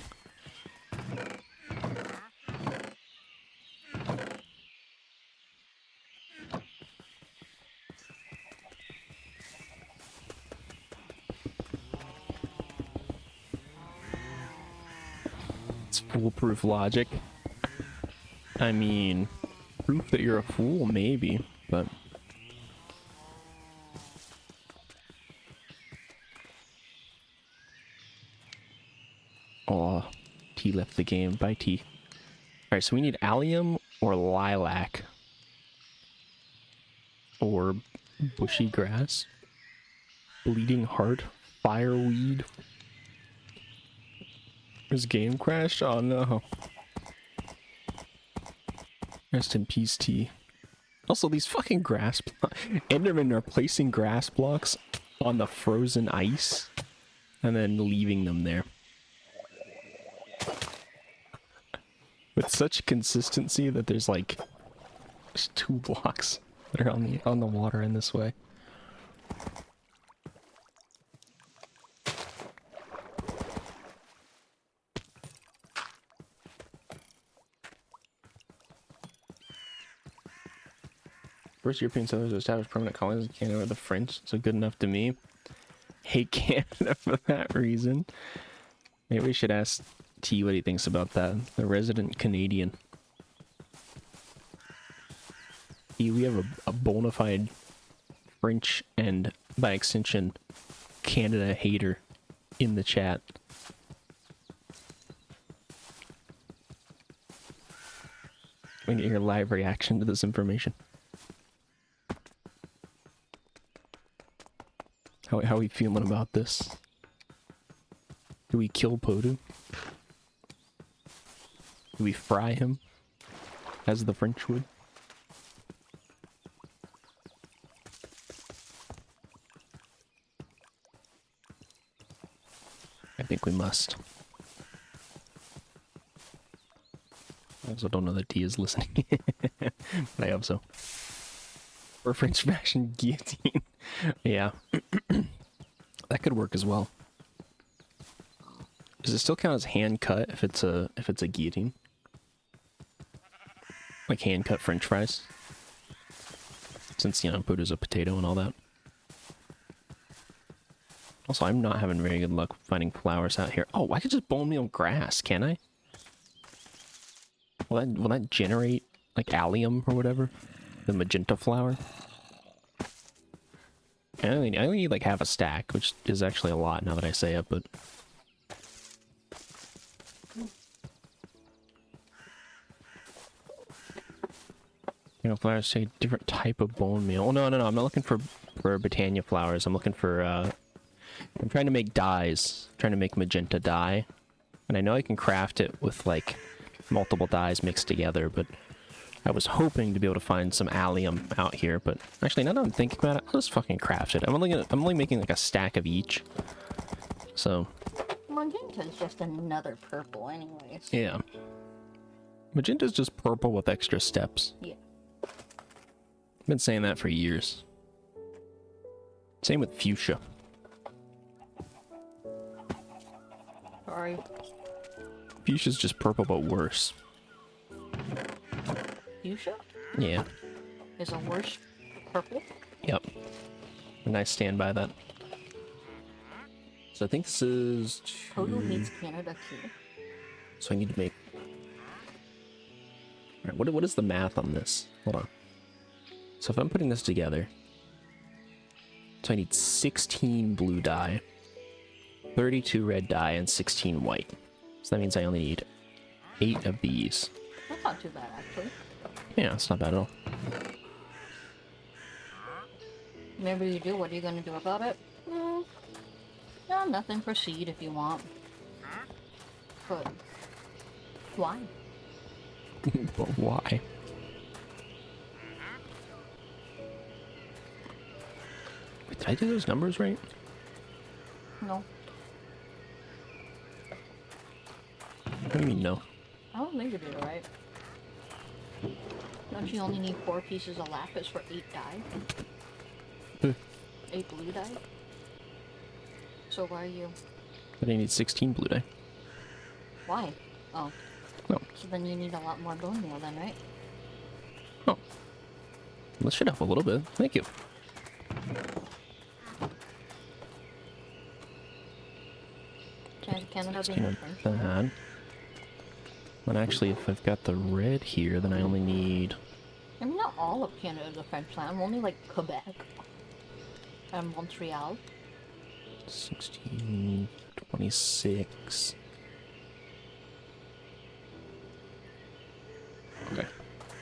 It's foolproof logic. I mean, proof that you're a fool, maybe, but... Oh, T left the game. Bye, T. Alright, so we need allium or lilac. Or bushy grass. Bleeding heart. Fireweed. His game crashed? Oh no. Rest in peace, T. Also, these fucking grass blocks. Endermen are placing grass blocks on the frozen ice and then leaving them there. With such consistency that there's like just 2 blocks that are on the water in this way. First European settlers to establish permanent colonies in Canada were the French, so good enough to me. Hate Canada for that reason. Maybe we should ask T what he thinks about that. The resident Canadian. T, we have a bona fide French and, by extension, Canada hater in the chat. We get your live reaction to this information. How are we feeling about this? Do we kill Podu? Do we fry him? As the French would? I think we must. I also don't know that D is listening. But I hope so. Or French fashion guillotine. Yeah. That could work as well. Does it still count as hand cut if it's a guillotine? Like hand cut French fries? Since, you know, Poodoo's a potato and all that. Also, I'm not having very good luck finding flowers out here. Oh, I could just bone meal grass, can I? Will that generate, like, allium or whatever? The magenta flower? I only need, like, half a stack, which is actually a lot now that I say it, but... You know, flowers say different type of bone meal. Oh, no, I'm not looking for Britannia flowers. I'm looking for, I'm trying to make dyes. I'm trying to make magenta dye. And I know I can craft it with, like, multiple dyes mixed together, but I was hoping to be able to find some allium out here, but actually, now that I'm thinking about it, I'll just fucking craft it. I'm only making, like, a stack of each. So... Magenta is just another purple anyways. Yeah. Magenta's just purple with extra steps. Yeah. I've been saying that for years. Same with fuchsia. Sorry. Fuchsia's just purple, but worse. Fuchsia? Yeah. Is a worse purple? Yep. And I stand by that. So I think this is... Podu hates Canada too. So I need to make... Alright, what is the math on this? Hold on. So if I'm putting this together... So I need 16 blue dye, 32 red dye, and 16 white. So that means I only need 8 of these. That's not too bad, actually. Yeah, it's not bad at all. Whenever you do, what are you going to do about it? No, nothing. Proceed if you want. But why? But why? Wait, did I do those numbers right? No. What do you mean no? I don't think you did it right. Don't you only need 4 pieces of lapis for 8 dye? 8 blue dye? So why are you... But I need 16 blue dye. Why? Oh. No. So then you need a lot more bone meal then, right? Oh. That should help a little bit. Thank you. Canada 16 being of French. that. But actually, if I've got the red here, then I only need... I mean, not all of Canada is a French land. Only like Quebec and Montreal. 16, 26... Okay.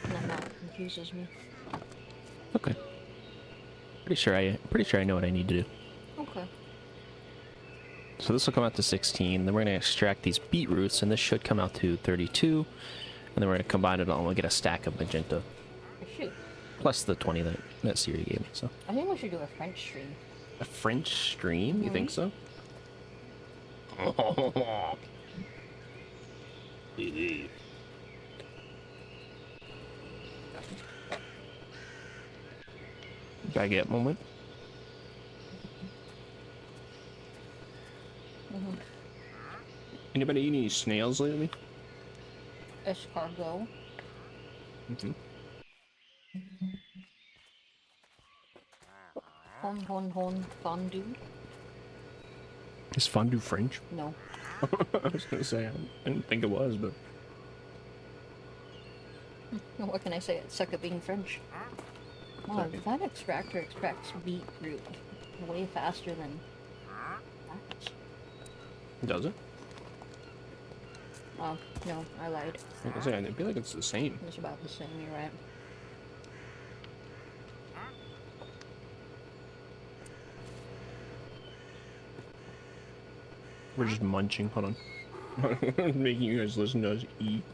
And then that confuses me. Okay. Pretty sure I know what I need to do. Okay. So this will come out to 16, then we're going to extract these beetroots, and this should come out to 32, and then we're going to combine it all and we'll get a stack of magenta. Shoot. Plus the 20 that Siri gave me, so. I think we should do a French stream. A French stream? You think so? Baguette moment. Anybody eat any snails lately? Escargot. Hon fondue. Is fondue French? No. I was gonna say, I didn't think it was, but... What can I say? It suck at being French. Wow, that extractor extracts beetroot way faster than that. Does it? Oh, no, I lied. I was gonna say, I feel like it's the same. It's about the same, you're right. We're just munching. Hold on. Making you guys listen to us eat.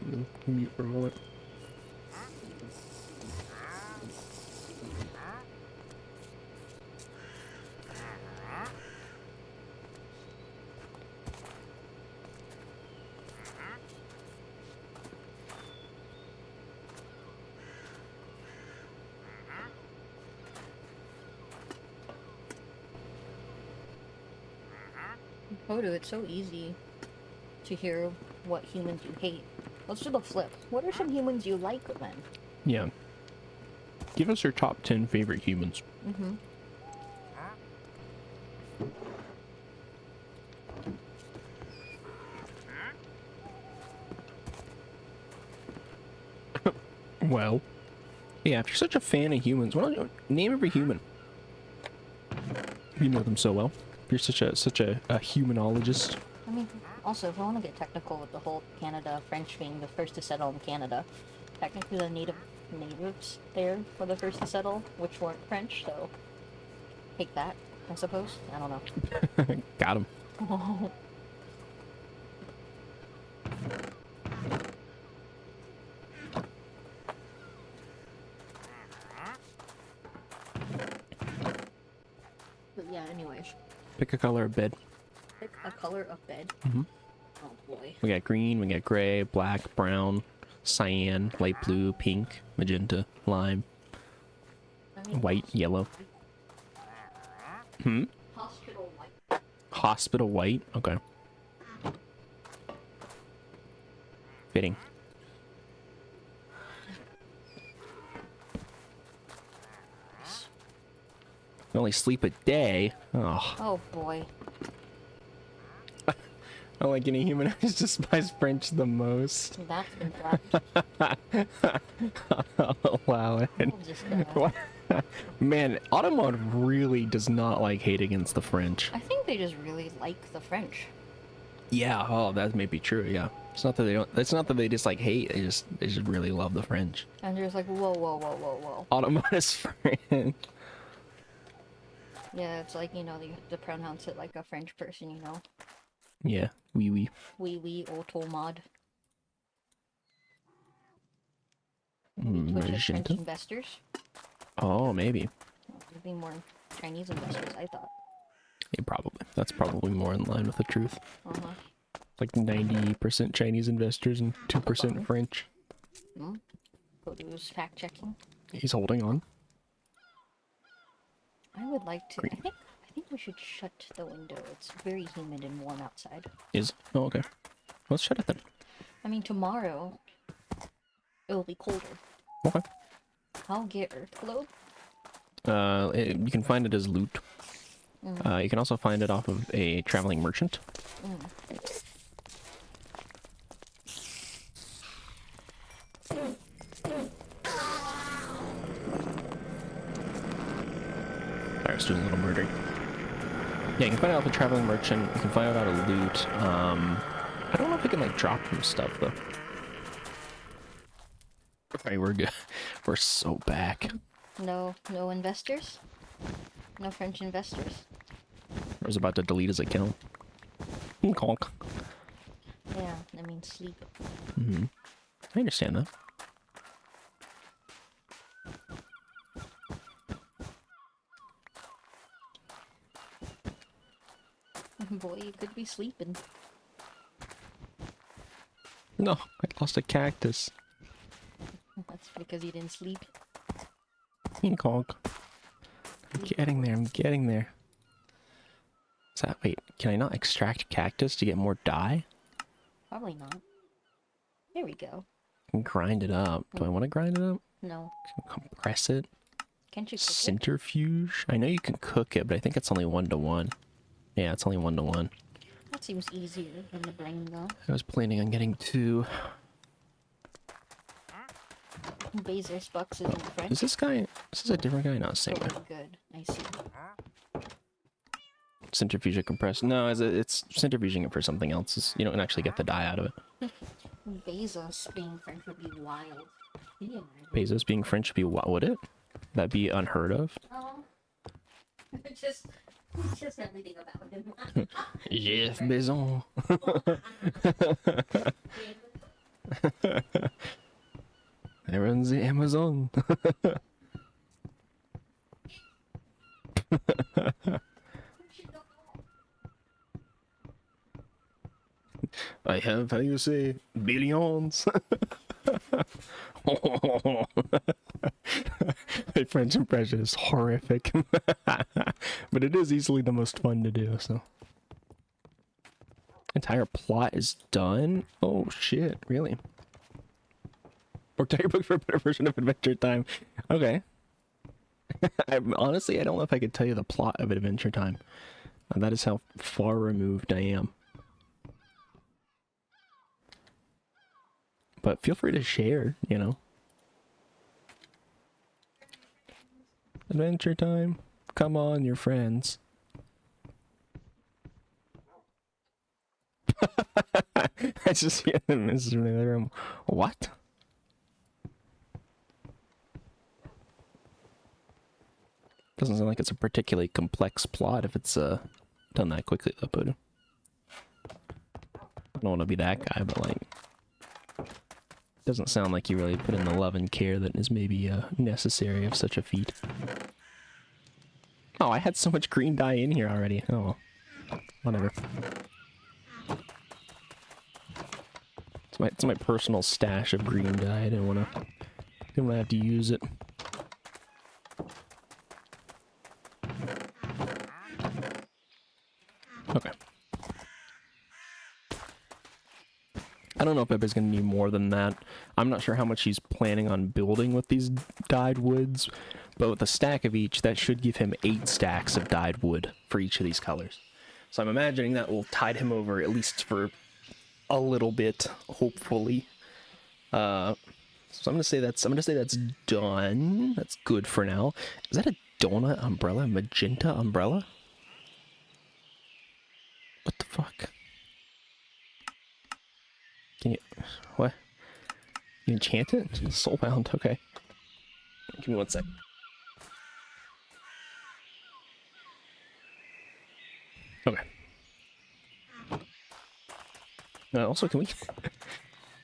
Mute for a moment. Hodo, it's so easy to hear what humans you hate. Let's do the flip. What are some humans you like then? Yeah. Give us your top 10 favorite humans. Mm-hmm. Well, yeah, if you're such a fan of humans, why don't you name every human? You know them so well. If you're such a humanologist. I mean, also, if I want to get technical with the whole Canada French being the first to settle in Canada, technically the natives there were the first to settle, which weren't French, so take that, I suppose. I don't know. Got him. But yeah, anyways. Pick a color of bed. Pick a color of bed. Mm-hmm. Oh boy. We got green, we got gray, black, brown, cyan, light blue, pink, magenta, lime, I mean, white, yellow. Hospital white. Hospital white? Okay. Fitting. We only sleep a day. Oh. Oh boy. I like any human who despise French the most. That's been flagged. I'll allow it. I'm just gonna... Man, Automod really does not like hate against the French. I think they just really like the French. Yeah, oh, that may be true, yeah. It's not that they don't, it's not that they just like hate, they just really love the French. And they're just like, whoa, whoa, whoa, whoa, whoa. Automod is French. Yeah, it's like, you know, you have to pronounce it like a French person, you know. Yeah, oui, oui. Oui, automod. Twitch has French Magenta? investors. Oh, maybe. There'd be more Chinese investors, I thought. Yeah, probably. That's probably more in line with the truth. Uh-huh. Like 90% Chinese investors and 2% French. Hmm? Kodu's fact checking. He's holding on. I would like to. Green. I think we should shut the window. It's very humid and warm outside. Is? Oh, okay. Let's shut it then. I mean, tomorrow it will be colder. Okay. I'll get Earth Globe. You can find it as loot. You can also find it off of a traveling merchant. Sorry, I was doing a little murdering. Yeah, you can find it off a traveling merchant. You can find it out of loot. I don't know if we can like drop them stuff though. Okay, we're good. We're so back. No investors. No French investors. I was about to delete his account. Conk. Yeah, I mean sleep. I understand that. Boy, you could be sleeping. No, I lost a cactus. That's because you didn't sleep. Conk. I'm getting there. I'm getting there. Is that, wait, can I not extract cactus to get more dye? Probably not. There we go. I can grind it up. Do I want to grind it up? No. Compress it? Can't you cook it? Centrifuge? I know you can cook it, but I think it's only 1-to-1. Yeah, it's only 1-to-1. That seems easier than the brain, though. I was planning on getting 2. Bezos bucks is in French. Is this guy? This is a different guy? No, same guy. Totally good. I see. Centrifuge compressed. No, it's centrifuging it for something else. You don't actually get the dye out of it. Bezos being French would be wild. Yeah. Bezos being French would be what? Would it? That'd be unheard of. Just It's just everything about him. Jeff Bezos. I run the Amazon. I have, how do you say, billions. My French impression is horrific. But it is easily the most fun to do, so. Entire plot is done? Oh shit, really? Worked out your book for a better version of Adventure Time. Okay. Honestly, I don't know if I could tell you the plot of Adventure Time. That is how far removed I am. But feel free to share, you know. Adventure Time. Come on, your friends. I just hear them in the other room. What? Doesn't sound like it's a particularly complex plot if it's done that quickly though, but I don't want to be that guy, but like, doesn't sound like you really put in the love and care that is maybe necessary of such a feat. Oh, I had so much green dye in here already. Oh, well. Whatever. It's my personal stash of green dye. I didn't want to have to use it. Okay. I don't know if Pepe's gonna need more than that. I'm not sure how much he's planning on building with these dyed woods, but with a stack of each, that should give him 8 stacks of dyed wood for each of these colors. So I'm imagining that will tide him over at least for a little bit, hopefully. So I'm gonna say that's done. That's good for now. Is that a donut umbrella? Magenta umbrella? What the fuck? Can you... What? You enchant it? Soulbound, okay. Give me one sec. Okay. Also, can we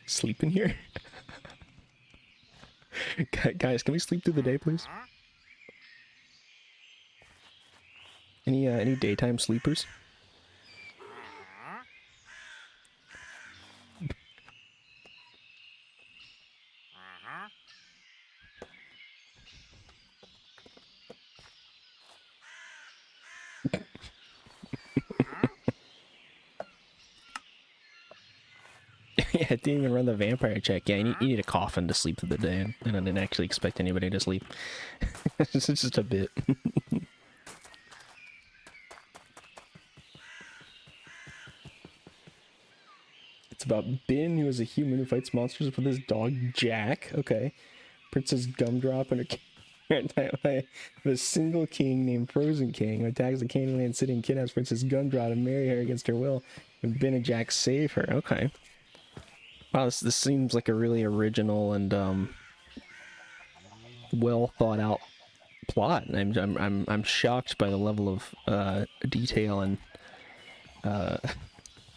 sleep in here? Guys, can we sleep through the day, please? Any daytime sleepers? Yeah, I didn't even run the vampire check. Yeah, you need a coffin to sleep through the day, and I didn't actually expect anybody to sleep. It's just a bit. It's about Ben, who is a human who fights monsters with his dog Jack. Okay. Princess Gumdrop and her the single king named Frozen King who attacks the Candyland City and kidnaps Princess Gumdrop and marry her against her will. And Ben and Jack save her. Okay. Wow, this seems like a really original and well thought out plot. I'm shocked by the level of detail and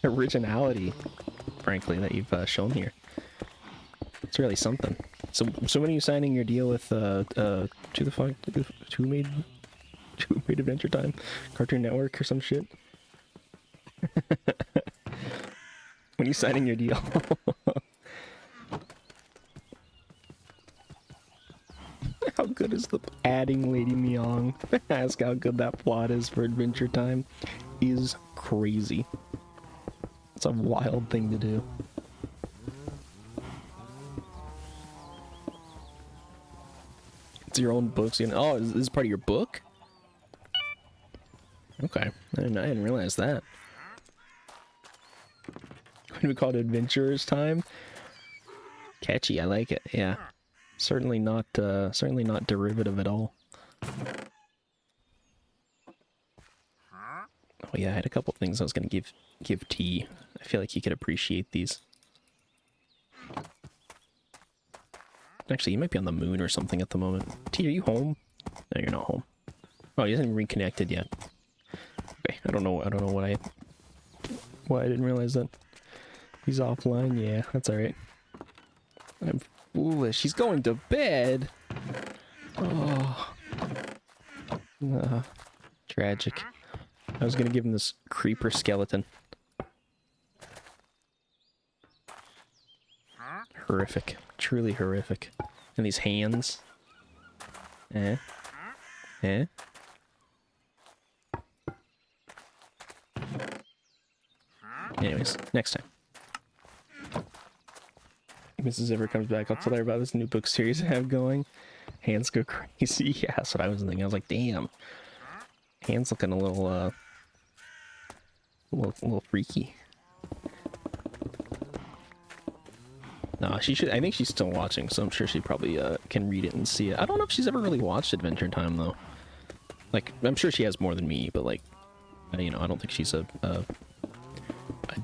originality, frankly, that you've shown here. It's really something. So when are you signing your deal with Who Made Adventure Time? Cartoon Network or some shit? When are you signing your deal? How good is the adding Lady Myong? Ask how good that plot is for Adventure Time is crazy. It's a wild thing to do. It's your own books. You know, oh, is this part of your book? Okay, I didn't realize that. When we call it Adventurer's Time. Catchy, I like it. Yeah, certainly not derivative at all. Oh yeah, I had a couple things I was gonna give T. I feel like he could appreciate these. Actually, you might be on the moon or something at the moment. T, are you home? No, you're not home. Oh, he hasn't even reconnected yet. don't know. I don't know why I didn't realize that. He's offline. Yeah, that's all right. I'm foolish. He's going to bed. Oh, tragic. I was gonna give him this creeper skeleton. Horrific. Truly horrific. And these hands. Eh? Eh? Anyways, next time. If Mrs. ever comes back, I'll tell her about this new book series I have going. Hands go crazy. Yeah, that's what I was thinking. I was like, damn. Hands looking a little freaky. No, she should. I think she's still watching, so I'm sure she probably can read it and see it. I don't know if she's ever really watched Adventure Time though. Like, I'm sure she has more than me, but like, you know, I don't think she's a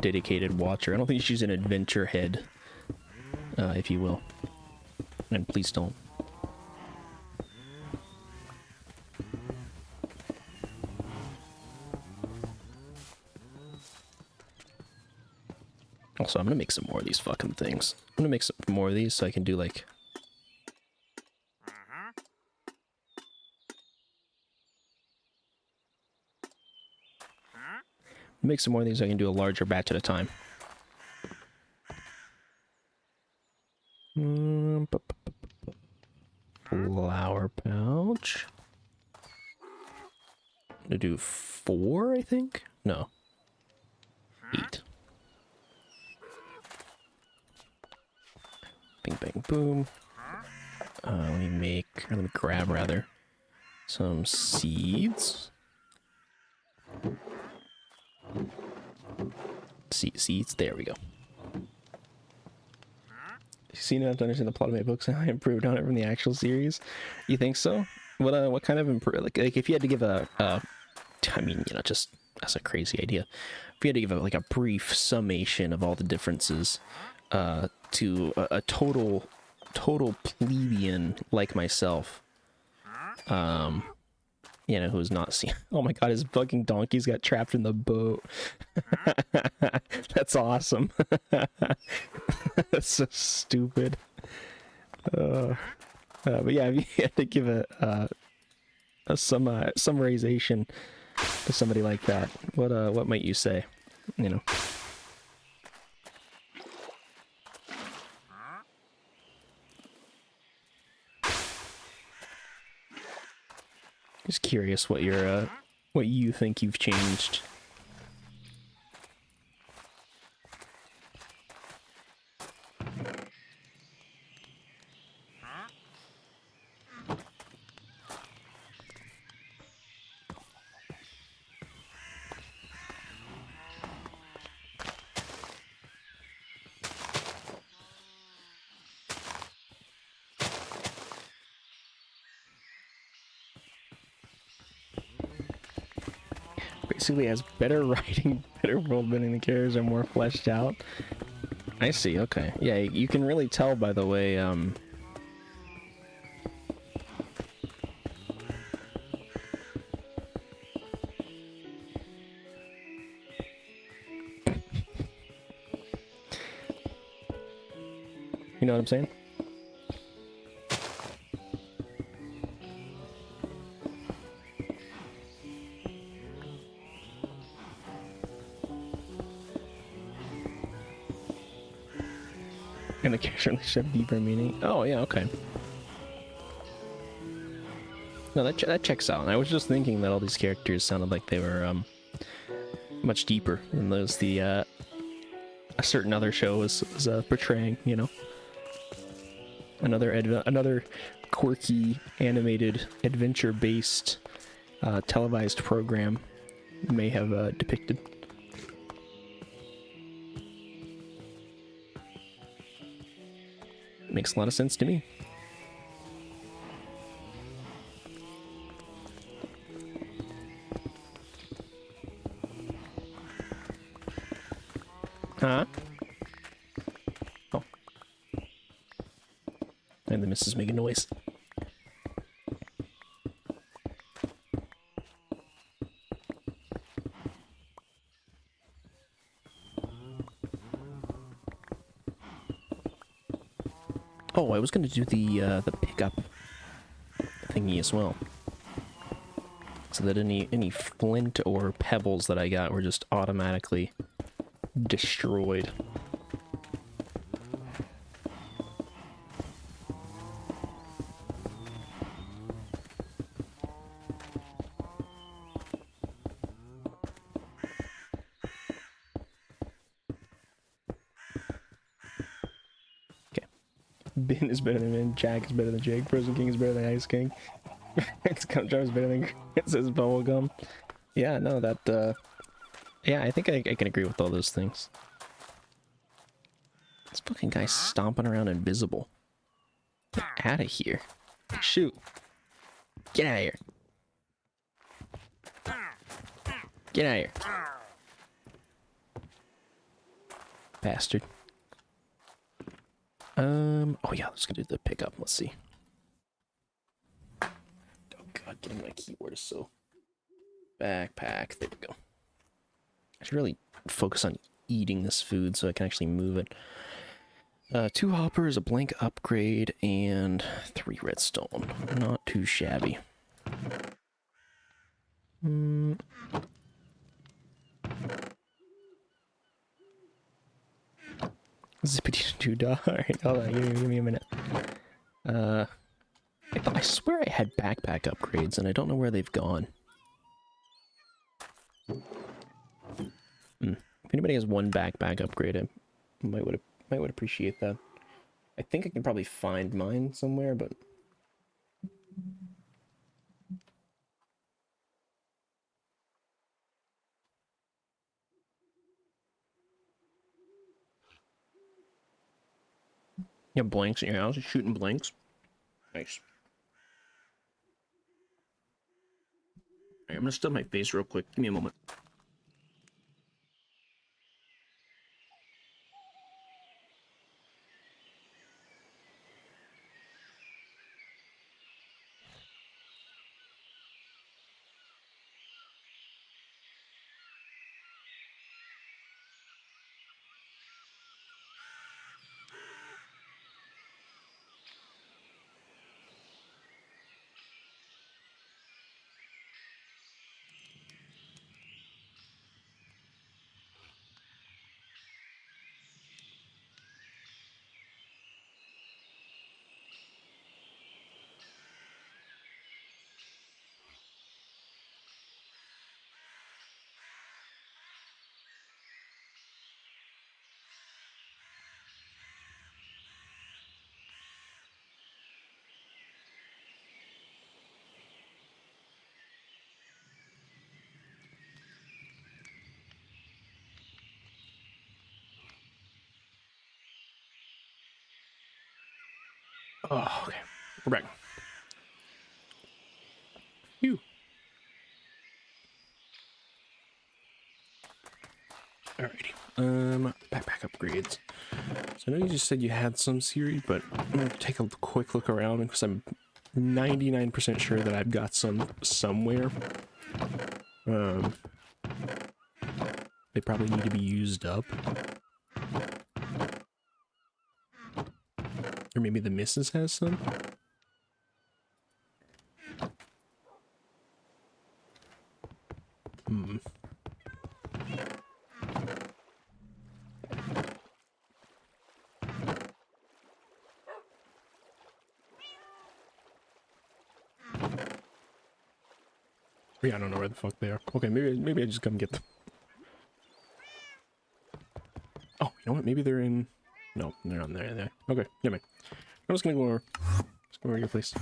dedicated watcher. I don't think she's an adventure head, if you will. And please don't. Also, I'm gonna make some more of these fucking things. I'm gonna make some more of these so I can do like... Make some more of these so I can do a larger batch at a time. Flower pouch. I'm gonna do 4, I think? No. 8. Bing, bang, boom. Let me grab, rather, some seeds. Seeds, there we go. You seem to have to understand the plot of my books and I improved on it from the actual series. You think so? What kind of improve? Like if you had to give I mean, you know, just that's a crazy idea. If you had to give like a brief summation of all the differences, to a total plebeian like myself, you know, who's not seen. Oh my god, his fucking donkeys got trapped in the boat. That's awesome. That's so stupid. But yeah, if you had to give a summarization to somebody like that, what might you say? You know. Just curious what what you think you've changed. Basically has better writing, better world building, the characters are more fleshed out. I see, okay. Yeah, you can really tell by the way, you know what I'm saying? And the character should have deeper meaning. Oh yeah, okay. No, that checks out. And I was just thinking that all these characters sounded like they were much deeper than those a certain other show was portraying. You know, another quirky animated adventure-based televised program may have depicted. Makes a lot of sense to me. Huh? Oh. And the missus making noise. Oh, I was gonna do the pickup thingy as well, so that any flint or pebbles that I got were just automatically destroyed. Okay, Bin is better than Min, Jack is better than Jake, Frozen King is better than Ice King. It's Gumdrop is better than it says Bubblegum. Yeah, no, that yeah, I think I can agree with all those things. This fucking guy's stomping around invisible. Get out of here. Shoot. Get out of here. Get out of here. Bastard. Oh yeah, let's go do the pickup. Let's see. Oh god, getting my keyboard is so... Backpack. There we go. I should really focus on eating this food so I can actually move it. 2 hoppers, a blank upgrade, and 3 redstone. Not too shabby. Zippity doo dah. Alright, hold on, give me a minute. I swear I had backpack upgrades and I don't know where they've gone. If anybody has one backpack upgrade, I might would appreciate that. I think I can probably find mine somewhere, but you have blanks in your house? You're shooting blanks? Nice. Alright, I'm gonna stub my face real quick. Give me a moment. Oh, okay. We're back. Phew. Alrighty. Backpack upgrades. So I know you just said you had some, Siri, but I'm gonna take a quick look around because I'm 99% sure that I've got some somewhere. They probably need to be used up. Or maybe the missus has some? Yeah, I don't know where the fuck they are. Okay, maybe I just come get them. Oh, you know what? Maybe they're in... No, they're not there. Okay, yeah, man. I'm just gonna go over. Just go over to your place.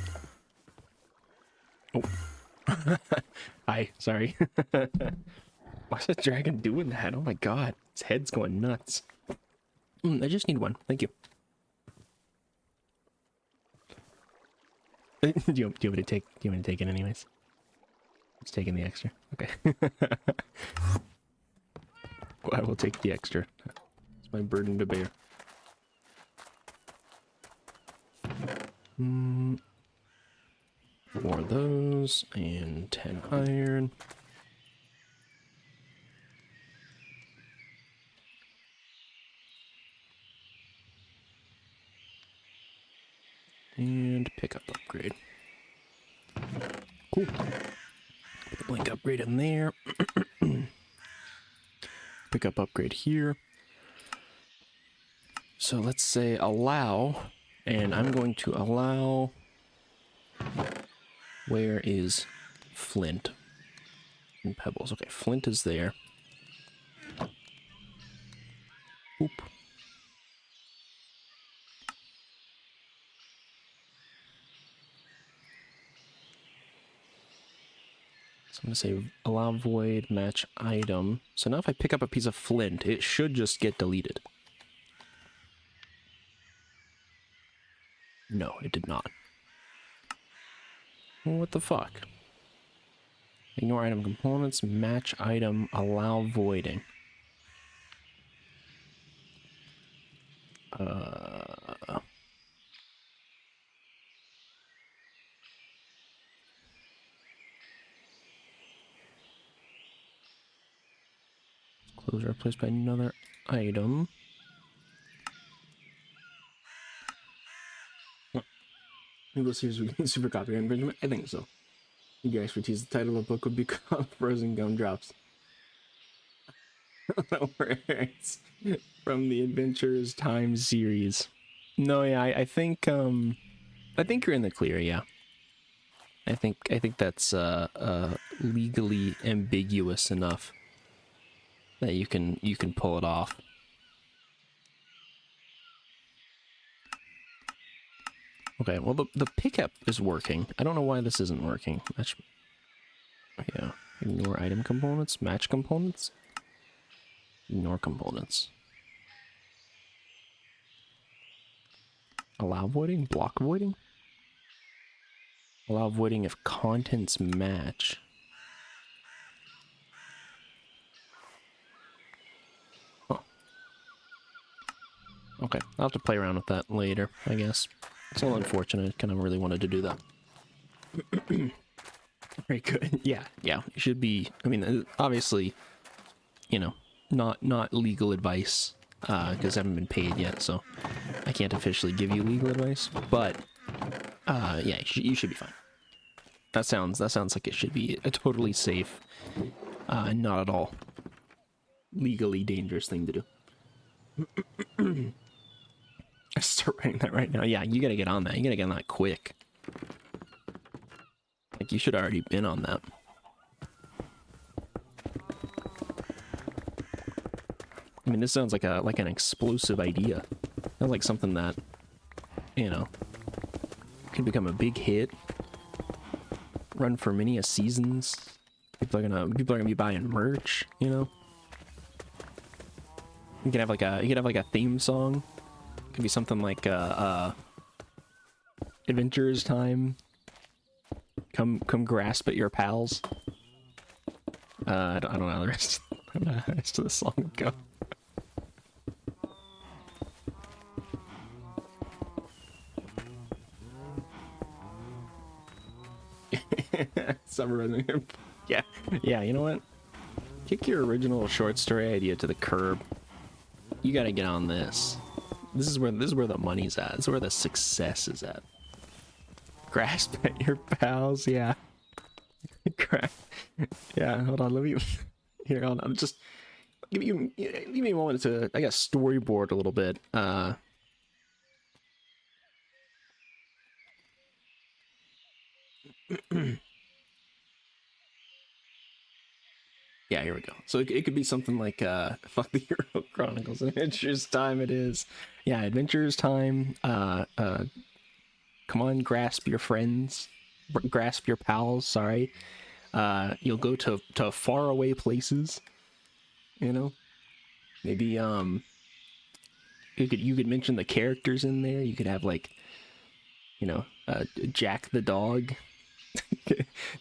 Oh. Hi, sorry. Why's that dragon doing that? Oh my god. Its head's going nuts. I just need one. Thank you. do you want me to take it anyways? It's taking the extra. Okay. Well, I will take the extra. It's my burden to bear. 4 of those and 10 iron. And pickup upgrade. Cool. Put the blink upgrade in there. Pickup upgrade here. So let's say allow, and I'm going to allow. Where is flint and pebbles? Okay, flint is there. Oop. So I'm going to say allow void match item. So now if I pick up a piece of flint, it should just get deleted. No, it did not. Well, what the fuck? Ignore item components, match item, allow voiding. Close replaced by another item. Maybe let's see if we can super copy infringement. I think so. Your expertise. The title of the book would be called Frozen Gumdrops. That works. From the Adventurers Time series. No, yeah, I think you're in the clear, yeah. I think that's legally ambiguous enough that you can pull it off. Okay, well the pickup is working. I don't know why this isn't working. Match, yeah, ignore item components, match components, ignore components. Allow voiding, block voiding. Allow voiding if contents match. Huh. Okay, I'll have to play around with that later, I guess. It's a little unfortunate. I kind of really wanted to do that. Very good. Yeah, it should be. I mean, obviously, you know, not legal advice because I haven't been paid yet, so I can't officially give you legal advice. But yeah, you should be fine. That sounds like it should be a totally safe, not at all legally dangerous thing to do. I start writing that right now. Yeah, you gotta get on that. You gotta get on that quick. Like, you should have already been on that. I mean, this sounds like an explosive idea. Sounds like something that, you know, could become a big hit. Run for many a seasons. People are gonna be buying merch, you know. You could have like a theme song. It could be something like Adventurers Time. Come grasp at your pals. I don't know how the rest of the song would go. Summer, yeah, you know what? Kick your original short story idea to the curb. You gotta get on this. This is where the money's at. This is where the success is at. Grasp at your pals, yeah. Yeah, hold on, let me here, hold on. Just give me a moment to I guess storyboard a little bit. Yeah, here we go. So it could be something like fuck the Hero Chronicles, Adventures Time it is. Yeah, Adventures Time. Come on, grasp your friends, grasp your pals, sorry. You'll go to faraway places, you know? Maybe you could mention the characters in there. You could have like, you know, Jack the dog.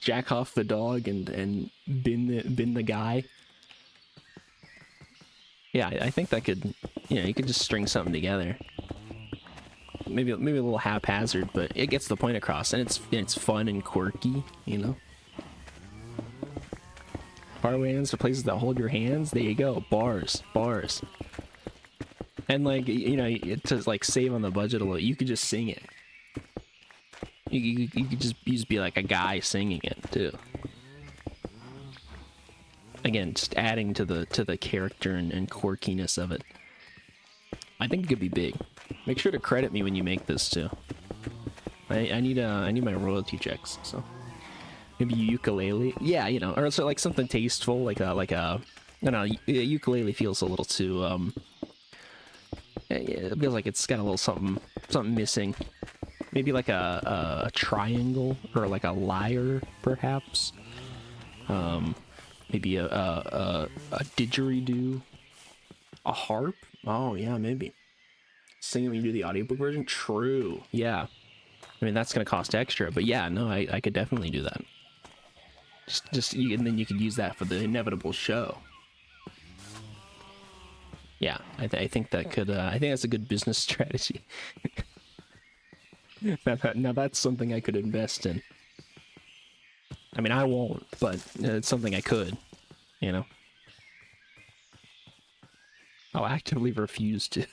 Jack off the dog and bin the guy. Yeah, I think that could, you know, you could just string something together. Maybe a little haphazard, but it gets the point across, and it's fun and quirky, you know. Faraway ends to places that hold your hands. There you go, bars. And like, you know, to like save on the budget a little, you could just sing it. You could just be like a guy singing it too. Again, just adding to the character and quirkiness of it. I think it could be big. Make sure to credit me when you make this too. I need my royalty checks. So maybe ukulele. Yeah, you know, or so like something tasteful, like a. I don't know. Ukulele feels a little too it feels like it's got a little something missing. Maybe like a triangle or like a lyre, perhaps. Maybe a didgeridoo, a harp. Oh yeah, maybe. Sing it when you do the audiobook version. True. Yeah. I mean that's gonna cost extra, but yeah, no, I could definitely do that. And then you could use that for the inevitable show. Yeah, I think that could. I think that's a good business strategy. Now that's something I could invest in. I mean, I won't, but it's something I could. You know, I'll actively refuse to.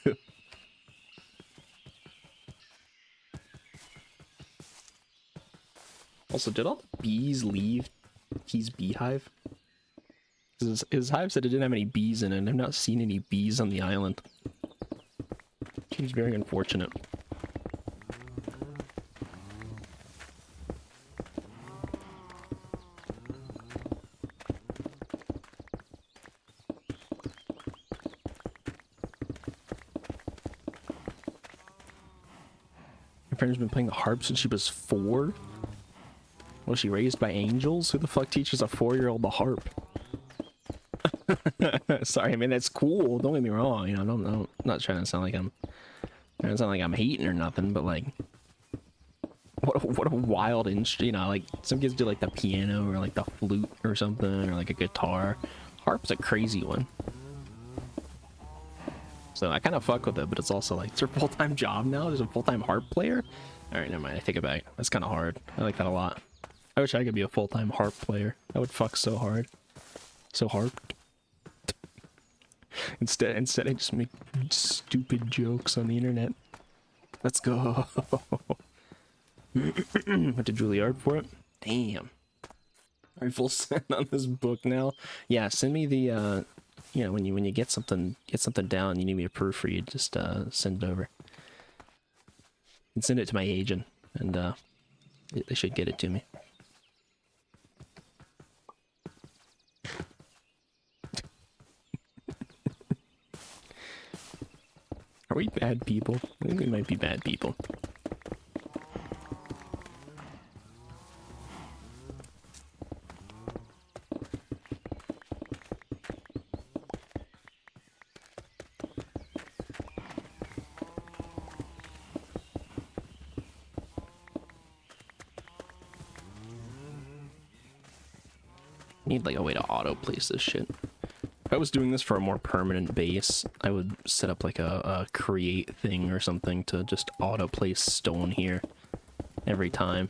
Also, did all the bees leave his beehive? His hive said it didn't have any bees in it, and I've not seen any bees on the island. Seems very unfortunate. My friend's been playing the harp since she was 4. Was she raised by angels? Who the fuck teaches a 4-year-old the harp? Sorry, I mean that's cool. Don't get me wrong. You know, I'm not trying to sound like I'm hating or nothing, but like, what a wild instrument. You know, like some kids do like the piano or like the flute or something or like a guitar. Harp's a crazy one. So I kind of fuck with it, but it's also like, it's her full-time job now. There's a full-time harp player. All right, never mind. I take it back. That's kind of hard. I like that a lot. I wish I could be a full-time harp player. That would fuck so hard. So hard. Instead, I just make stupid jokes on the internet. Let's go. Went to Juilliard for it. Damn. All right, full send on this book now. Yeah, send me the. You know, when you get something down, you need me to proofread. Just send it over. And send it to my agent, and they should get it to me. Are we bad people? I think we might be bad people. Need like a way to auto place this shit. If I was doing this for a more permanent base, I would set up like a create thing or something to just auto place stone here every time.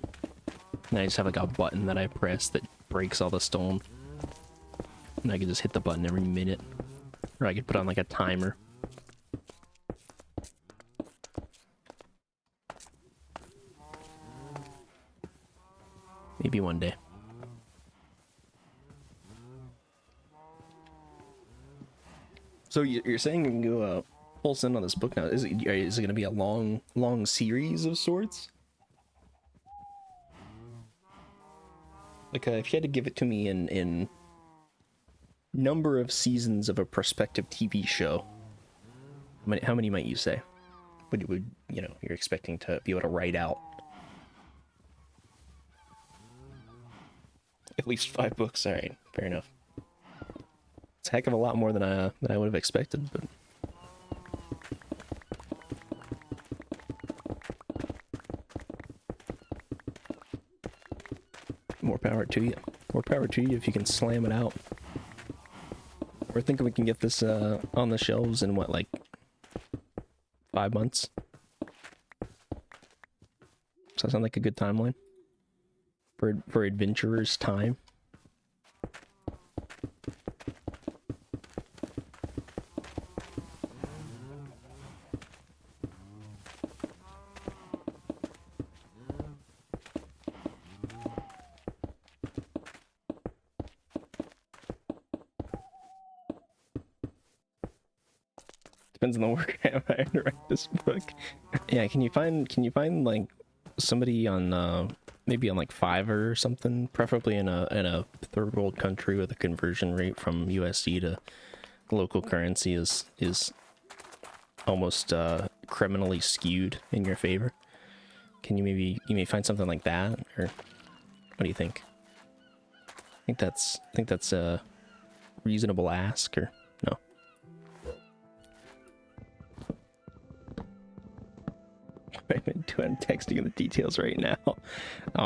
And I just have like a button that I press that breaks all the stone. And I can just hit the button every minute. Or I could put on like a timer. Maybe one day. So you're saying you can go full send on this book now? Is it going to be a long series of sorts? Like if you had to give it to me in number of seasons of a prospective TV show, how many might you say? Would you know you're expecting to be able to write out? At least 5 books. All right, fair enough. It's a heck of a lot more than I would have expected, but more power to you. More power to you if you can slam it out. We're thinking we can get this on the shelves in what, like 5 months? Does that sound like a good timeline for adventurers' time? Depends on the work I have hired to write this book. Yeah, can you find like somebody on maybe on like Fiverr or something, preferably in a third world country with a conversion rate from USD to local currency is almost criminally skewed in your favor. Can you may find something like that, or what do you think? I think that's a reasonable ask, or no? I'm texting you the details right now. Oh,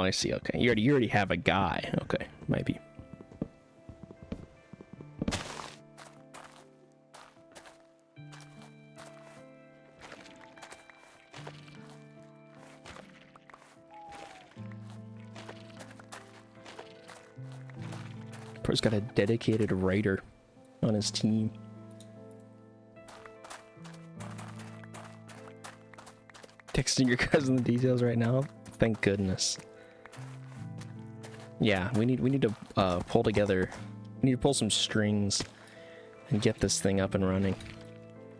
I see. Okay, you already have a guy. Okay, might be. Pro's got a dedicated writer on his team. Texting your cousin the details right now. Thank goodness. Yeah, we need to pull together. We need to pull some strings and get this thing up and running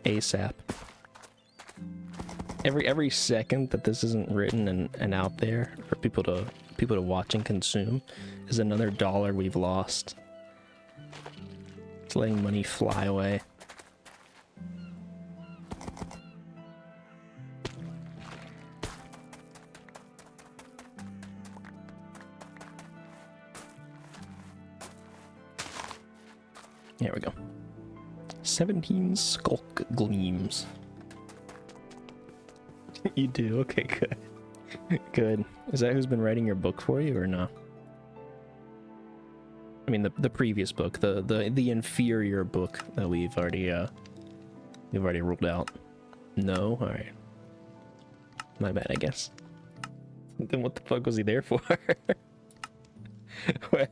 ASAP. Every second that this isn't written and out there for people to watch and consume is another dollar we've lost. It's letting money fly away. There we go. 17 skulk gleams. You do? Okay, good. Good. Is that who's been writing your book for you, or no? I mean, the previous book, the inferior book that we've already ruled out. No? Alright. My bad, I guess. Then what the fuck was he there for? What?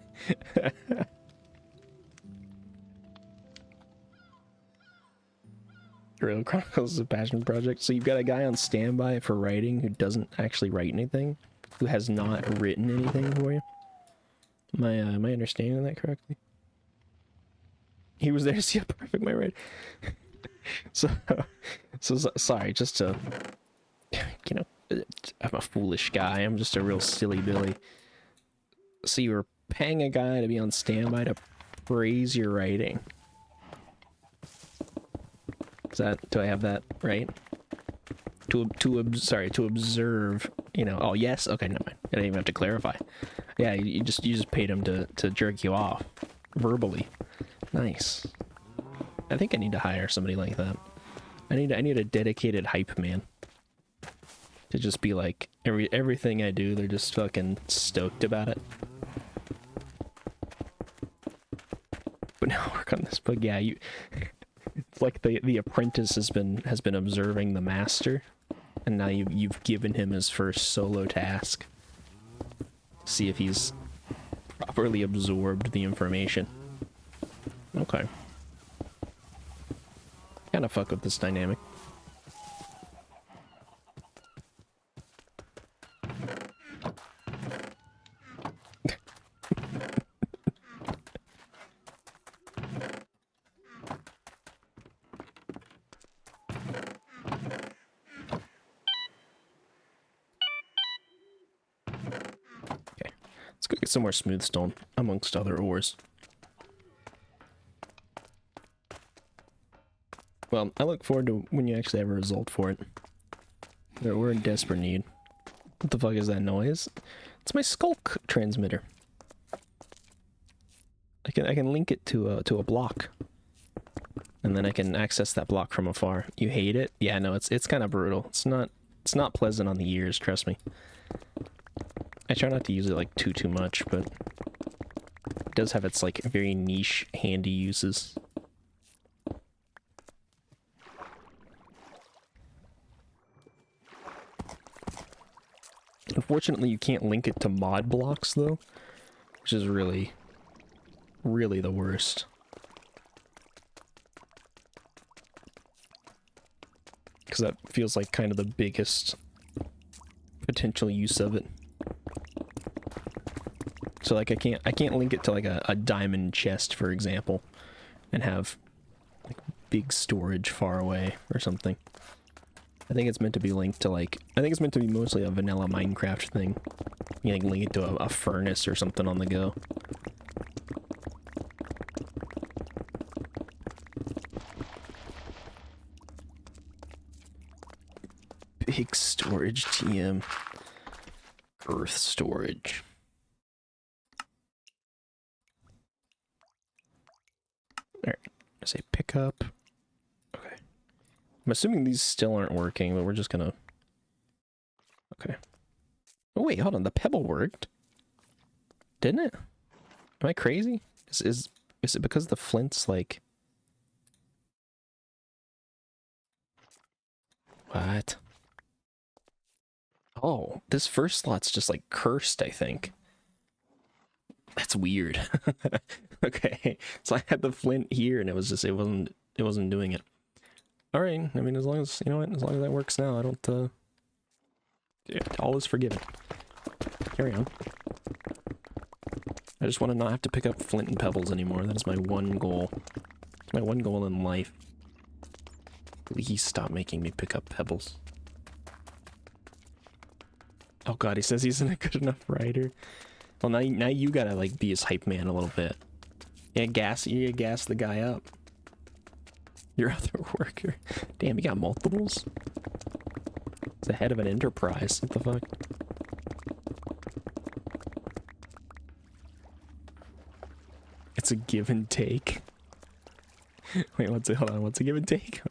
Real Chronicles is a passion project. So you've got a guy on standby for writing who doesn't actually write anything, who has not written anything for you. Am I understanding that correctly? He was there to see how perfect my writing. so sorry, just to, you know, I'm a foolish guy. I'm just a real silly Billy. So you were paying a guy to be on standby to praise your writing. Do I have that right? To observe, you know. Oh yes, okay, never mind. I didn't even have to clarify. Yeah, you just paid him to jerk you off verbally. Nice. I think I need to hire somebody like that. I need a dedicated hype man to just be like everything I do, they're just fucking stoked about it. But now work on this book. Yeah, you. It's like the apprentice has been observing the master, and now you've given him his first solo task. See if he's properly absorbed the information. Okay. Kinda fuck with this dynamic. Let's go get some more smooth stone, amongst other ores. Well, I look forward to when you actually have a result for it. We're in desperate need. What the fuck is that noise? It's my skulk transmitter. I can link it to a block, and then I can access that block from afar. You hate it? Yeah, no, it's kind of brutal. It's not pleasant on the ears. Trust me. I try not to use it like too much, but it does have its like very niche, handy uses. Unfortunately, you can't link it to mod blocks though, which is really the worst. Because that feels like kind of the biggest potential use of it. So like I can't link it to like a diamond chest, for example, and have like big storage far away or something. I think it's meant to be linked to like, I think it's meant to be mostly a vanilla Minecraft thing. You like link it to a furnace or something on the go. Big storage TM. Earth storage. Alright, I say pick up. Okay. I'm assuming these still aren't working, but we're just gonna... Okay. Oh wait, hold on, the pebble worked. Didn't it? Am I crazy? Is it because the flint's like... What? Oh, this first slot's just like cursed, I think. That's weird. Okay, so I had the flint here and it was just, it wasn't doing it. All right, I mean, as long as, you know what, as long as that works now, I don't, yeah, all is forgiven. Carry on. I just want to not have to pick up flint and pebbles anymore. That is my one goal. It's my one goal in life. Please stop making me pick up pebbles. Oh god, he says he's not a good enough writer. Well, now you gotta like be his hype man a little bit. You gotta gas the guy up. Your other worker. Damn, you got multiples? It's the head of an enterprise. What the fuck? It's a give and take. Wait, hold on, what's a give and take?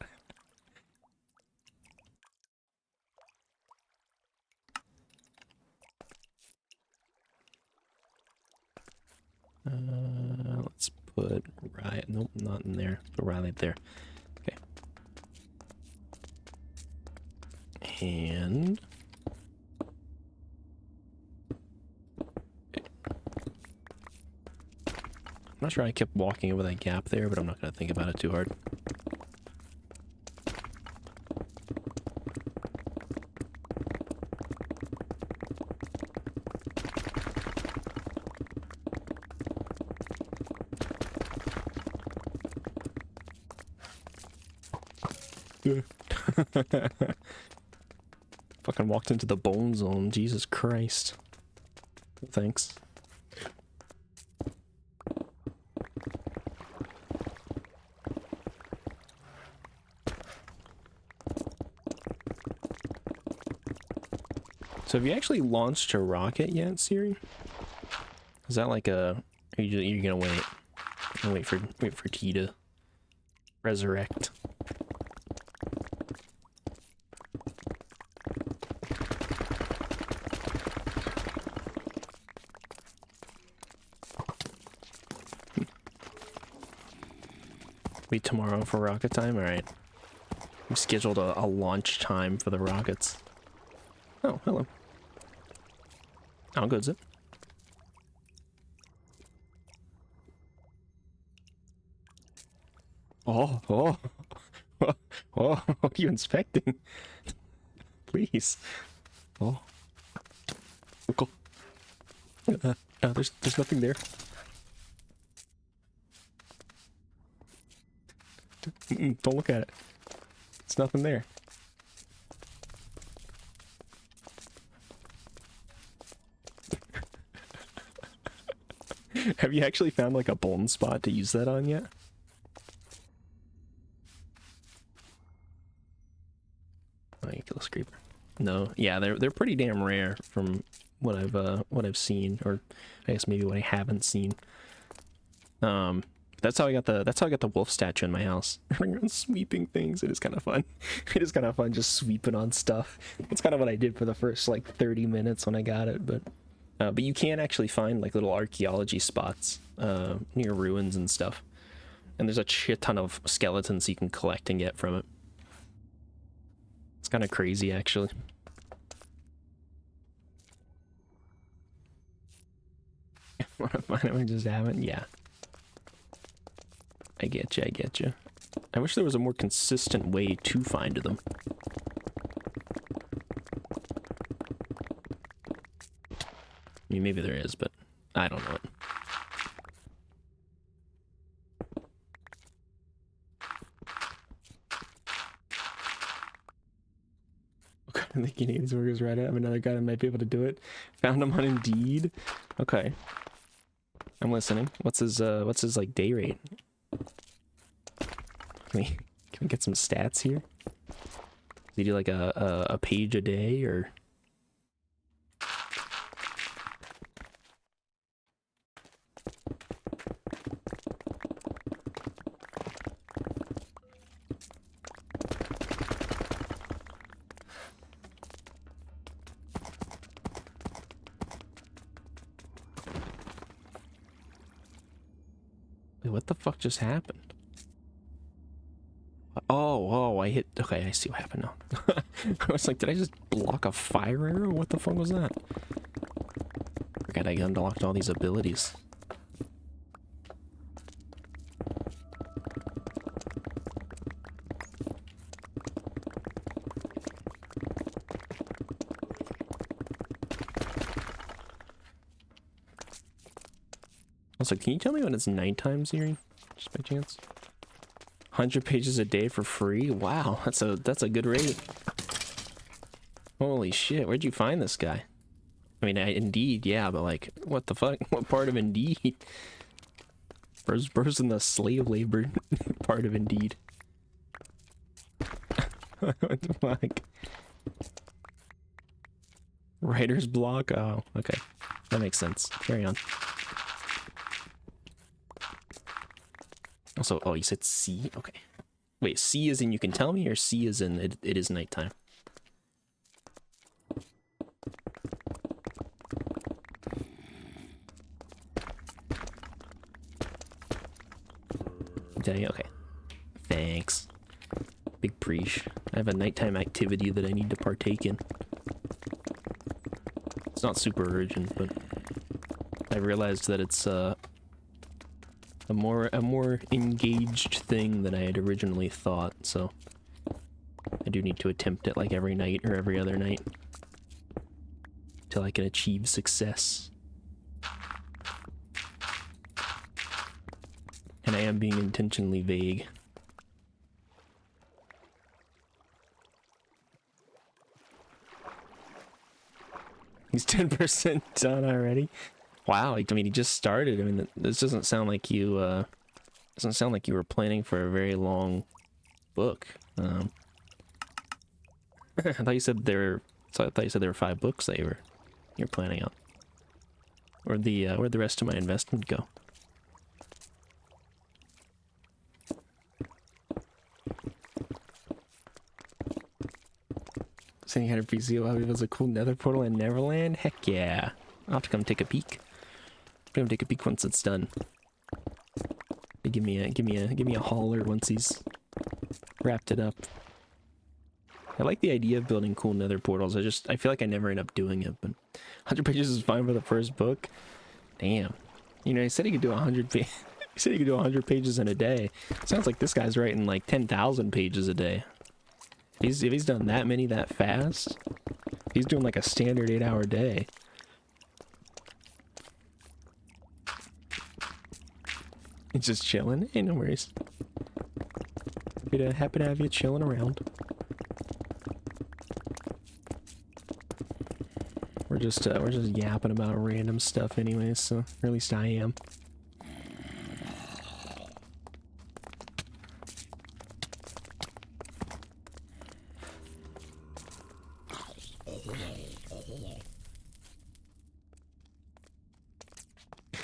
Let's put Riot. Nope, not in there. Put Riley there. Okay. And I'm not sure I kept walking over that gap there, but I'm not gonna think about it too hard. Fucking walked into the bone zone. Jesus Christ. Thanks. So have you actually launched a rocket yet, Siri? Is that like a... Are you gonna wait? Wait for T to resurrect. Wait tomorrow for rocket time? Alright. We scheduled a launch time for the rockets. Oh, hello. How good's it? Oh, oh. Oh, what are you inspecting? Please. Oh. Cool. There's nothing there. Don't look at it. It's nothing there. Have you actually found like a bone spot to use that on yet? Oh, you kill a creeper. No, yeah, they're pretty damn rare from what I've seen, or I guess maybe what I haven't seen. That's how I got the wolf statue in my house. Running around sweeping things. It is kind of fun. It is kind of fun just sweeping on stuff. That's kind of what I did for the first like 30 minutes when I got it, but you can actually find like little archaeology spots near ruins and stuff. And there's a shit ton of skeletons you can collect and get from it. It's kind of crazy, actually. Why don't we just have it? Yeah. I get you, I get you. I wish there was a more consistent way to find them. I mean, maybe there is, but I don't know it. making 80s workers write it. I have another guy that might be able to do it. Found him on Indeed. Okay. I'm listening. What's his like day rate? Can we get some stats here? Does he do like a page a day or? Wait, what the fuck just happened? Oh, I hit... Okay, I see what happened now. I was like, did I just block a fire arrow? What the fuck was that? Forgot I unlocked all these abilities. Also, can you tell me when it's nighttime, Siri? Just by chance. 100 pages a day for free? Wow, that's a good rate. Holy shit, where'd you find this guy? I mean, Indeed, yeah, but like, what the fuck? What part of Indeed? Where's in the slave labor part of Indeed? What the fuck? Writer's block? Oh, okay. That makes sense. Carry on. Also, oh, you said C? Okay. Wait, C is in you can tell me, or C is in it is nighttime? Day, okay. Thanks. Big preach. I have a nighttime activity that I need to partake in. It's not super urgent, but I realized that it's a more engaged thing than I had originally thought, so I do need to attempt it like every night or every other night till I can achieve success. And I am being intentionally vague. He's 10% done already. Wow, I mean, he just started. I mean, this doesn't sound like you were planning for a very long book. I thought you said there were 5 books that you're planning out. Where'd the rest of my investment go? Sending 100 PC lobby was a cool nether portal in Neverland? Heck yeah. I'll have to come take a peek. Come take a peek once it's done. Give me a holler once he's wrapped it up. I like the idea of building cool nether portals. I feel like I never end up doing it, but 100 pages is fine for the first book. Damn. You know, he said he could do 100 he said he could do 100 pages in a day. Sounds like this guy's writing like 10,000 pages a day. If he's done that many that fast, he's doing like a standard 8-hour day. He's just chilling. Hey, no worries. Happy to have you chilling around. We're just yapping about random stuff anyways, so or at least I am.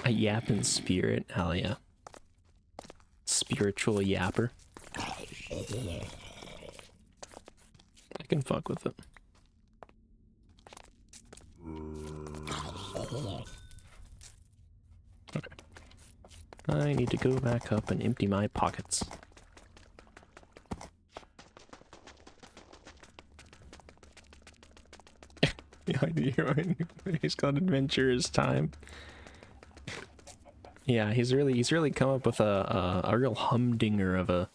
A yap in spirit, hell yeah. Spiritual yapper. I can fuck with it. Okay. I need to go back up and empty my pockets. Yeah, he's called Adventurer's Time. Yeah, he's really come up with a real humdinger of a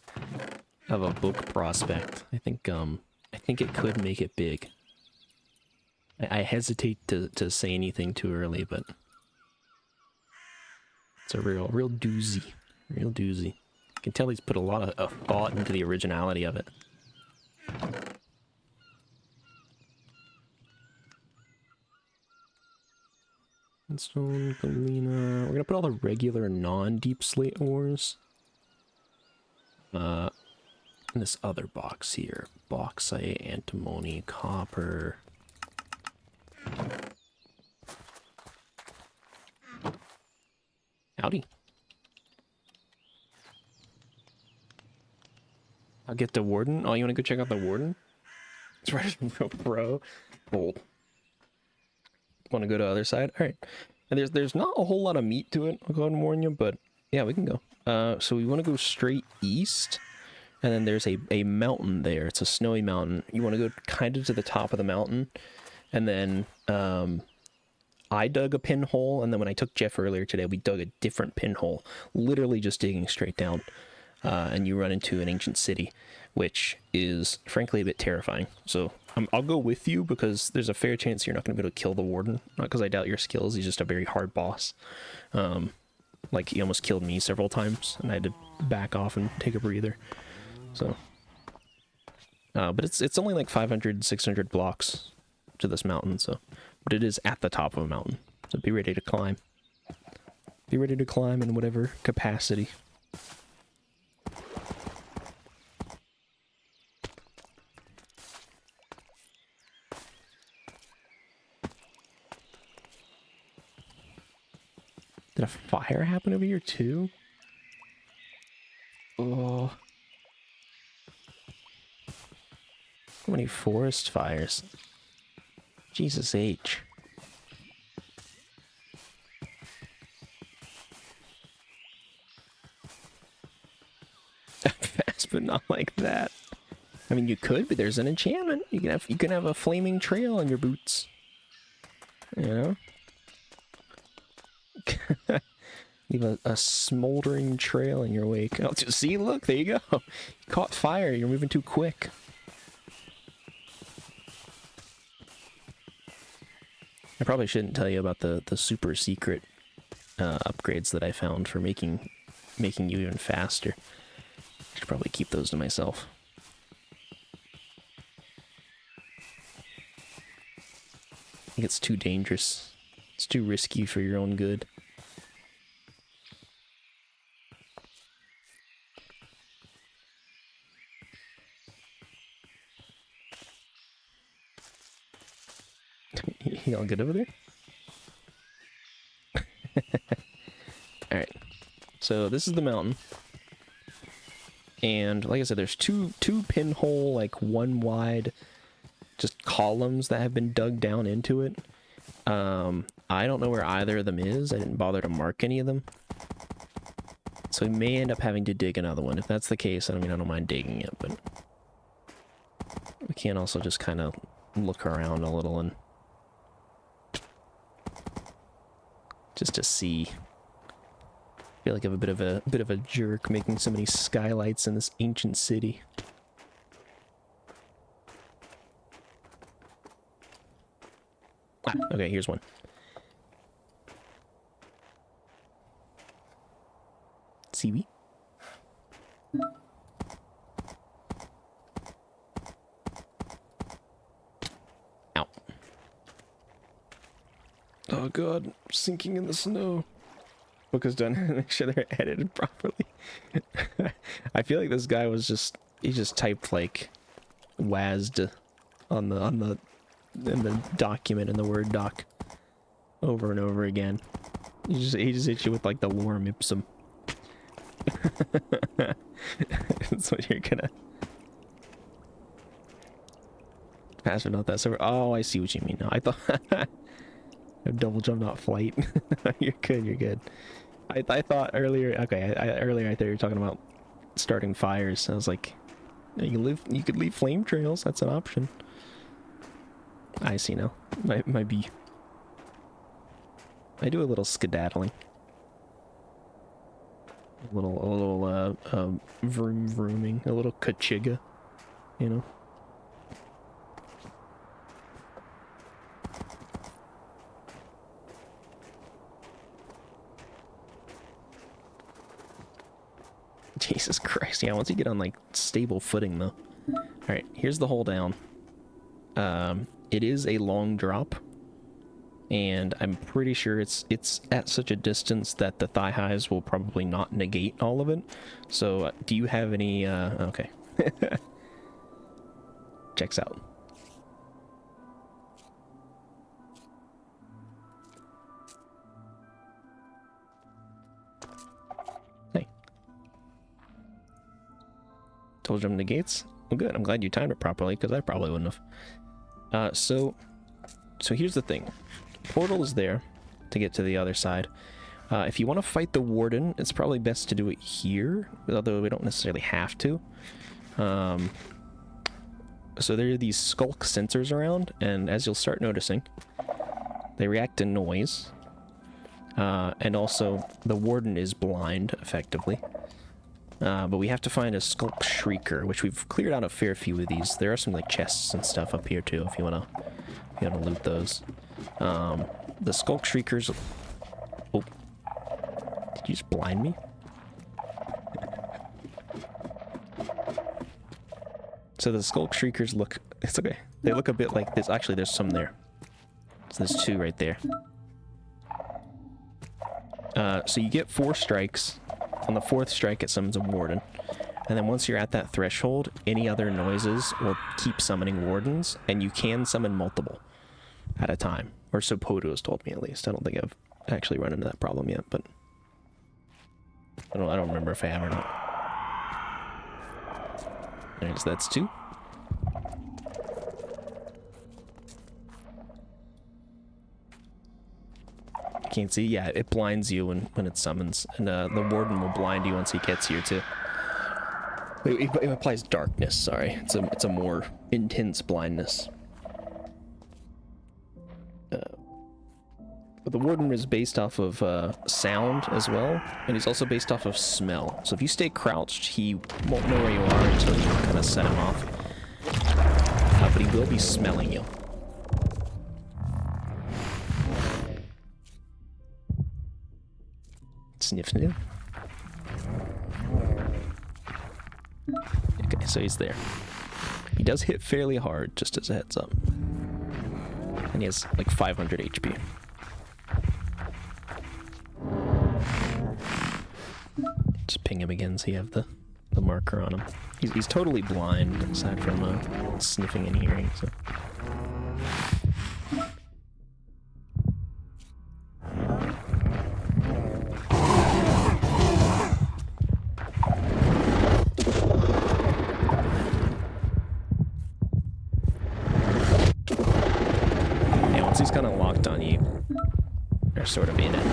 book prospect. I think it could make it big. I hesitate to say anything too early, but it's a real doozy. Real doozy. You can tell he's put a lot of thought into the originality of it. Stone, galena. We're gonna put all the regular non-deep slate ores. In this other box here. Bauxite, antimony, copper. Howdy. I'll get the warden. Oh, you want to go check out the warden? It's right real pro. Bold. Want to go to the other side? All right. And there's not a whole lot of meat to it. I'll go ahead and warn you, but yeah, we can go. So we want to go straight east, and then there's a mountain there. It's a snowy mountain. You want to go kind of to the top of the mountain, and then I dug a pinhole, and then when I took Jeff earlier today, we dug a different pinhole, literally just digging straight down. And you run into an ancient city, which is frankly a bit terrifying. So I'll go with you because there's a fair chance you're not going to be able to kill the warden. Not because I doubt your skills. He's just a very hard boss. Like he almost killed me several times, and I had to back off and take a breather. So, but it's only like 500, 600 blocks to this mountain. So, but it is at the top of a mountain. So be ready to climb. Be ready to climb in whatever capacity. Did a fire happen over here too? Oh. How many forest fires? Jesus H. Fast, but not like that. I mean, you could, but there's an enchantment. You can have a flaming trail on your boots. You know? Leave a smoldering trail in your wake. Oh, see, look, there you go. You caught fire. You're moving too quick. I probably shouldn't tell you about the super secret upgrades that I found for making you even faster. I should probably keep those to myself. I think it's too dangerous. It's too risky for your own good. You all good over there? Alright. So this is the mountain. And like I said, there's two pinhole, like one wide, just columns that have been dug down into it. I don't know where either of them is. I didn't bother to mark any of them. So we may end up having to dig another one. If that's the case, I don't mind digging it, but we can also just kind of look around a little and just to see. I feel like I'm a bit of a jerk making so many skylights in this ancient city. Ah, okay, here's one. Seaweed. Ow. Oh god, sinking in the snow. Book is done. Make sure they're edited properly. I feel like this guy was he just typed like WASD in the document in the Word doc over and over again. He just hit you with like the lorem ipsum. That's what you're gonna pass or not that server. Oh, I see what you mean now. I thought I double jump, not flight. You're good. You're good. I thought earlier. Okay, earlier I thought you were talking about starting fires. I was like, you could leave flame trails. That's an option. I see now. Might be. I do a little skedaddling. A little vroom vrooming. A little kachiga. You know. Jesus Christ, yeah, once you get on, like, stable footing, though. Alright, here's the hole down. It is a long drop. and I'm pretty sure it's at such a distance that the thigh highs will probably not negate all of it. So do you have any okay. Checks out. Hey, told you I'm negates. Well, good. I'm glad you timed it properly, because I probably wouldn't have. So here's the thing. Portal is there to get to the other side. If you want to fight the warden, it's probably best to do it here, although we don't necessarily have to. So there are these skulk sensors around, and as you'll start noticing, they react to noise. And also, the warden is blind, effectively. But we have to find a skulk shrieker, which we've cleared out a fair few of these. There are some like chests and stuff up here too, if you wanna loot those. The skulk shriekers. Oh, did you just blind me? So the skulk shriekers look. It's okay. They look a bit like this. Actually, there's some there. So there's two right there. So you get 4 strikes. On the 4th strike, it summons a warden. And then once you're at that threshold, any other noises will keep summoning wardens, and you can summon multiple at a time. Or so Podo has told me, at least. I don't think I've actually run into that problem yet, but I don't remember if I have or not. Alright, so that's 2. Can't see. Yeah, it blinds you when it summons, and the warden will blind you once he gets here too. It applies darkness. Sorry, it's a more intense blindness. But the warden is based off of sound as well, and he's also based off of smell. So if you stay crouched, he won't know where you are until you kind of set him off. But he will be smelling you. Sniff sniff. Okay, so he's there. He does hit fairly hard, just as a heads up. And he has like 500 HP. Just ping him again so you have the marker on him. He's totally blind, aside from sniffing and hearing, so... He's kind of locked on you. They're sort of in it.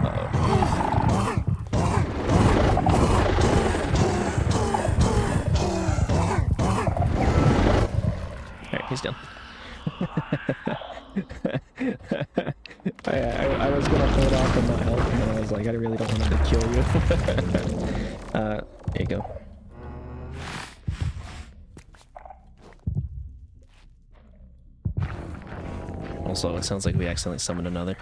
Uh-oh. Alright, he's down. I was gonna hold off and not help, and then I was like, I really don't want him to kill you. There you go. Also, it sounds like we accidentally summoned another.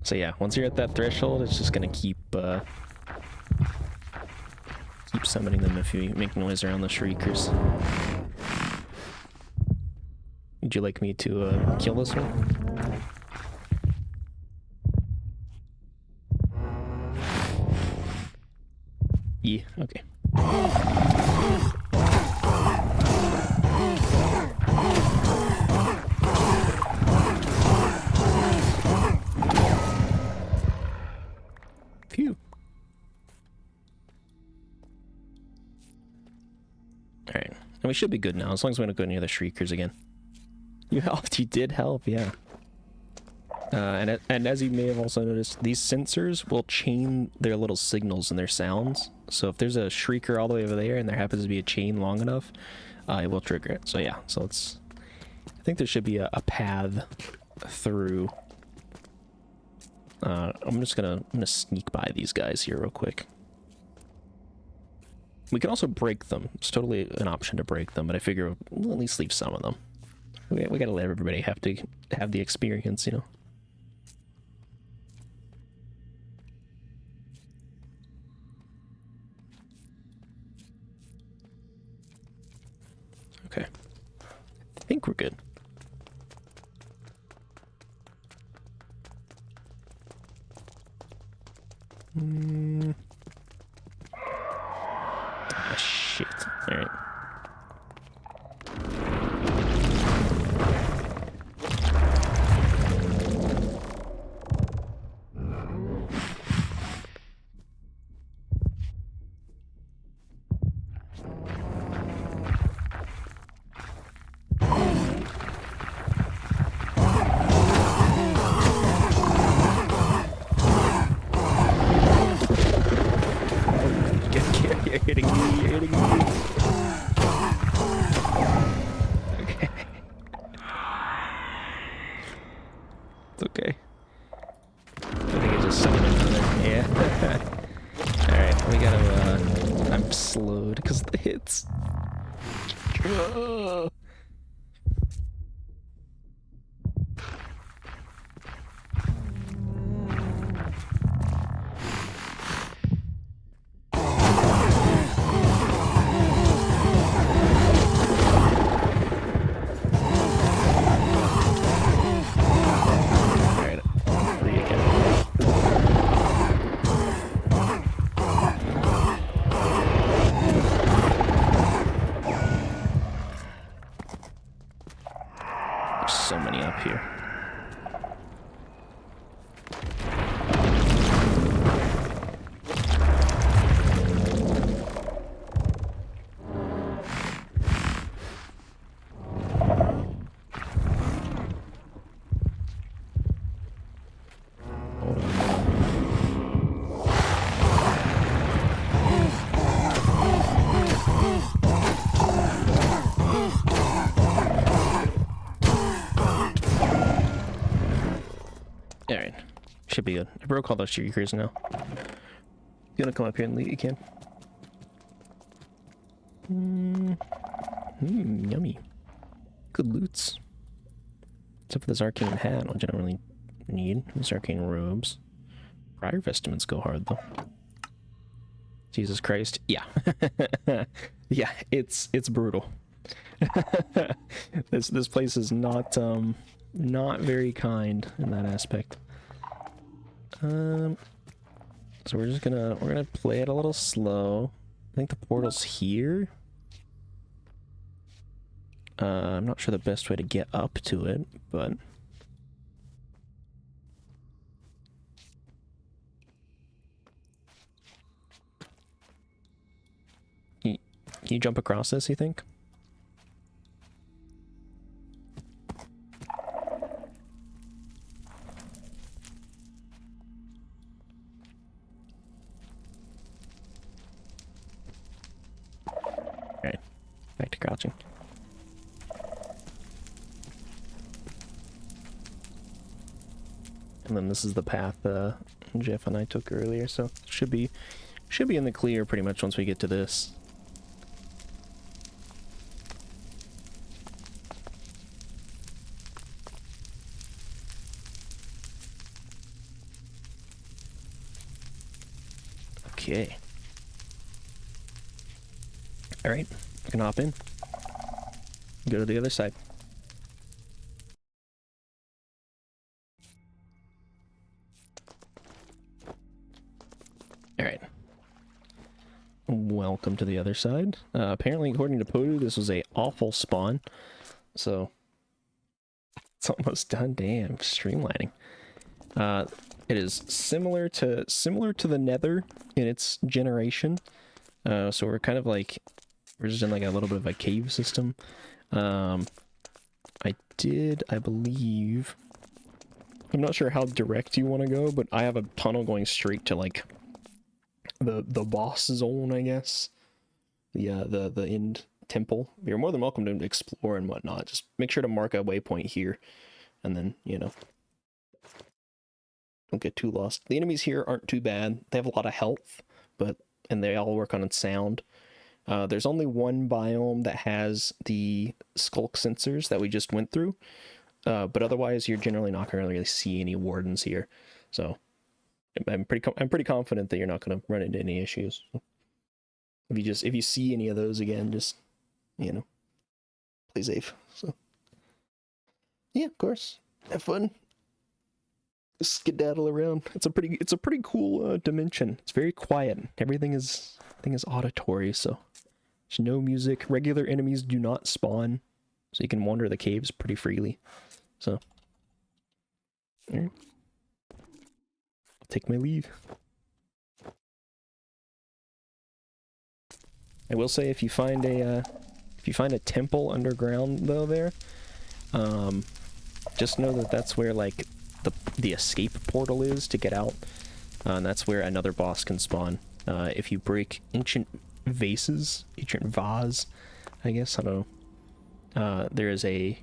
So yeah, once you're at that threshold, it's just gonna keep summoning them if you make noise around the shriekers. Would you like me to kill this one? Yeah, okay. Phew. Alright, and we should be good now, as long as we don't go near the shriekers again. You helped, you did help, yeah. And as you may have also noticed, these sensors will chain their little signals and their sounds. So if there's a shrieker all the way over there and there happens to be a chain long enough, it will trigger it. So yeah, so it's... I think there should be a path through. I'm gonna sneak by these guys here real quick. We can also break them. It's totally an option to break them, but I figure we'll at least leave some of them. We gotta let everybody have the experience, you know. Okay. we're good. Ah, shit. Alright. You're hitting me, you're hitting me. Okay. It's okay. I think I just summoned another. Yeah. Alright, we gotta, I'm slowed because of the hits. Alright, I'm free again. There's so many up here. Alright, should be good. I broke all those shuriken now. You gonna come up here and lead? You can. Yummy. Good loots. Except for this arcane hat, which I don't really need. These arcane robes. Prior vestments go hard though. Jesus Christ. Yeah. Yeah, it's brutal. This place is not very kind in that aspect. So we're gonna play it a little slow. I think the portal's here. I'm not sure the best way to get up to it, but can you jump across this, you think? Alright, back to crouching. And then this is the path Jeff and I took earlier, so should be in the clear pretty much once we get to this. Okay. Alright, I can hop in. Go to the other side. Alright. Welcome to the other side. Apparently, according to Podu, this was a awful spawn. So, it's almost done. Damn, streamlining. It is similar to the Nether in its generation. So we're kind of like, we're just in like a little bit of a cave system. I believe, I'm not sure how direct you want to go, but I have a tunnel going straight to like the boss zone, I guess. The end temple. You're more than welcome to explore and whatnot. Just make sure to mark a waypoint here, and then, you know, don't get too lost. The enemies here aren't too bad. They have a lot of health, and they all work on sound. There's only one biome that has the skulk sensors that we just went through, but otherwise you're generally not going to really see any wardens here. So I'm pretty confident that you're not going to run into any issues. If you see any of those again, just, you know, play safe. So Yeah, of course. Have fun. Skedaddle around. It's a pretty cool dimension. It's very quiet. Everything is auditory, so there's no music. Regular enemies do not spawn, so you can wander the caves pretty freely. So, alright. I'll take my leave. I will say, if you find a temple underground though there, just know that that's where like the escape portal is to get out, and that's where another boss can spawn. If you break ancient vase, I guess, I don't know. There is a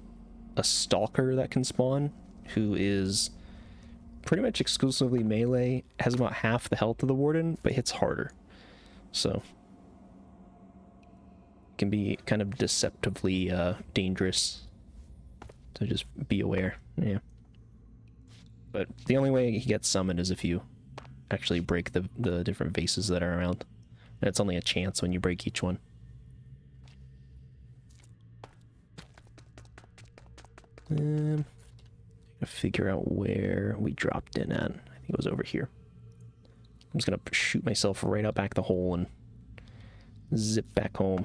stalker that can spawn, who is pretty much exclusively melee, has about half the health of the warden, but hits harder. So can be kind of deceptively dangerous. So just be aware. Yeah. But the only way he gets summoned is if you actually break the different vases that are around. And it's only a chance when you break each one. Gotta figure out where we dropped in at. I think it was over here. I'm just gonna shoot myself right out back the hole and zip back home.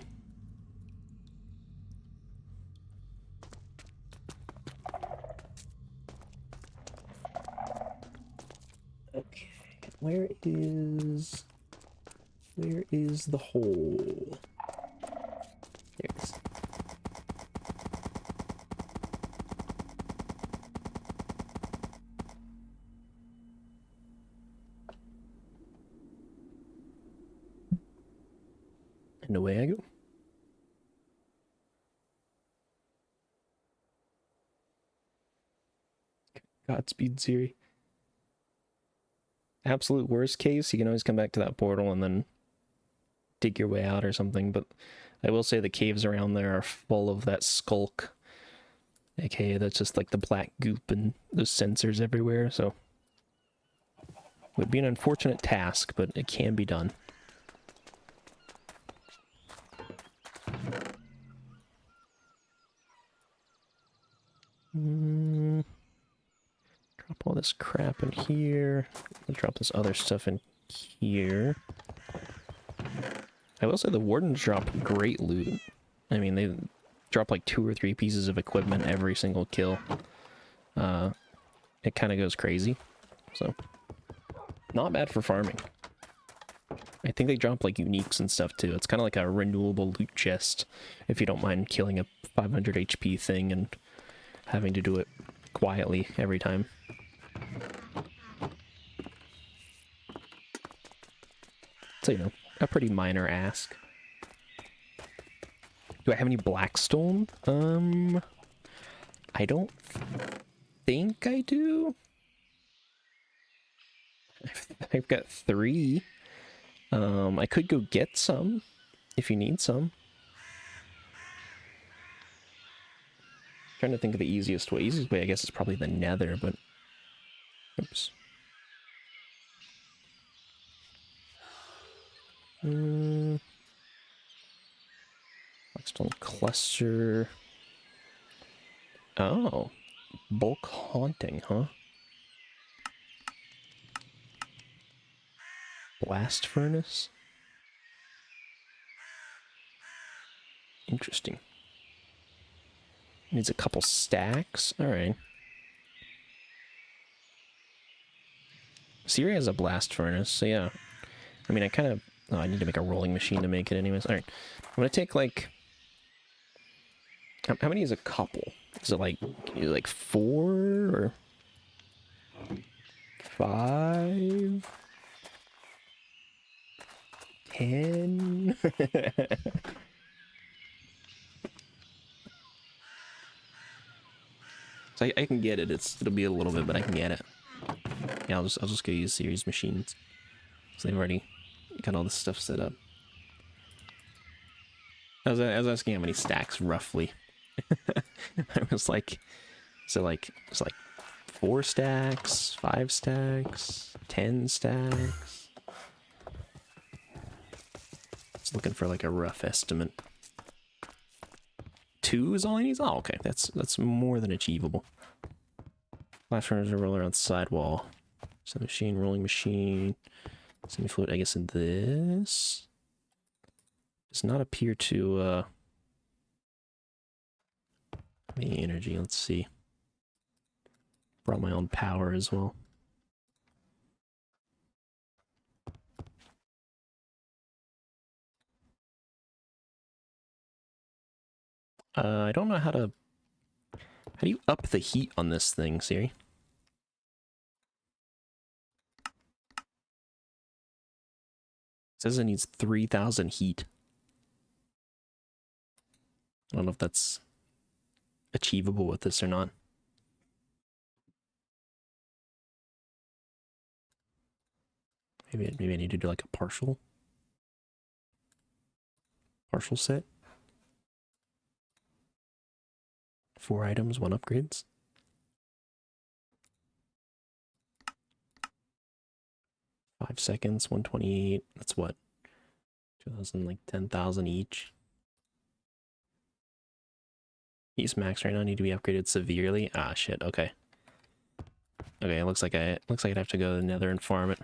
Okay, where is the hole? There it is. And away I go. Godspeed, Siri. Absolute worst case, you can always come back to that portal and then dig your way out or something, but I will say the caves around there are full of that skulk, aka that's just like the black goop and those sensors everywhere, so would be an unfortunate task, but it can be done. Drop all this crap in here. I'll drop this other stuff in here. I will say the wardens drop great loot. I mean, they drop like 2 or 3 pieces of equipment every single kill. It kind of goes crazy. So, not bad for farming. I think they drop like uniques and stuff too. It's kind of like a renewable loot chest, if you don't mind killing a 500 HP thing and having to do it quietly every time. So, you know, a pretty minor ask. Do I have any blackstone? I don't think I do. I've got 3. I could go get some if you need some. Trying to think of the easiest way. Easiest way, I guess, is probably the nether, but oops. Blackstone cluster. Oh, bulk haunting, huh? Blast furnace. Interesting. Needs a couple stacks. All right. Siri has a blast furnace, so yeah. I mean, I kind of... Oh, I need to make a rolling machine to make it anyways. All right. I'm going to take, like... How many is a couple? Is it, like 4 or 5? 10? So I can get it. It'll be a little bit, but I can get it. Yeah, I'll just go use Siri's machines. So they've already got all this stuff set up. I was asking how many stacks roughly. I was like, so like it's like 4 stacks, 5 stacks, 10 stacks. Just looking for like a rough estimate. 2 is all he needs? Oh, okay. That's more than achievable. Blast runners, a roller on sidewall. Semi machine, rolling machine. Semi-float, I guess, in this. Does not appear to, any energy. Let's see. Brought my own power as well. I don't know how do you up the heat on this thing, Siri? It says it needs 3,000 heat. I don't know if that's achievable with this or not. Maybe I need to do like a partial set. 4 items, 1 upgrades. Five seconds, 128. That's what? 2,000, like 10,000 each. He's max right now. Need to be upgraded severely. Ah, shit. Okay. Okay. It looks like I'd have to go to the Nether and farm it,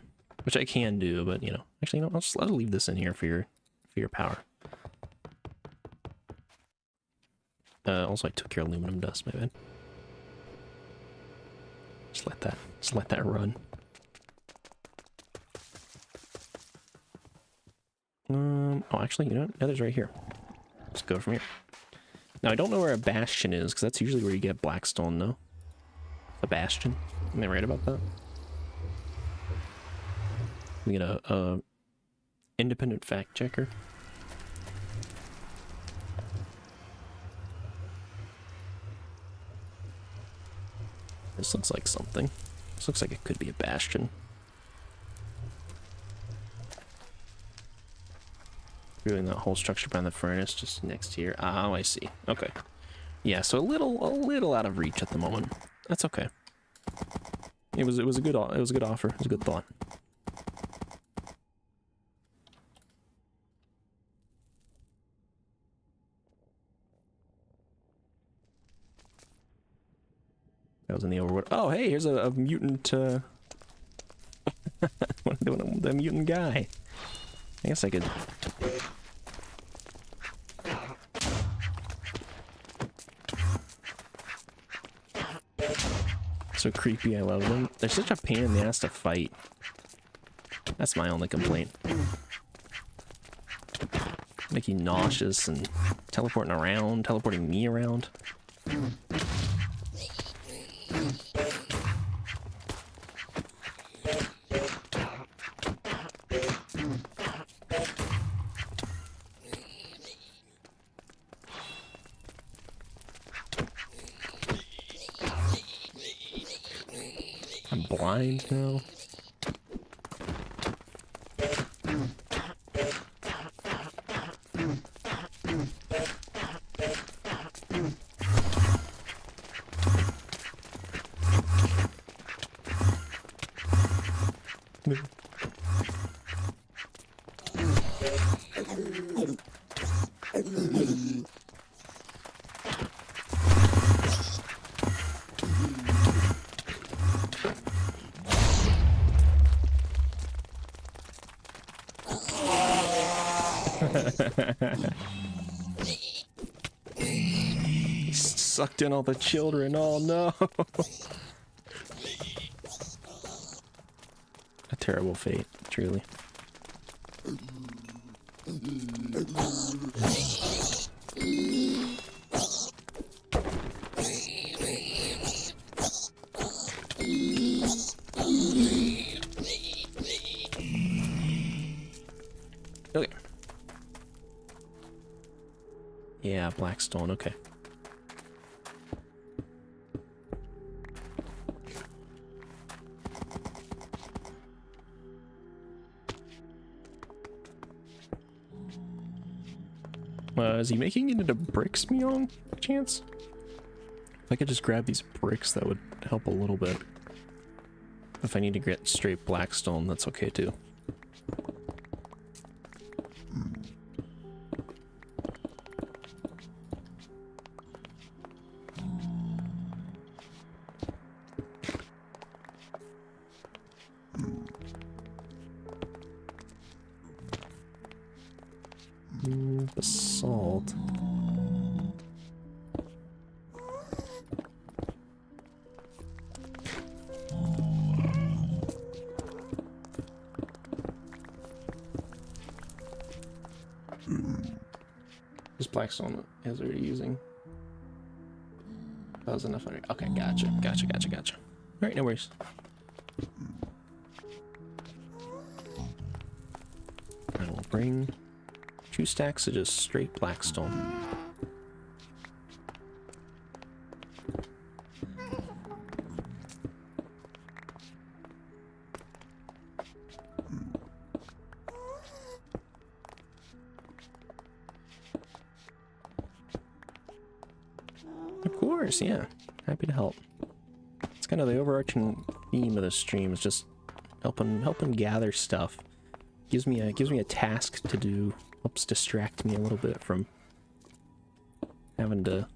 which I can do. But you know, actually, no. I'll leave this in here for your power. Also, I took your aluminum dust. My bad. Just let that run. Oh, actually, you know what? Nether's right here. Let's go from here. Now, I don't know where a bastion is, because that's usually where you get blackstone, no? A bastion? Am I right about that? We get a independent fact checker. This looks like something. This looks like it could be a bastion. Doing that whole structure behind the furnace just next to here. Oh, I see. Okay. Yeah, so a little out of reach at the moment. That's okay. It was a good offer. It was a good thought. That was in the overworld. Oh, hey, here's a mutant. The mutant guy. I guess I could. So creepy, I love them. They're such a pain in the ass to fight. That's my only complaint. Make you nauseous and teleporting me around. I'm blind now. Sucked in all the children. Oh no. A terrible fate, truly. Okay. Yeah, blackstone, okay. Is he making it into bricks, Myong, by chance? If I could just grab these bricks, that would help a little bit. If I need to get straight blackstone, that's okay too. Blackstone is already using. That was enough. Okay, gotcha. Alright, no worries. I will bring 2 stacks of just straight Blackstone. Of course, yeah. Happy to help. It's kind of the overarching theme of this stream is just helping gather stuff. Gives me a task to do. Helps distract me a little bit from having to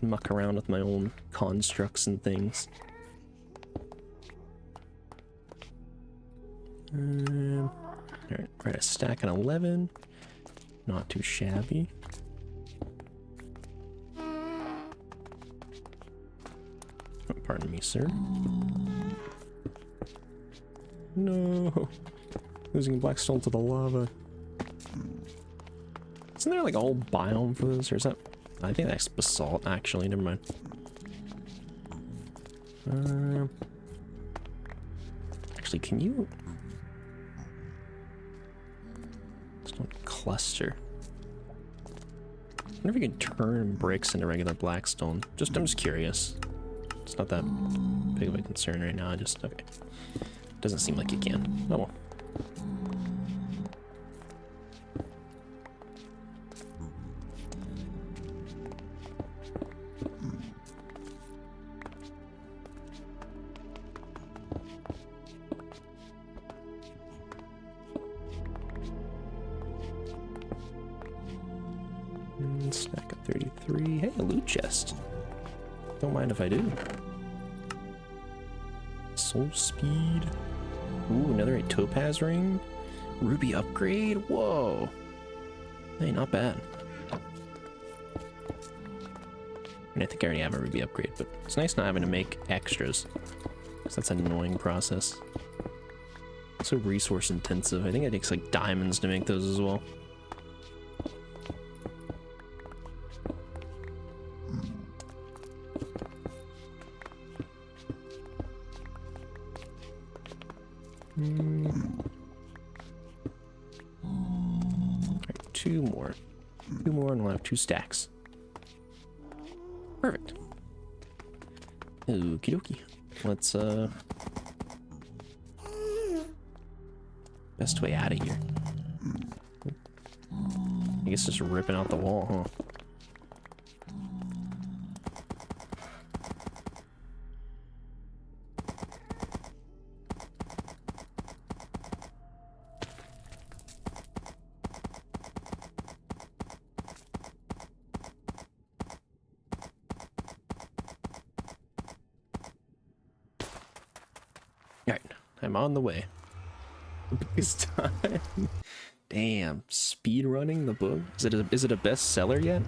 muck around with my own constructs and things. Alright, we're at a stack and 11. Not too shabby. Pardon me, sir. No. Losing Blackstone to the lava. Isn't there like a whole biome for this, or is that... I think that's basalt, actually. Never mind. Actually, can you... Stone cluster. I wonder if you can turn bricks into regular Blackstone. I'm just curious. It's not that big of a concern right now. Okay. Doesn't seem like you can. Oh well. Stack of 33. Hey, a loot chest. Don't mind if I do. Soul speed. Ooh, another topaz ring. Ruby upgrade. Whoa. Hey, not bad. I mean, I think I already have a ruby upgrade, but it's nice not having to make extras. Because that's an annoying process. It's so resource intensive. I think it takes like diamonds to make those as well. Alright, two more and we'll have 2 stacks. Perfect. Okie dokie. Let's best way out of here. I guess just ripping out the wall, huh? I'm on the way. Biggest time. Damn, speed running the book. Is it a bestseller yet?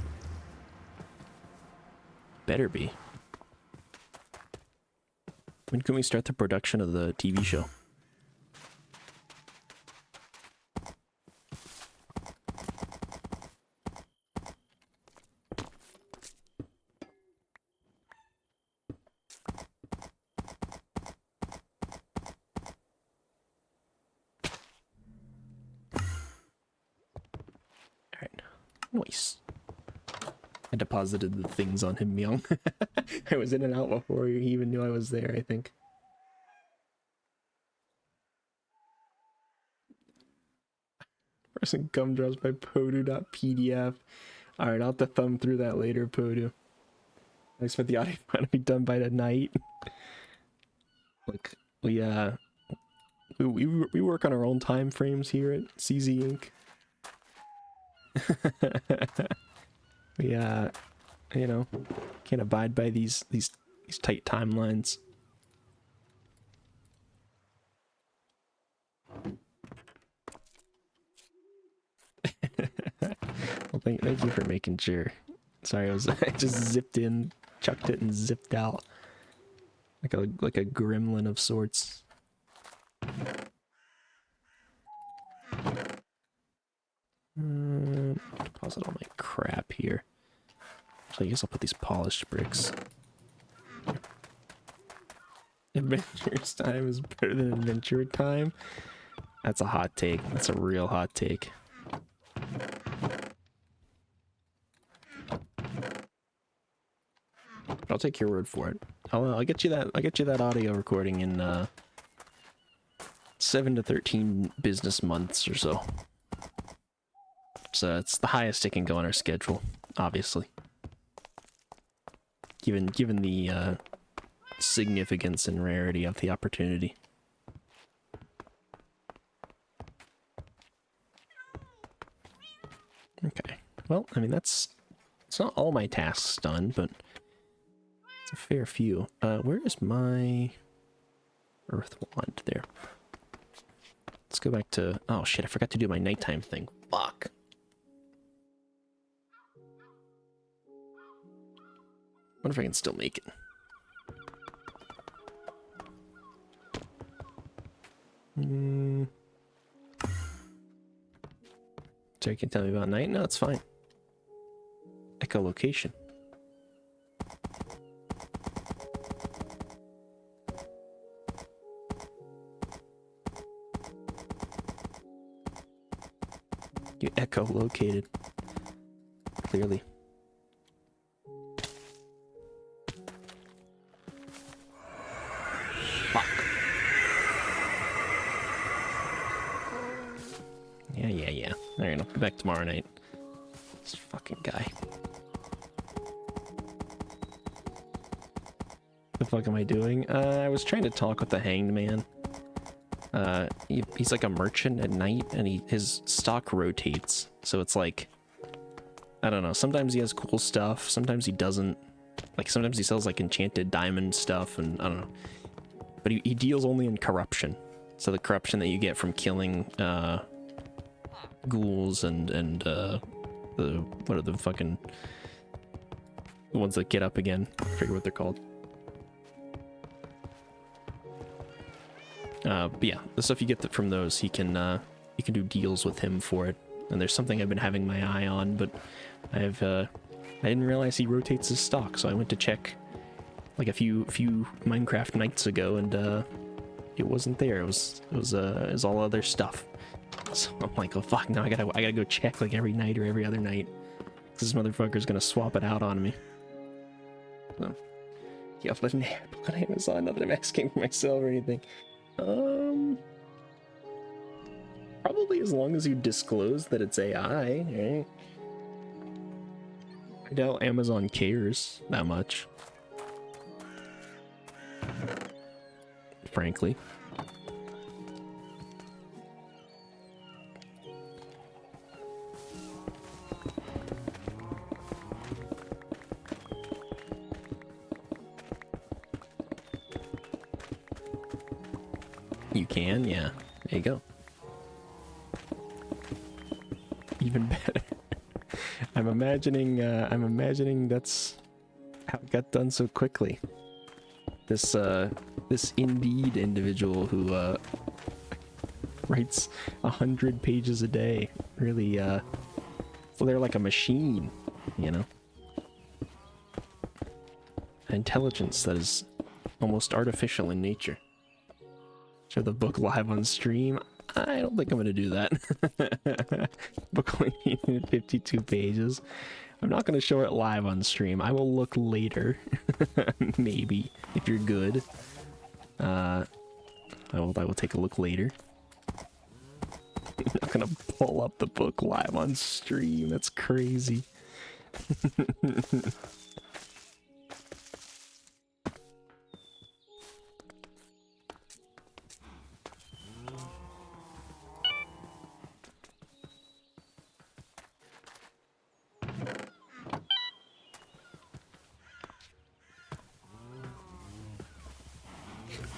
Better be. When can we start the production of the TV show? Nice. I deposited the things on him, Myung. I was in and out before he even knew I was there, I think. Person gumdrops by Podu.pdf. Alright, I'll have to thumb through that later, Podu. I expect the audio to be done by tonight. Look, we work on our own time frames here at CZ Inc. We you know, can't abide by these tight timelines. Well, thank you for making sure. Sorry, I just zipped in, chucked it, and zipped out like a gremlin of sorts. deposit all my crap here. So I guess I'll put these polished bricks. Adventurous time is better than adventure time. That's a hot take. That's a real hot take. I'll take your word for it. I'll get you that. I'll get you that audio recording in 7 to 13 business months or so. So it's the highest it can go on our schedule, obviously. Given the significance and rarity of the opportunity. Okay. Well, I mean it's not all my tasks done, but it's a fair few. Where is my earth wand? There. Let's go back to... Oh shit, I forgot to do my nighttime thing. Fuck. Wonder if I can still make it. So you can tell me about night? No, it's fine. Echolocation. You echolocated. Clearly. Fuck. Yeah. Alright, I'll be back tomorrow night. This fucking guy. The fuck am I doing? I was trying to talk with the hanged man. He's like a merchant at night, and his stock rotates. So it's like, I don't know. Sometimes he has cool stuff. Sometimes he doesn't. Like sometimes he sells like enchanted diamond stuff, and I don't know. But he deals only in corruption. So the corruption that you get from killing ghouls and what are the fucking the ones that get up again? I forget what they're called. But yeah, the stuff you get from those, you can do deals with him for it. And there's something I've been having my eye on, but I didn't realize he rotates his stock, so I went to check like a few Minecraft nights ago, and it wasn't there. It was all other stuff. So I'm like, oh fuck, now I gotta go check like every night or every other night. This motherfucker's gonna swap it out on me. So yeah, I've left an app on Amazon, not that I'm asking for myself or anything. Probably as long as you disclose that it's AI, right? I doubt Amazon cares that much. Frankly. You can, yeah. There you go. Even better. I'm imagining that's how it got done so quickly. This Indeed individual who writes 100 pages a day. Really, well, they're like a machine, you know? Intelligence that is almost artificial in nature. Show the book live on stream. I don't think I'm gonna do that. Book only needed 52 pages. I'm not gonna show it live on stream. I will look later. Maybe, if you're good. I will take a look later. I'm not gonna pull up the book live on stream. That's crazy.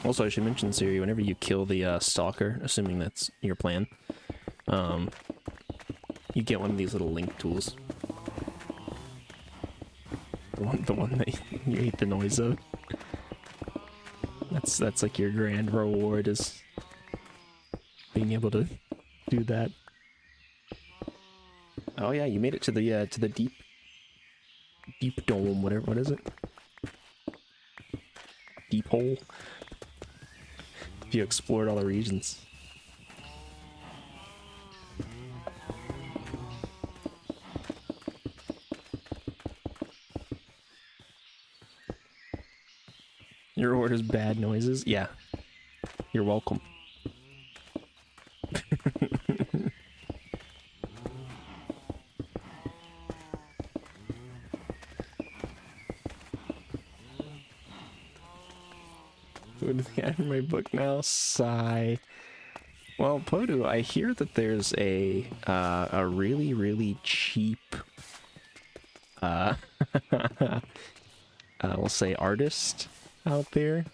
Also, I should mention, Siri, whenever you kill the stalker, assuming that's your plan, you get one of these little link tools. The one that you hate the noise of. That's like your grand reward, is being able to do that. Oh yeah, you made it to the deep dome, whatever. What is it? Deep hole. You explored all the regions. Your order's bad noises? Yeah. You're welcome. What is the end of my book now? Sigh. Well, Podu, I hear that there's a really, really cheap we'll say artist out there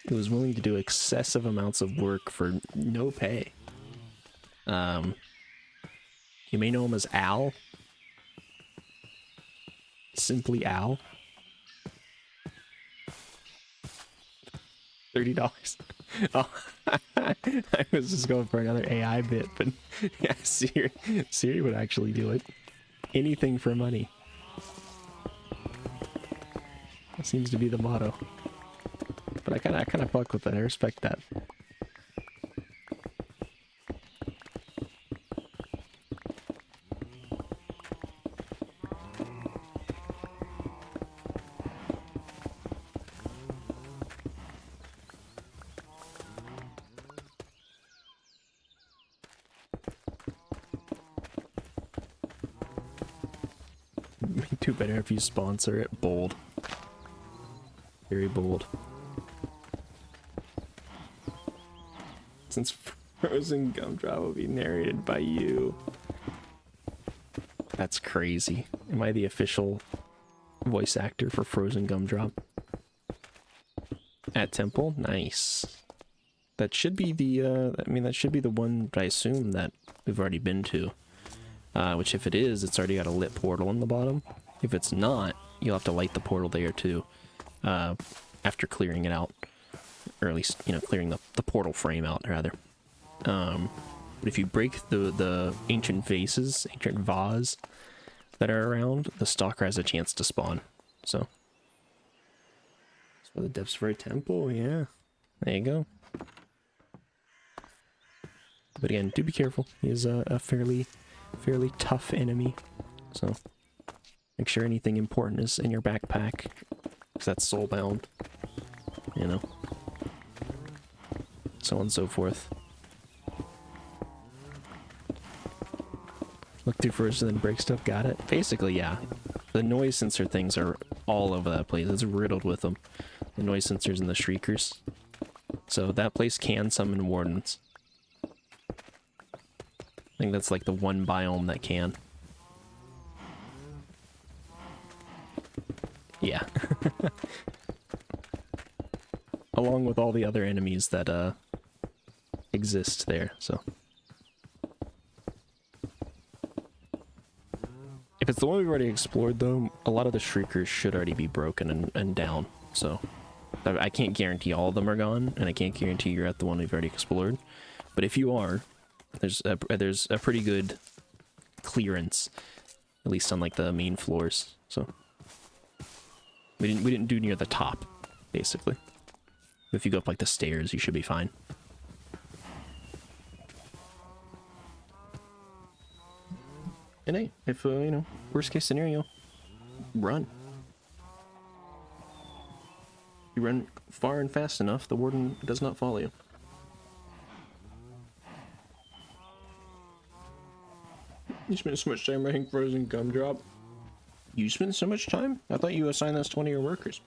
who is willing to do excessive amounts of work for no pay. You may know him as Al. Simply Al. $30. Oh, I was just going for another AI bit, but yeah, Siri would actually do it. Anything for money. That seems to be the motto. But I kind of fuck with it. I respect that. Too better if you sponsor it. Bold. Very bold. Since Frozen Gumdrop will be narrated by you. That's crazy. Am I the official voice actor for Frozen Gumdrop? At Temple? Nice. That should be the, I mean, that should be the one, I assume, that we've already been to. Which if it is, it's already got a lit portal on the bottom. If it's not, you'll have to light the portal there too. After clearing it out. Or at least, you know, clearing the portal frame out, rather. But if you break the ancient vases, ancient vase that are around, the stalker has a chance to spawn. So the depths for a temple, yeah. There you go. But again, do be careful. He is a fairly tough enemy. So make sure anything important is in your backpack, because that's soulbound. You know. So on and so forth. Look through first and then break stuff. Got it. Basically, yeah. The noise sensor things are all over that place. It's riddled with them. The noise sensors and the shriekers. So that place can summon wardens. I think that's like the one biome that can. Yeah. Along with all the other enemies that exist there, so. If it's the one we've already explored, though, a lot of the shriekers should already be broken and down, so. I can't guarantee all of them are gone, and I can't guarantee you're at the one we've already explored. But if you are, there's a pretty good clearance, at least on like the main floors. So we didn't do near the top, basically. If you go up like the stairs, you should be fine. And hey, if you know, worst case scenario, run. You run far and fast enough, the warden does not follow you. You spent so much time writing Frozen Gumdrop. You spent so much time? I thought you assigned those to one of your workers.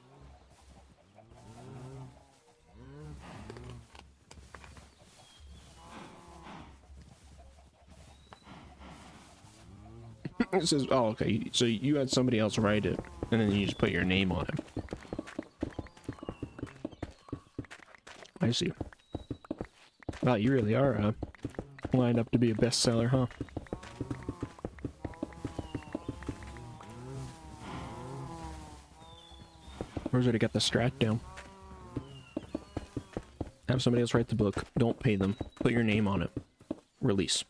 It says, oh, okay, so you had somebody else write it, and then you just put your name on it. I see. Wow, you really are lined up to be a bestseller, huh? Where's it to get the strat down? Have somebody else write the book. Don't pay them. Put your name on it. Release.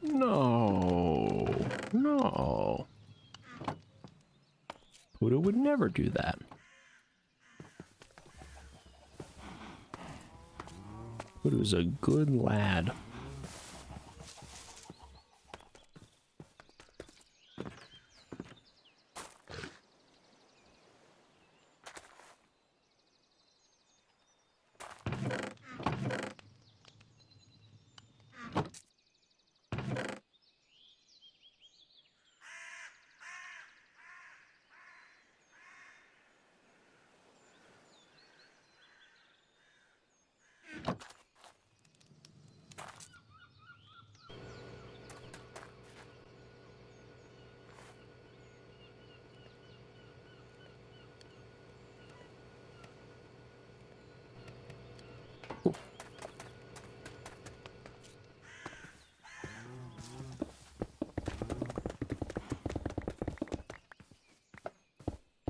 No. No. Buddha would never do that. Buddha's a good lad.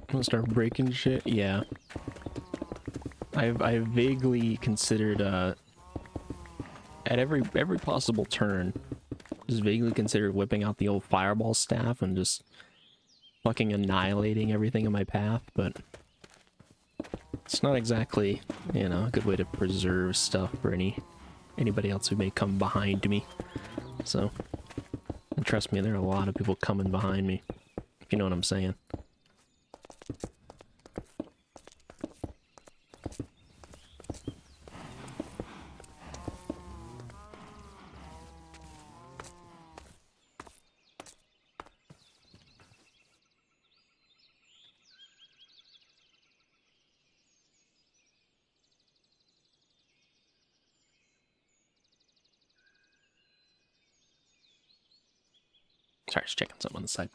I'm gonna start breaking shit. Yeah, I've vaguely considered at every possible turn, just vaguely considered whipping out the old fireball staff and just fucking annihilating everything in my path, but it's not exactly, you know, a good way to preserve stuff for anybody else who may come behind me. So, and trust me, there are a lot of people coming behind me, if you know what I'm saying. Sorry, just checking something on the side.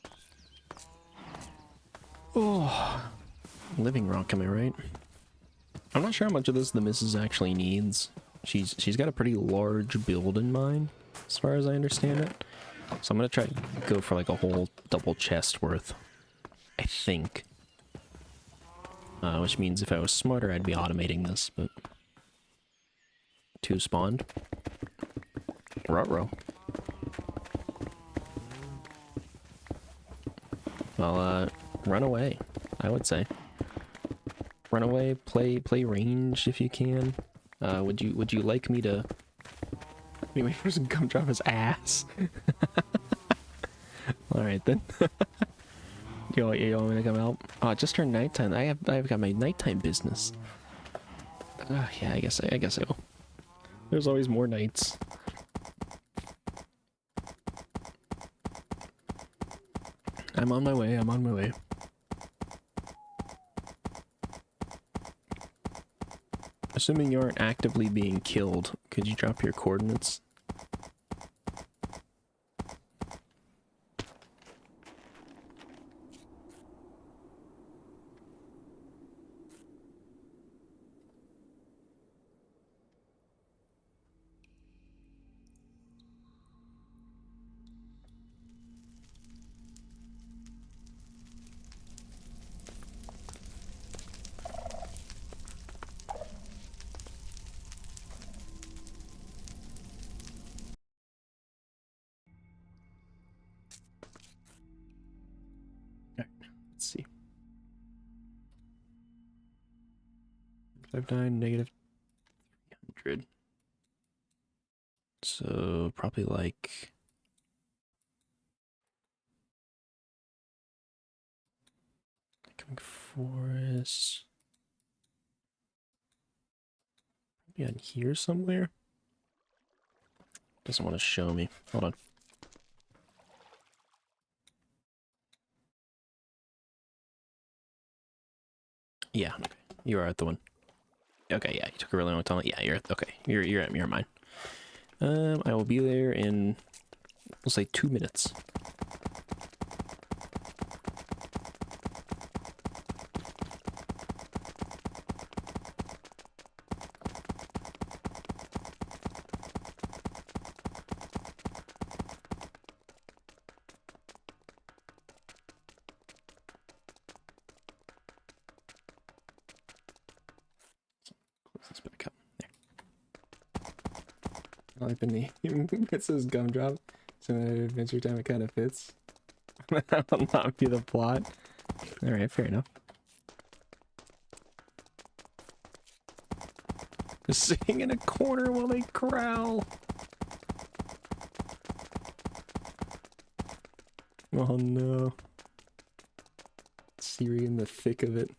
Oh, living rock, am I right? I'm not sure how much of this the missus actually needs. She's got a pretty large build in mind, as far as I understand it. So I'm gonna try to go for like a whole double chest worth, I think. Which means if I was smarter, I'd be automating this, but... Two spawned. Ruh-roh. Well, run away, I would say. Run away, play range if you can. Would you like me to... Anyway, person come drop his ass. Alright then. you want me to come help? Oh, it just turned nighttime. I've got my nighttime business. Yeah, I guess I will. There's always more nights. I'm on my way, I'm on my way. Assuming you aren't actively being killed, could you drop your coordinates? Let's see. 59 negative 300. So probably like coming forest. Maybe on here somewhere. Doesn't want to show me. Hold on. Yeah, okay. You are at the one. Okay, yeah, you took a really long time. Yeah, you're okay. You're mine. I will be there in, we'll say 2 minutes. Close this back up. There. I like the name. It says Gumdrop. So in Adventure Time, it kind of fits. That will not be the plot. Alright, fair enough. Just sitting in a corner while they growl. Oh no. Siri in the thick of it.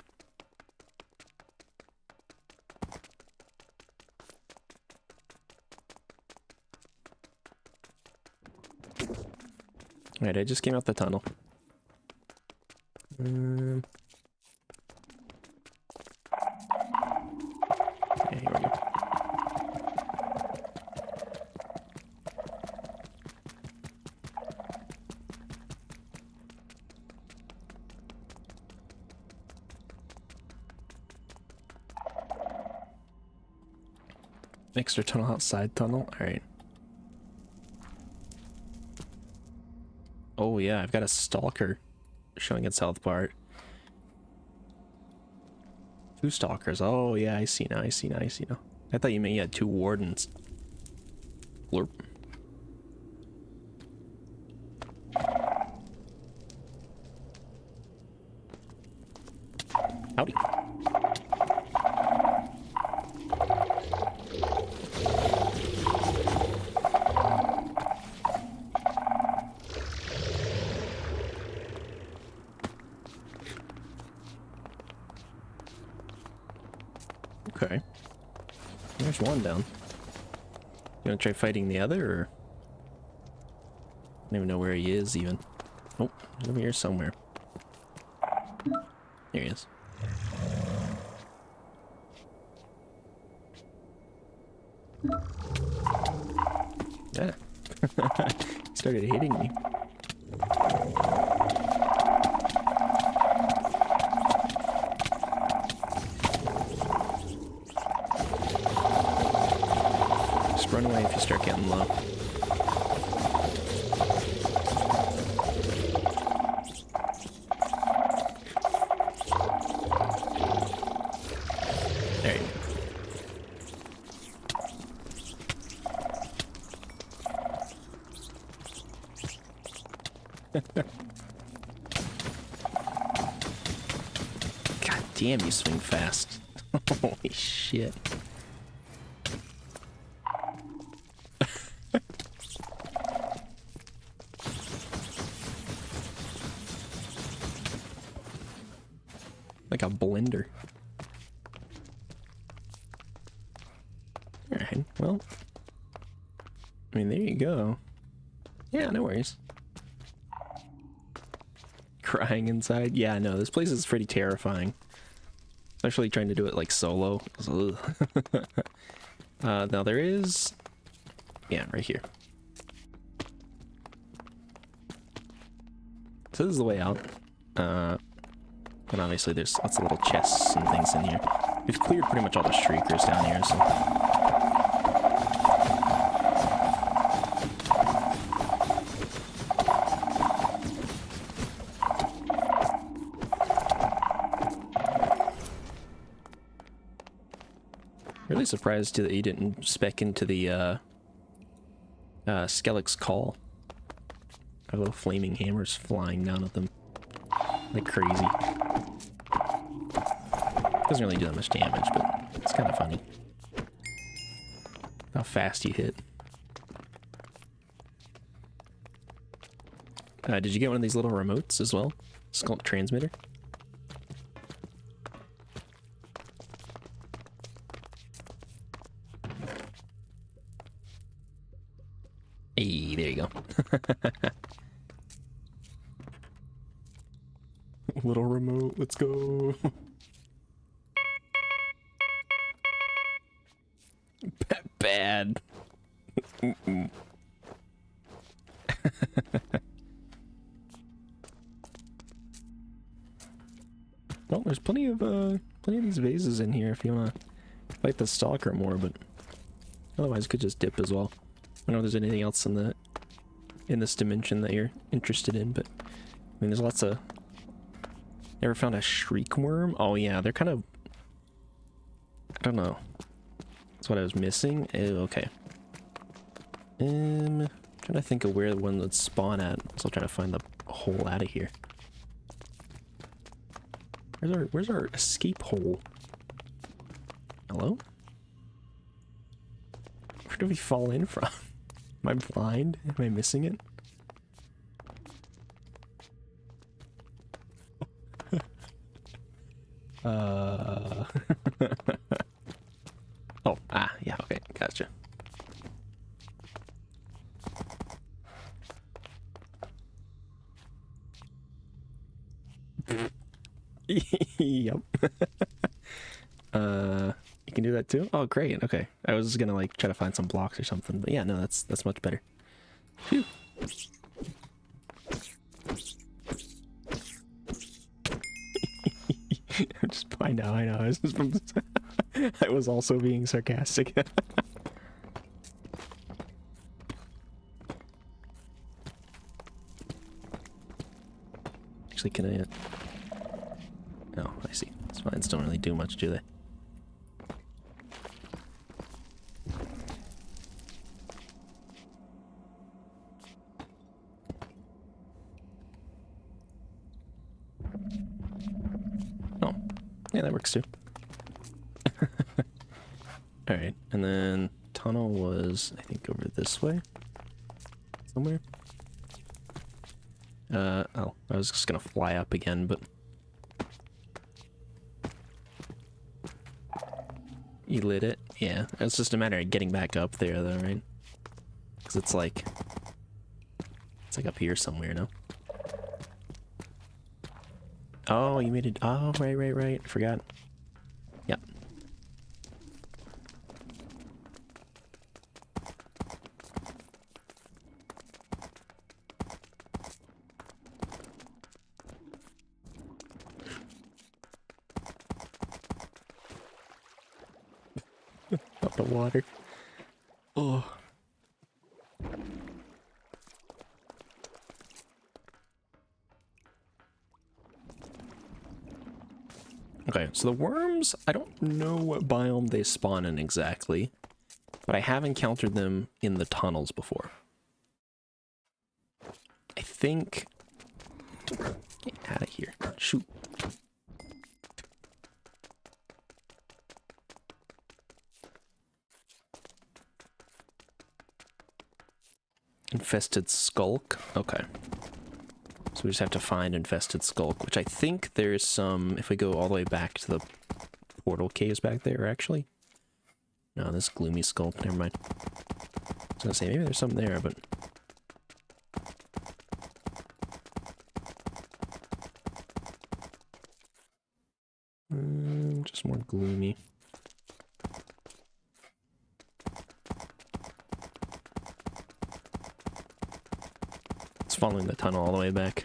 Alright, I just came out the tunnel. Yeah, here we go. Extra tunnel outside tunnel. Alright. Oh yeah, I've got a stalker showing its health bar. 2 stalkers. Oh yeah, I see now, I see now, I see now. I thought you meant you had 2 wardens. Blurp. Howdy. Okay. There's one down. You wanna try fighting the other, or? I don't even know where he is, even. Oh, he's over here somewhere. There he is. Yeah. He started hitting me. Just run away if you start getting low. There you go. God damn, you swing fast. Holy shit. Like a blender. Alright, well. I mean, there you go. Yeah, no worries. Crying inside? Yeah, no, this place is pretty terrifying. Especially trying to do it like solo. Now there is... Yeah, right here. So this is the way out. And obviously there's lots of little chests and things in here. We've cleared pretty much all the shriekers down here, so... Really surprised that you didn't spec into the Skellig's Call. Our little flaming hammers flying down at them like crazy. Doesn't really do that much damage, but it's kind of funny how fast you hit. Did you get one of these little remotes as well? Sculpt transmitter? Hey, there you go. Little remote, let's go. Bad. Well, there's plenty of these vases in here if you wanna fight the stalker more, but otherwise you could just dip as well. I don't know if there's anything else in this dimension that you're interested in, but I mean there's lots of... Ever found a shriek worm? Oh yeah, they're kind of... I don't know. That's what I was missing. Ew, okay. Trying to think of where the one would spawn at. So trying to find the hole out of here. Where's our escape hole? Hello? Where did we fall in from? Am I blind? Am I missing it? Oh, yeah, okay, gotcha. Yep. You can do that too? Oh, great. Okay. I was just gonna like try to find some blocks or something, but yeah, no, that's much better. Phew. I know. I was also being sarcastic. Actually, can I? Oh, I see. Spines don't really do much, do they? Oh, yeah, that works too. Alright, and then tunnel was, I think, over this way? Somewhere? Oh, I was just gonna fly up again, but... You lit it? Yeah, it's just a matter of getting back up there, though, right? Because it's like up here somewhere, no? Oh, you made it... Oh, right. I forgot. Yep. Up the water. Oh. Okay, so the worms, I don't know what biome they spawn in exactly, but I have encountered them in the tunnels before. I think... Get out of here. Shoot. Infested skulk. Okay. So we just have to find infested skulk, which I think there's some, if we go all the way back to the portal caves back there, actually. No, this gloomy skulk, never mind. I was gonna say, maybe there's some there, but... just more gloomy. It's following the tunnel all the way back.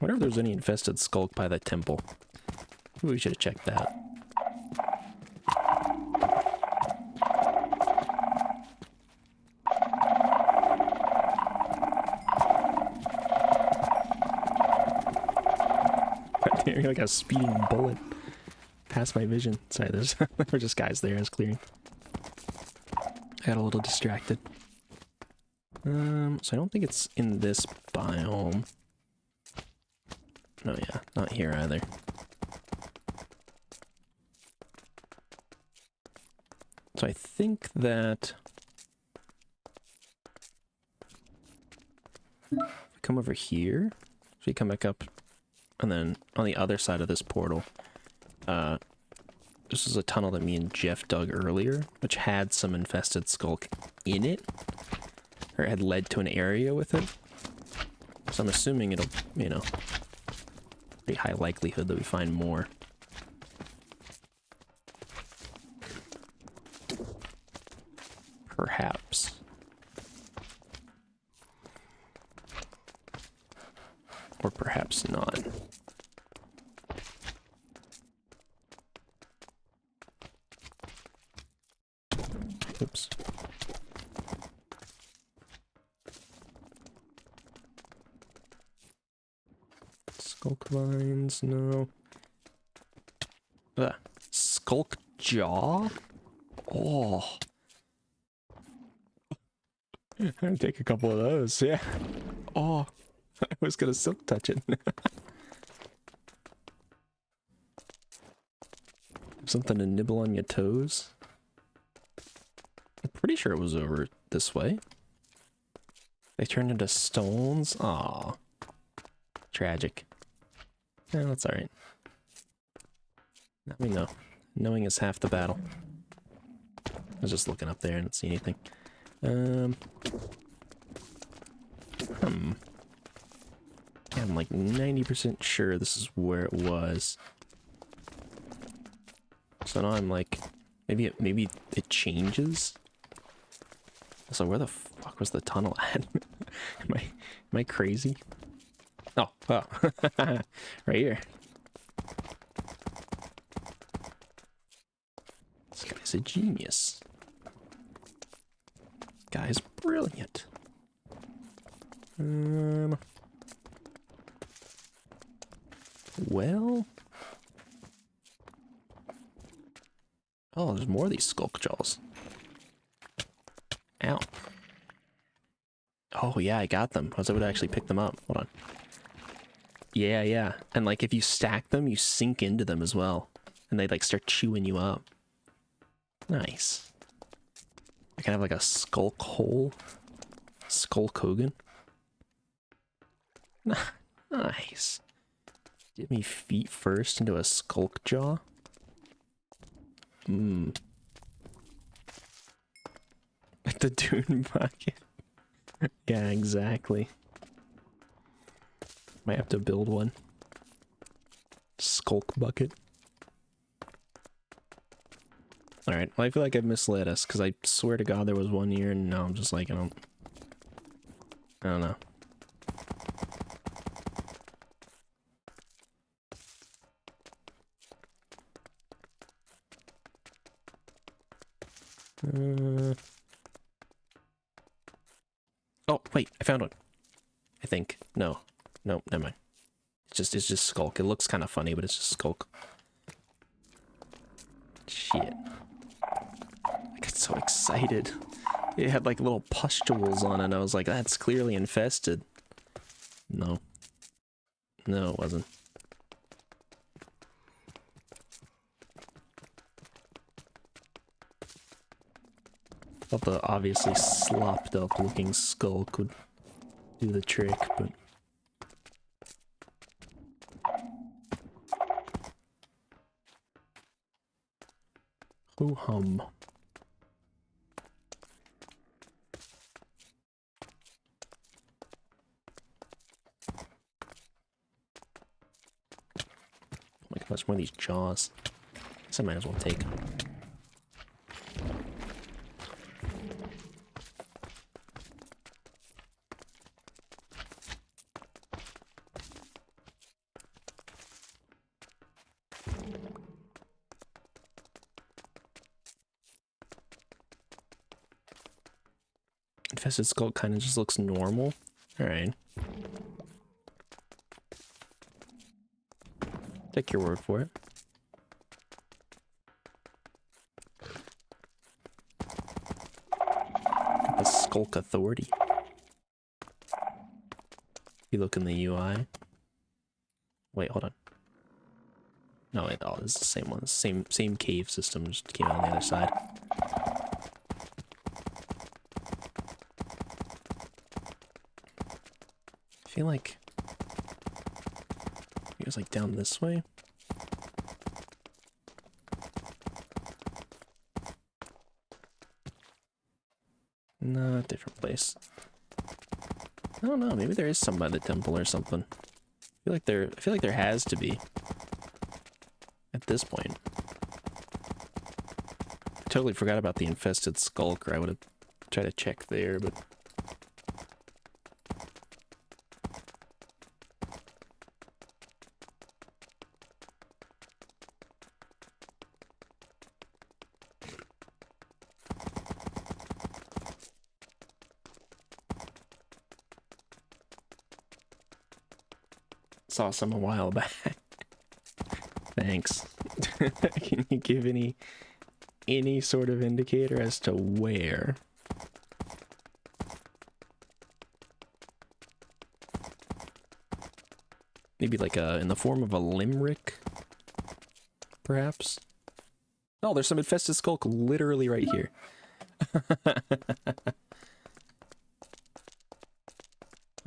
I wonder if there's any infested skulk by the temple. Maybe we should have checked that. You're like a speeding bullet past my vision. Sorry, there were just guys there I was clearing. I got a little distracted. So I don't think it's in this biome. No, yeah, not here either. So I think that... if I come over here, if we come back up, and then on the other side of this portal, this is a tunnel that me and Jeff dug earlier, which had some infested skulk in it, or had led to an area with it. So I'm assuming it'll, you know, pretty high likelihood that we find more. Perhaps. Or perhaps not. Oops. Skulk vines, no. Skulk jaw? Oh. I'm gonna take a couple of those, yeah. Oh, I was gonna silk touch it. Something to nibble on your toes. I'm pretty sure it was over this way. They turned into stones? Aw. Tragic. Yeah, that's alright. Now we know. Knowing is half the battle. I was just looking up there and didn't see anything. Yeah, I'm like 90% sure this is where it was. So now I'm like, maybe it changes. So where the fuck was the tunnel at? am I crazy? Oh, right here. This guy's a genius. Guy's brilliant. Well. Oh, there's more of these skulk jaws. Ow. Oh, yeah, I got them. I was able to actually pick them up. Hold on. Yeah, yeah. And, like, if you stack them, you sink into them as well. And they, like, start chewing you up. Nice. I can have, like, a skulk hole. Skulk Hogan. Nice. Get me feet first into a skulk jaw. Mmm. The dune bucket. Yeah, exactly. Might have to build one. Skulk bucket. Alright, well, I feel like I've misled us, because I swear to God there was one here, and now I'm just like, I don't know. Oh, wait, I found one. I think. No. No, never mind. It's just skulk. It looks kind of funny, but it's just skulk. Shit. I got so excited. It had like little pustules on it. I was like, that's clearly infested. No. No, it wasn't. Thought the obviously slopped up looking skulk would do the trick, but... Ho-hum. Oh my gosh, more of these jaws. Guess I might as well take them. Infested skull kind of just looks normal. Alright. Take your word for it. The Skulk Authority. You look in the UI. Wait, hold on. No, wait, oh, this is the same one. Same cave system, just came out on the other side. I feel like it was like down this way. No, different place. I don't know, maybe there is some by the temple or something. I feel like there has to be. At this point. I totally forgot about the infested skulk, or I would have tried to check there, but... saw some a while back. Thanks. Can you give any sort of indicator as to where? Maybe like in the form of a limerick, perhaps? Oh, there's some infested skulk literally right here. I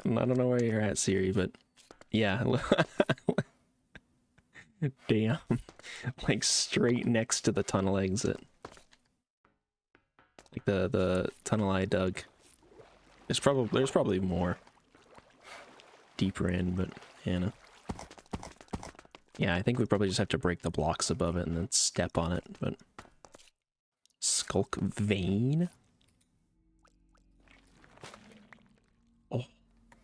don't know where you're at, Siri, but yeah. Damn. Like straight next to the tunnel exit. Like the tunnel I dug. There's probably more deeper in, but you know. Yeah, I think we probably just have to break the blocks above it and then step on it, but skulk vein? Oh,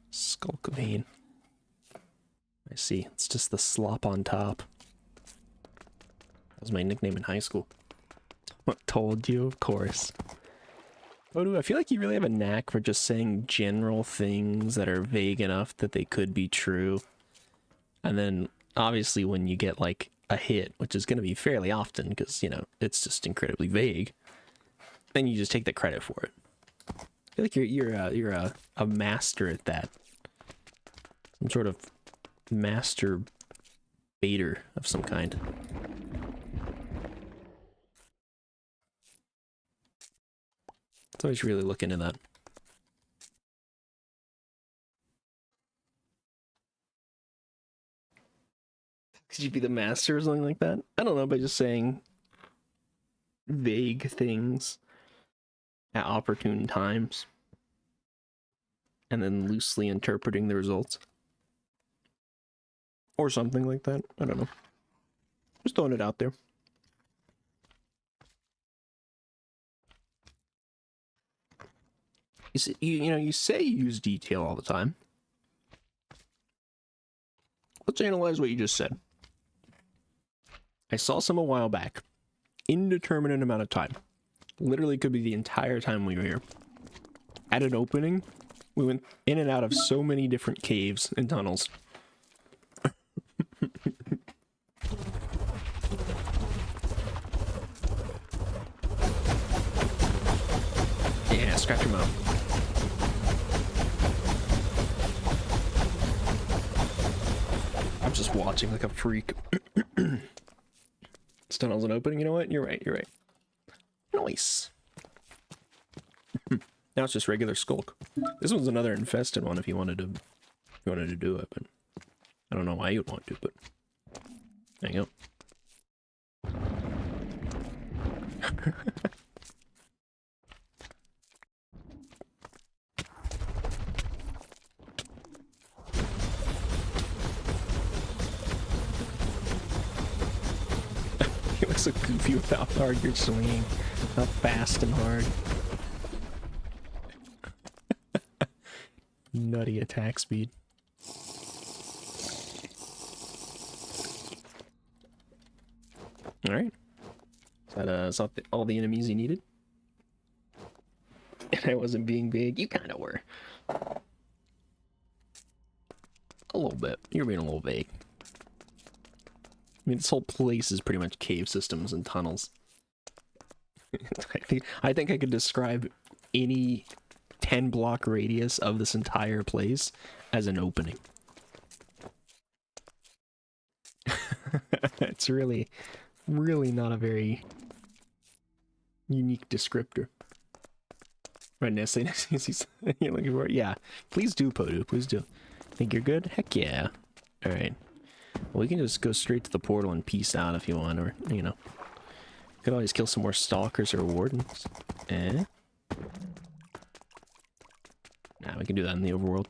skulk vein. I see. It's just the slop on top. That was my nickname in high school. Told you, of course. Odu, I feel like you really have a knack for just saying general things that are vague enough that they could be true. And then, obviously, when you get, like, a hit, which is going to be fairly often, because, you know, it's just incredibly vague, then you just take the credit for it. I feel like you're a master at that. Some sort of master baiter of some kind. So I should really look into that. Could you be the master or something like that? I don't know, by just saying vague things at opportune times and then loosely interpreting the results. Or something like that. I don't know. Just throwing it out there. You say you use detail all the time. Let's analyze what you just said. I saw some a while back. Indeterminate amount of time. Literally could be the entire time we were here. At an opening, we went in and out of so many different caves and tunnels. Yeah, scratch your mouth. I'm just watching like a freak. This tunnel's an opening, you know what? You're right. Nice. Now it's just regular skulk. This one's another infested one if you wanted to do it, but I don't know why you'd want to, but there you go. It looks so goofy with how hard you're swinging. How fast and hard. Nutty attack speed. Alright. Is that all the enemies you needed? And I wasn't being big. You kind of were. A little bit. You're being a little vague. I mean, this whole place is pretty much cave systems and tunnels. I think I could describe any 10-block radius of this entire place as an opening. It's really not a very unique descriptor. Right, Nessie, you're looking for it? Yeah, please do, Podu, please do. Think you're good? Heck yeah. Alright. Well, we can just go straight to the portal and peace out if you want, or, you know. Could always kill some more stalkers or wardens. Eh? Nah, we can do that in the overworld.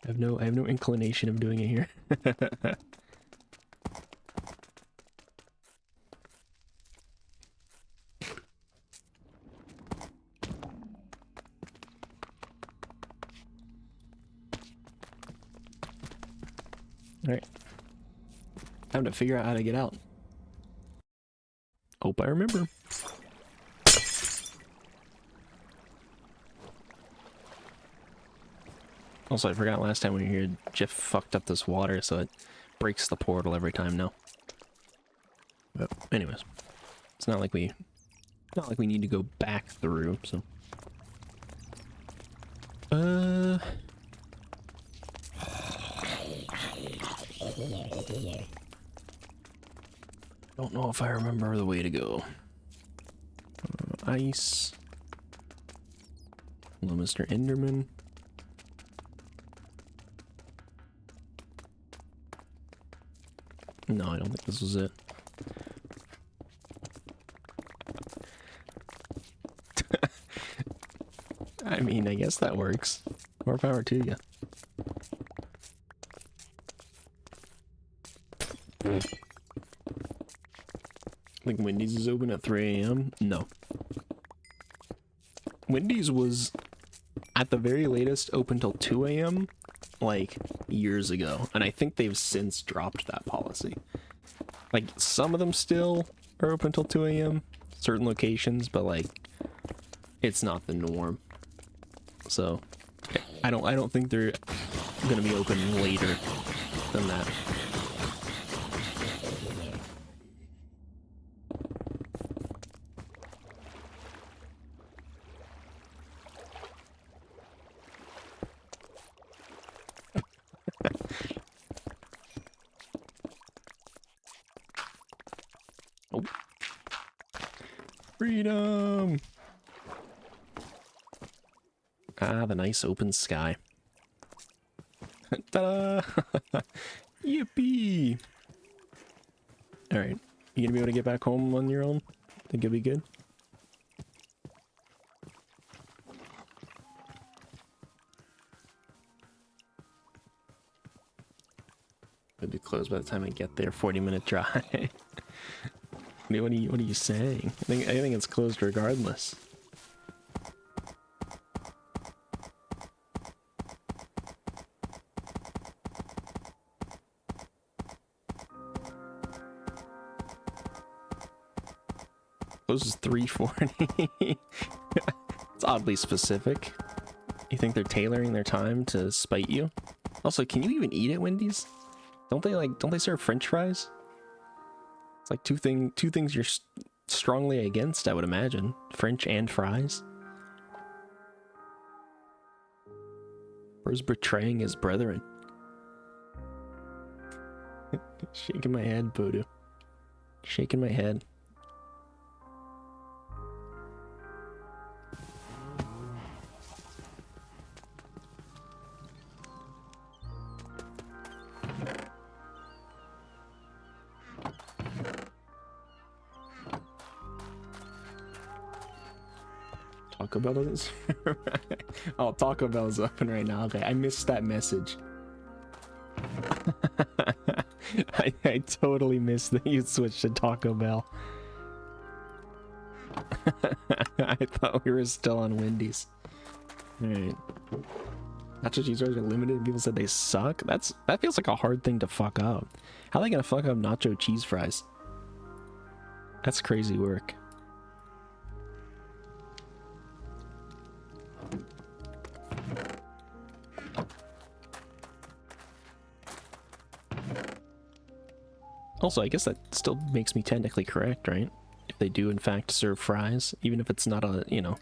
I have no inclination of doing it here. Alright. Time to figure out how to get out. Hope I remember. Also, I forgot last time we were here, Jeff fucked up this water, so it breaks the portal every time now. But anyways, it's not like we need to go back through, so. Don't know if I remember the way to go. Ice. Hello, Mr. Enderman. No, I don't think this was it. I mean, I guess that works. More power to you. I think Wendy's is open at 3 a.m. No. Wendy's was, at the very latest, open till 2 a.m. like years ago, and I think they've since dropped that policy. Like, some of them still are open till 2 a.m. certain locations, but like it's not the norm. So I don't think they're gonna be open later than that. Oh. Freedom! Ah, the nice open sky. Ta-da! Yippee! Alright, you gonna be able to get back home on your own? Think you'll be good? It'll be closed by the time I get there. 40-minute drive. What are you saying? I think it's closed regardless. Closes 3:40. It's oddly specific. You think they're tailoring their time to spite you? Also, can you even eat at Wendy's? Don't they serve French fries? It's like two things you're strongly against, I would imagine. French and fries. Bro's betraying his brethren. Shaking my head, Voodoo. Shaking my head. Taco Bell is oh, Taco Bell is open right now. Okay, I missed that message. I totally missed that you switched to Taco Bell. I thought we were still on Wendy's. Alright. Nacho cheese fries are limited. People said they suck. That feels like a hard thing to fuck up. How are they gonna fuck up nacho cheese fries? That's crazy work. Also, I guess that still makes me technically correct, right? If they do in fact serve fries, even if it's not a, you know,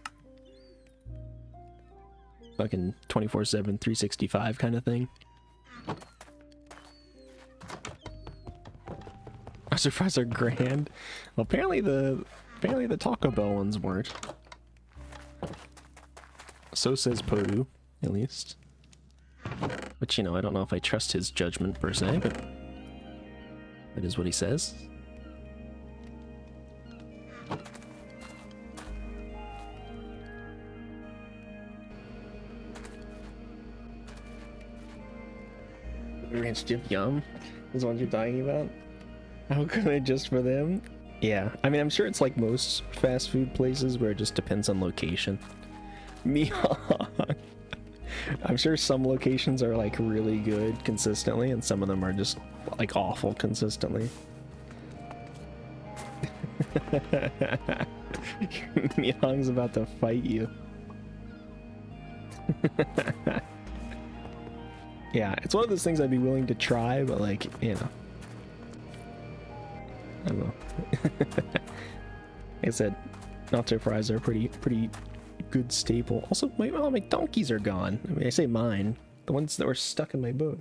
fucking 24/7, 365 kind of thing. Nacho fries are grand. Well, apparently the Taco Bell ones weren't. So says Podu, at least. Which, you know, I don't know if I trust his judgment per se, but that is what he says. Ranch dip yum is what you're talking about. How could I just for them? Yeah, I mean, I'm sure it's like most fast food places where it just depends on location. Mihawk. I'm sure some locations are like really good consistently, and some of them are just like awful consistently. Mihawk's about to fight you. Yeah, it's one of those things I'd be willing to try, but like, you know. I don't know. Like I said, nacho fries are pretty good staple. Also, all my donkeys are gone. I mean, I say mine. The ones that were stuck in my boat.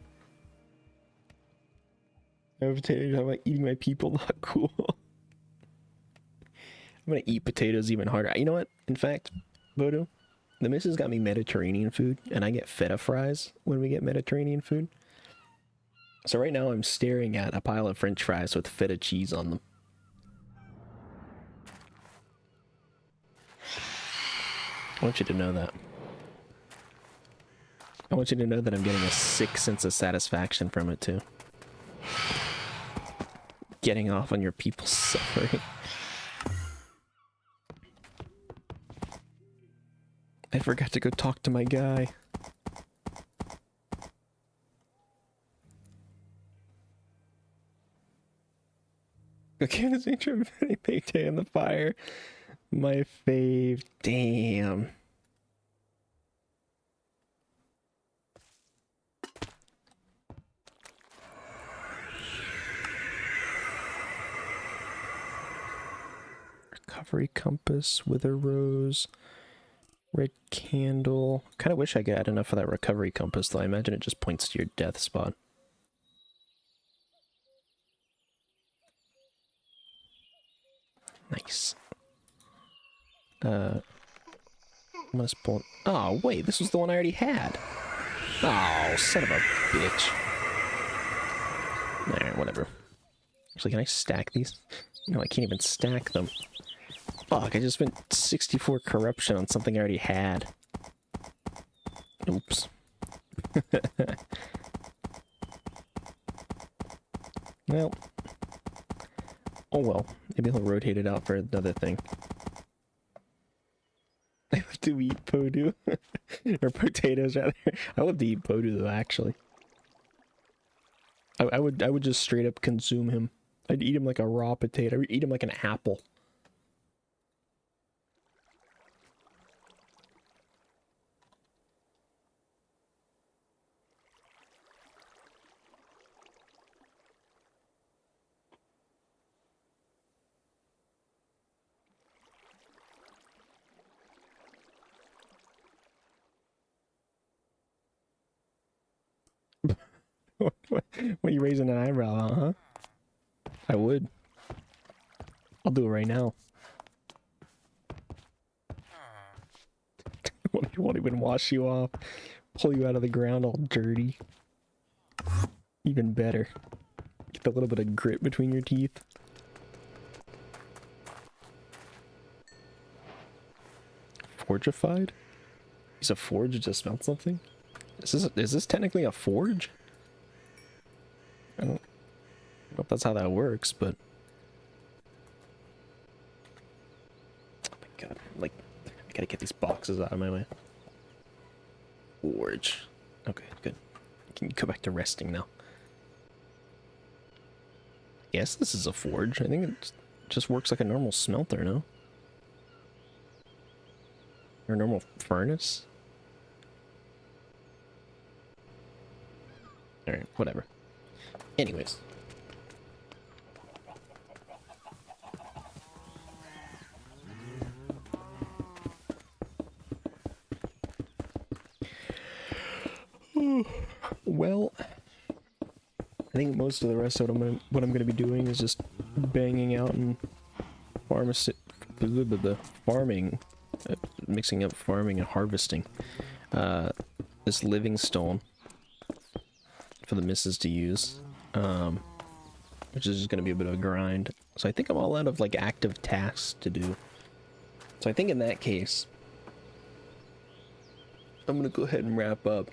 I have potatoes. I'm like eating my people. Not cool. I'm gonna eat potatoes even harder. You know what? In fact, Bodo, the missus got me Mediterranean food, and I get feta fries when we get Mediterranean food. So right now I'm staring at a pile of French fries with feta cheese on them. I want you to know that. I want you to know that I'm getting a sick sense of satisfaction from it too. Getting off on your people's suffering. I forgot to go talk to my guy. Okay, this ain't true. Payday in the fire. My fave. Damn. Recovery compass, wither rose, red candle. Kind of wish I could add enough of that recovery compass, though. I imagine it just points to your death spot. Nice. I'm gonna spawn. Oh, wait, this was the one I already had. Oh, son of a bitch. Alright, whatever. Actually, can I stack these? No, I can't even stack them. Fuck, I just spent 64 corruption on something I already had. Oops. Well. Oh well. Maybe he'll rotate it out for another thing. I love to eat Podu. Or potatoes, rather. I love to eat Podu, though, actually. I would just straight up consume him. I'd eat him like a raw potato. I would eat him like an apple. What are you raising an eyebrow at, huh? I would. I'll do it right now. Won't even wash you off. Pull you out of the ground all dirty. Even better. Get a little bit of grit between your teeth. Forgified? Use a forge to smelt something? Is this technically a forge? I don't know if that's how that works, but... Oh my god, like, I gotta get these boxes out of my way. Forge. Okay, good. Can you go back to resting now? Yes, this is a forge. I think it just works like a normal smelter, no? Or a normal furnace? Alright, whatever. Anyways. Well, I think most of the rest of what I'm going to be doing is just banging out and farming, mixing up farming and harvesting this living stone for the missus to use, which is just going to be a bit of a grind. So I think I'm all out of like active tasks to do. So I think in that case, I'm going to go ahead and wrap up.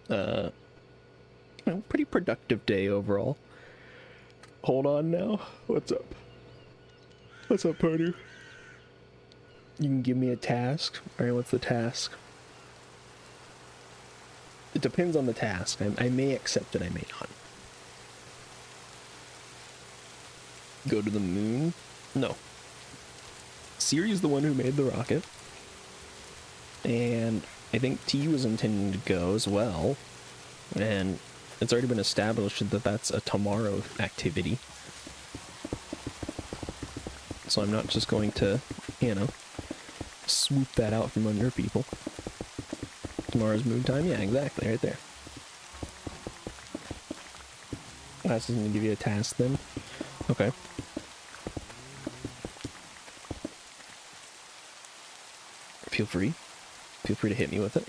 You know, pretty productive day overall. Hold on now. What's up? What's up, Purdy? You can give me a task. Alright, what's the task? It depends on the task. I may accept it, I may not. Go to the moon? No. Siri's the one who made the rocket. And I think T was intending to go as well. And it's already been established that that's a tomorrow activity. So I'm not just going to, you know, swoop that out from under people. Tomorrow's moon time? Yeah, exactly, right there. That's just gonna give you a task then. Okay. Feel free. Feel free to hit me with it.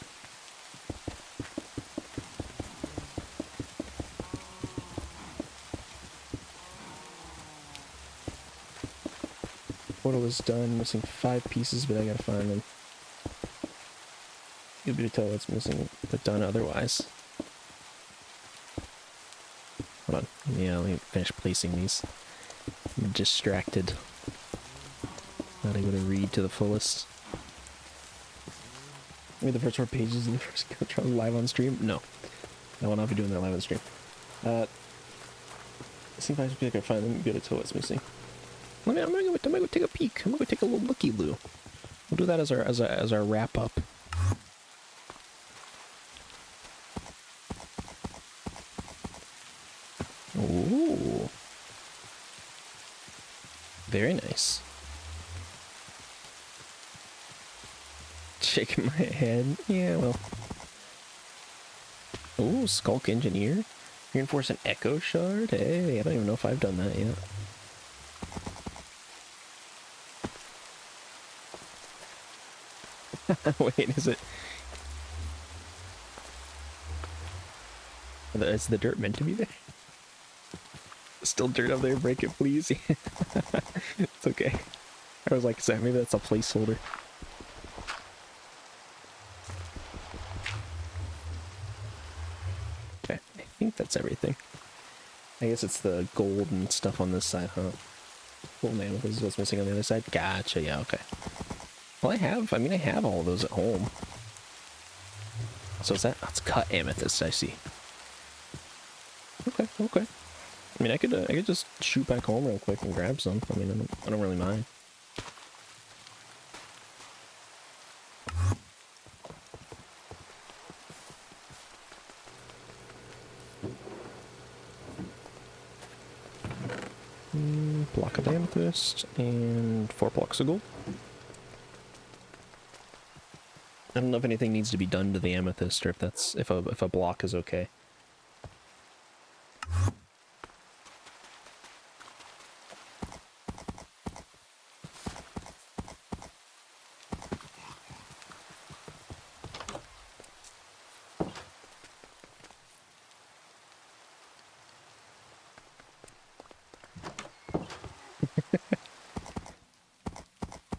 Portal is done, missing 5 pieces, but I gotta find them. You'll be able to tell what's missing, but done otherwise. Hold on. Yeah, let me finish placing these. I'm distracted. Not able to read to the fullest. Maybe the first 4 pages of the first try live on stream? No. I will not be doing that live on stream. See if I can find them and be able to tell what's missing. I'm gonna go take a peek. I'm gonna go take a little looky-loo. We'll do that as our wrap up. Ooh. Very nice. Shaking my head. Yeah, well. Ooh, Skulk Engineer. Reinforce an Echo Shard? Hey, I don't even know if I've done that yet. Wait, is it? Is the dirt meant to be there? Still dirt up there, break it please. It's okay. I was like, maybe that's a placeholder. Okay, I think that's everything. I guess it's the gold and stuff on this side, huh? Oh man, this is what's missing on the other side. Gotcha, yeah, okay. Well, I have all of those at home. So is that's cut amethyst, I see. Okay, okay. I mean, I could just shoot back home real quick and grab some. I mean, I don't really mind. Block of amethyst and 4 blocks of gold. I don't know if anything needs to be done to the amethyst or if a block is okay.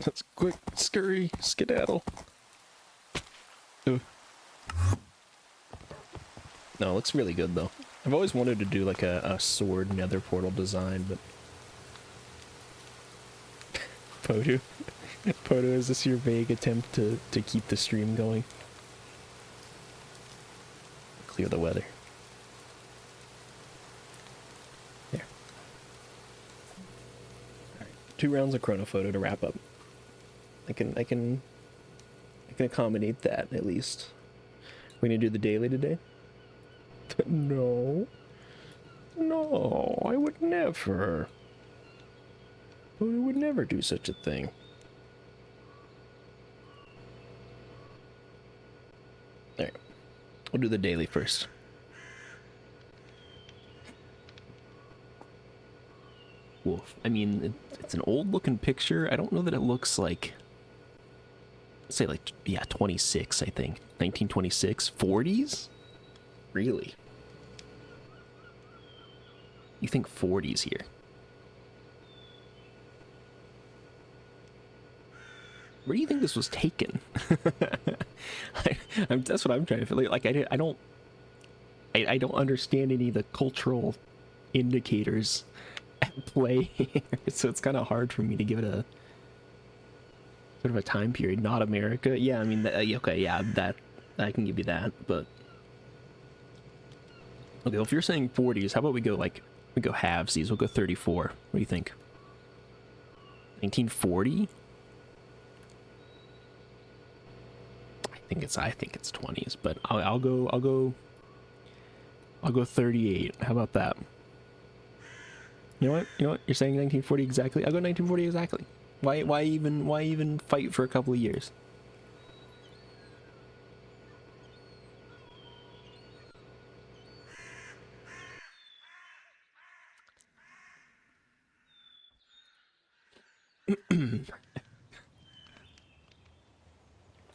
Let's quick scurry, skedaddle. Ooh. No, it looks really good though. I've always wanted to do like a sword nether portal design, but Podu. Podu, is this your vague attempt to keep the stream going? Clear the weather. There. Alright. 2 rounds of chronophoto to wrap up. I can accommodate that at least. We're gonna do the daily today? No. No, I would never. I would never do such a thing. Alright. We'll do the daily first. Wolf. I mean, it's an old looking picture. I don't know that it looks like... say like, yeah, 26, I think. 1926? 40s? Really? You think 40s here? Where do you think this was taken? That's what I'm trying to feel like. I don't understand any of the cultural indicators at play here, so it's kind of hard for me to give it a sort of a time period. Not America. Yeah, I mean, okay, yeah, that I can give you that, but okay. Well, if you're saying 40s, how about we go halvesies? We'll go 34. What do you think? 1940? I think it's 20s, but I'll go I'll go 38. How about that? You know what? You know what? You're saying 1940 exactly. I'll go 1940 exactly. Why even fight for a couple of years?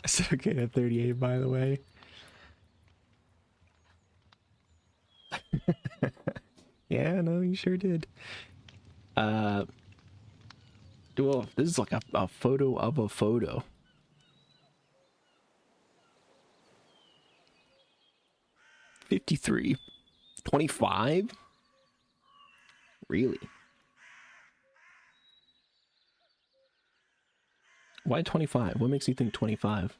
I said okay at 38, by the way. Yeah, no, you sure did. Well, this is like a photo of a photo. 53. 25? Really? Why 25? What makes you think 25?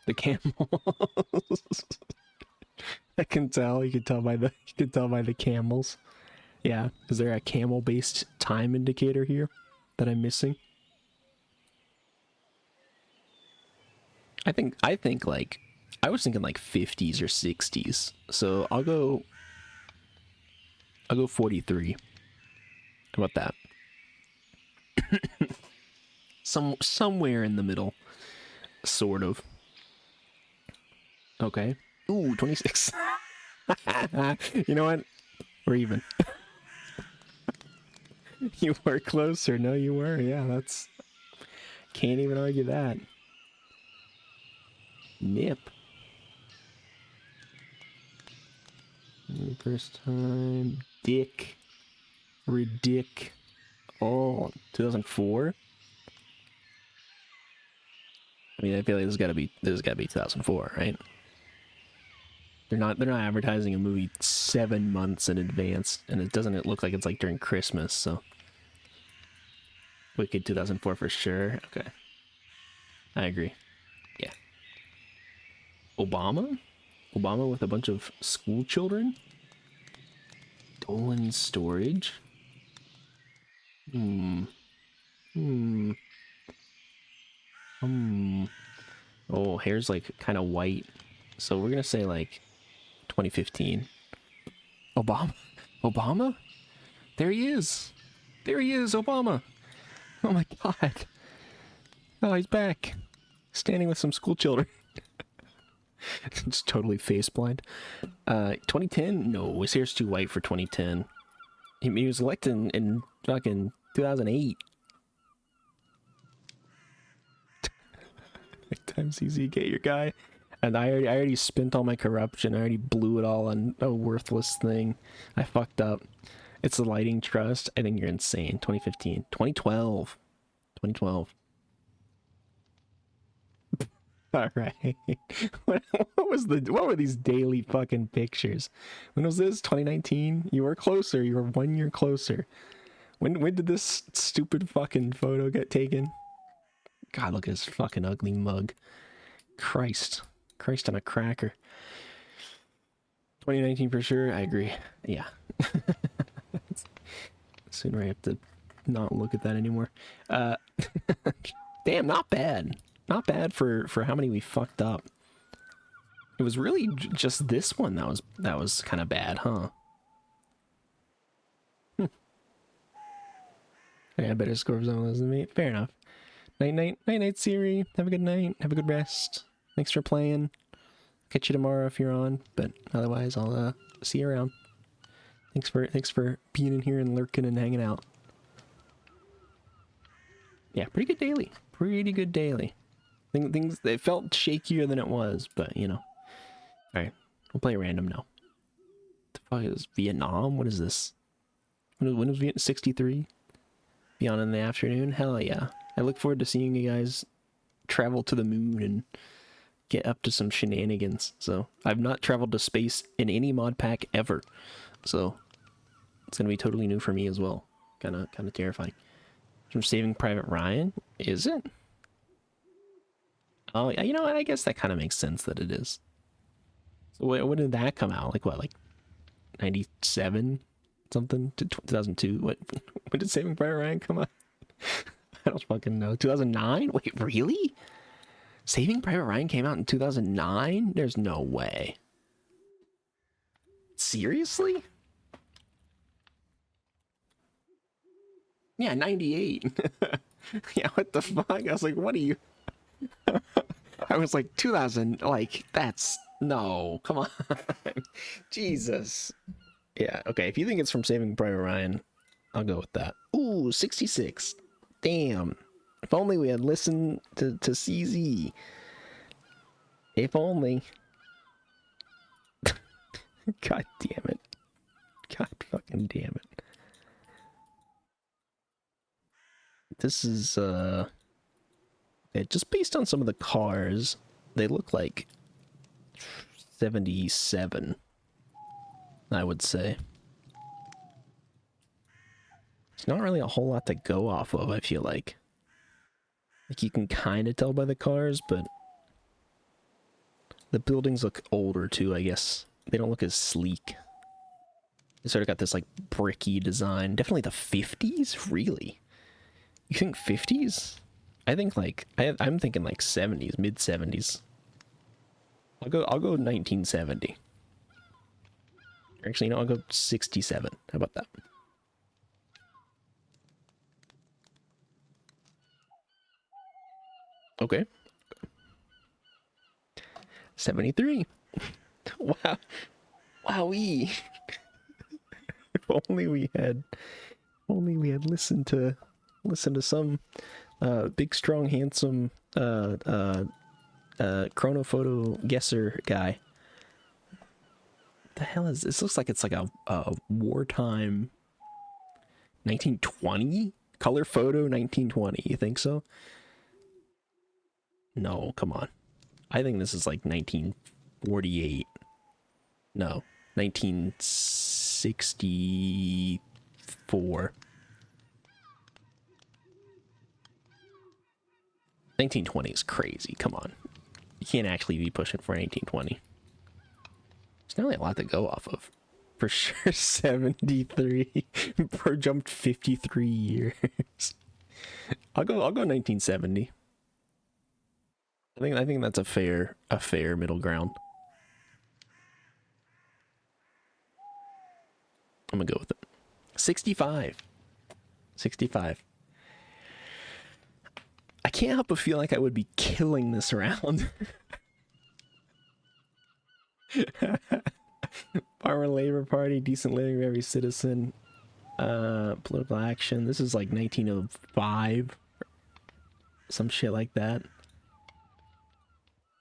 The camels. I can tell. You can tell by the camels. Yeah. Is there a camel-based time indicator here that I'm missing? I think like I was thinking like 50s or 60s. So I'll go 43. How about that? Somewhere in the middle, sort of. Okay. Ooh, 26. You know what? We're even. You were closer. No, you were. Yeah, that's... Can't even argue that. Nip. First time. Dick. Ridic. Oh, 2004? I mean, I feel like this has gotta be 2004, right? They're not advertising a movie 7 months in advance, and it doesn't look like it's like during Christmas, so Wicked 2004 for sure. Okay. I agree. Yeah. Obama? Obama with a bunch of school children? Dolan storage? Hmm. Oh, hair's like kind of white. So we're gonna say like 2015. Obama? Obama? There he is. There he is, Obama. Oh my god. Oh, he's back. Standing with some school children. Just totally face blind. 2010? No, his hair's too white for 2010. He was elected in fucking 2008. Times easy, get your guy. And I already spent all my corruption. I already blew it all on a worthless thing. I fucked up. It's the lighting trust. I think you're insane. 2015. 2012. 2012. All right. What were these daily fucking pictures? When was this? 2019? You were closer. You were 1 year closer. When did this stupid fucking photo get taken? God, look at this fucking ugly mug. Christ on a cracker. 2019 for sure. I agree. Yeah. Sooner I have to not look at that anymore. Damn, not bad. Not bad for how many we fucked up. It was really just this one that was kind of bad, huh? Yeah, better score zone than me. Fair enough. Night, Siri. Have a good night. Have a good rest. Thanks for playing. Catch you tomorrow if you're on, but otherwise I'll see you around. Thanks for being in here and lurking and hanging out. Yeah, pretty good daily. Pretty good daily. Things they felt shakier than it was, but you know. All right, we'll play random now. The fuck is Vietnam? What is this? When was Vietnam? 63. Beyond in the afternoon. Hell yeah! I look forward to seeing you guys travel to the moon and get up to some shenanigans. So I've not traveled to space in any mod pack ever, so it's gonna be totally new for me as well. Kind of terrifying. From Saving Private Ryan, is it? Oh yeah, you know what? I guess that kind of makes sense that it is. So when did that come out? Like what? Like 97 something to 2002? What? When did Saving Private Ryan come out? I don't fucking know. 2009? Wait, really? Saving Private Ryan came out in 2009? There's no way. Seriously? Yeah, 98. Yeah, what the fuck? I was like, what are you? I was like, 2000, like, that's, no, come on. Jesus. Yeah, okay, if you think it's from Saving Private Ryan, I'll go with that. Ooh, 66. Damn. If only we had listened to CZ. If only. God damn it. God fucking damn it. This is, just based on some of the cars, they look like 77, I would say. It's not really a whole lot to go off of, I feel like. Like, you can kind of tell by the cars, but the buildings look older, too, I guess. They don't look as sleek. They sort of got this, like, bricky design. Definitely the 50s? Really? You think 50s? I think, like, I'm thinking, like, 70s, mid-70s. I'll go 1970. Actually, no, I'll go 67. How about that? Okay. 73. Wow. Wowee. If only we had listened to some big, strong, handsome chronophoto guesser guy. What the hell is this? Looks like it's like a wartime 1920 color photo 1920. You think so? No, come on. I think this is like 1948. No, 1964. 1920 is crazy. Come on. You can't actually be pushing for 1920. There's not really a lot to go off of. For sure, 73. Bro jumped 53 years. I'll go 1970. I think that's a fair middle ground. I'm gonna go with it. 65. 65. I can't help but feel like I would be killing this round. Farmer Labor Party, decent living of every citizen. Political action. This is like 1905. Some shit like that.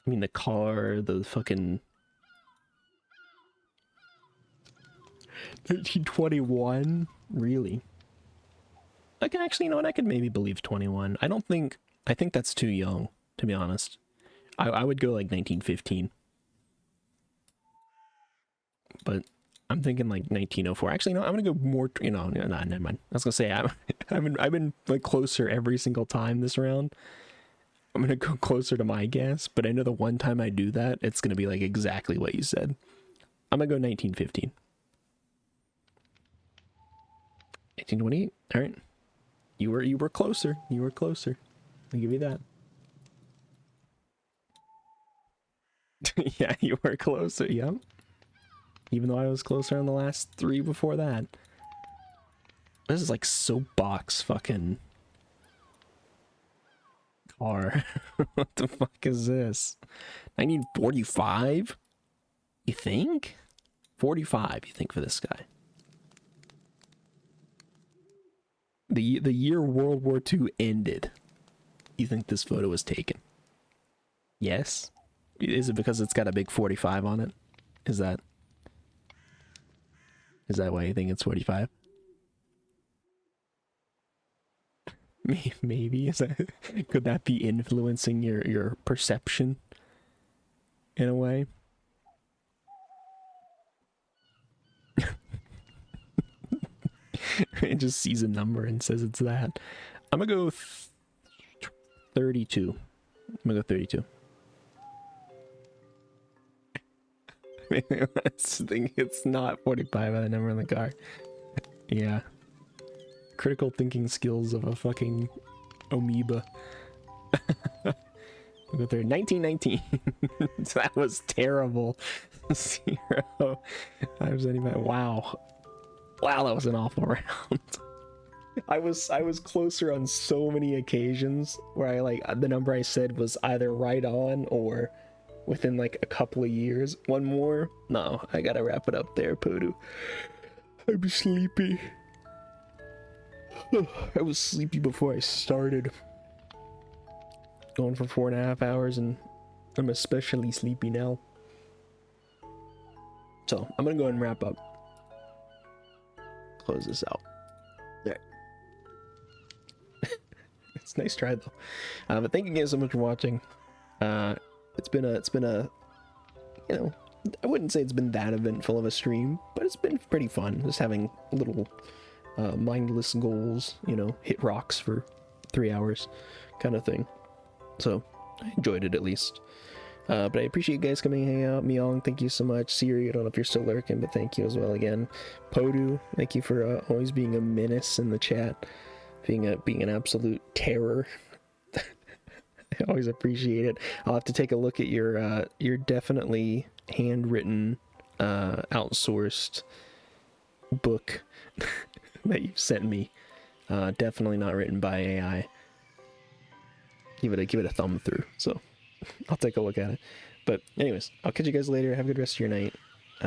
I mean, the car, the fucking 1921? Really? I can actually, you know what, I could maybe believe 21. I think that's too young, to be honest. I would go like 1915. But I'm thinking like 1904. Actually, no, I'm gonna go more, nah, never mind. I was gonna say, I've been like closer every single time this round. I'm gonna go closer to my guess, but I know the one time I do that, it's gonna be like exactly what you said. I'm gonna go 1915. 1928. All right. You were closer. You were closer. I'll give you that. Yeah, you were closer. Yep. Even though I was closer on the last three before that. This is like soapbox fucking car. What the fuck is this? 1945? You think? 45, you think, for this guy? The year World War II ended. You think this photo was taken? Yes? Is it because it's got a big 45 on it? Is that why you think it's 45? Maybe. Could that be influencing your perception in a way? It just sees a number and says it's that. I'm gonna go 32. I'm gonna go 32. I think it's not 45 by the number on the car. Yeah. Critical thinking skills of a fucking amoeba. We'll go through 1919. That was terrible. 0 times 75. Wow. Wow, that was an awful round. I was closer on so many occasions where I like the number I said was either right on or within like a couple of years. One more? No, I gotta wrap it up there, Podu. I'm sleepy. I was sleepy before I started. Going for 4.5 hours and I'm especially sleepy now. So I'm gonna go ahead and wrap up. Close this out. There. It's a nice try though. But thank you guys so much for watching. It's been a, you know, I wouldn't say it's been that eventful of a stream, but it's been pretty fun. Just having little mindless goals, you know, hit rocks for 3 hours kind of thing. So I enjoyed it at least. But I appreciate you guys coming and hang out. Myong, thank you so much. Siri, I don't know if you're still lurking, but thank you as well again. Podu, thank you for always being a menace in the chat, being an absolute terror. I always appreciate it. I'll have to take a look at your definitely handwritten, outsourced book that you sent me. Definitely not written by AI. Give it a thumb through. So I'll take a look at it. But anyways, I'll catch you guys later. Have a good rest of your night.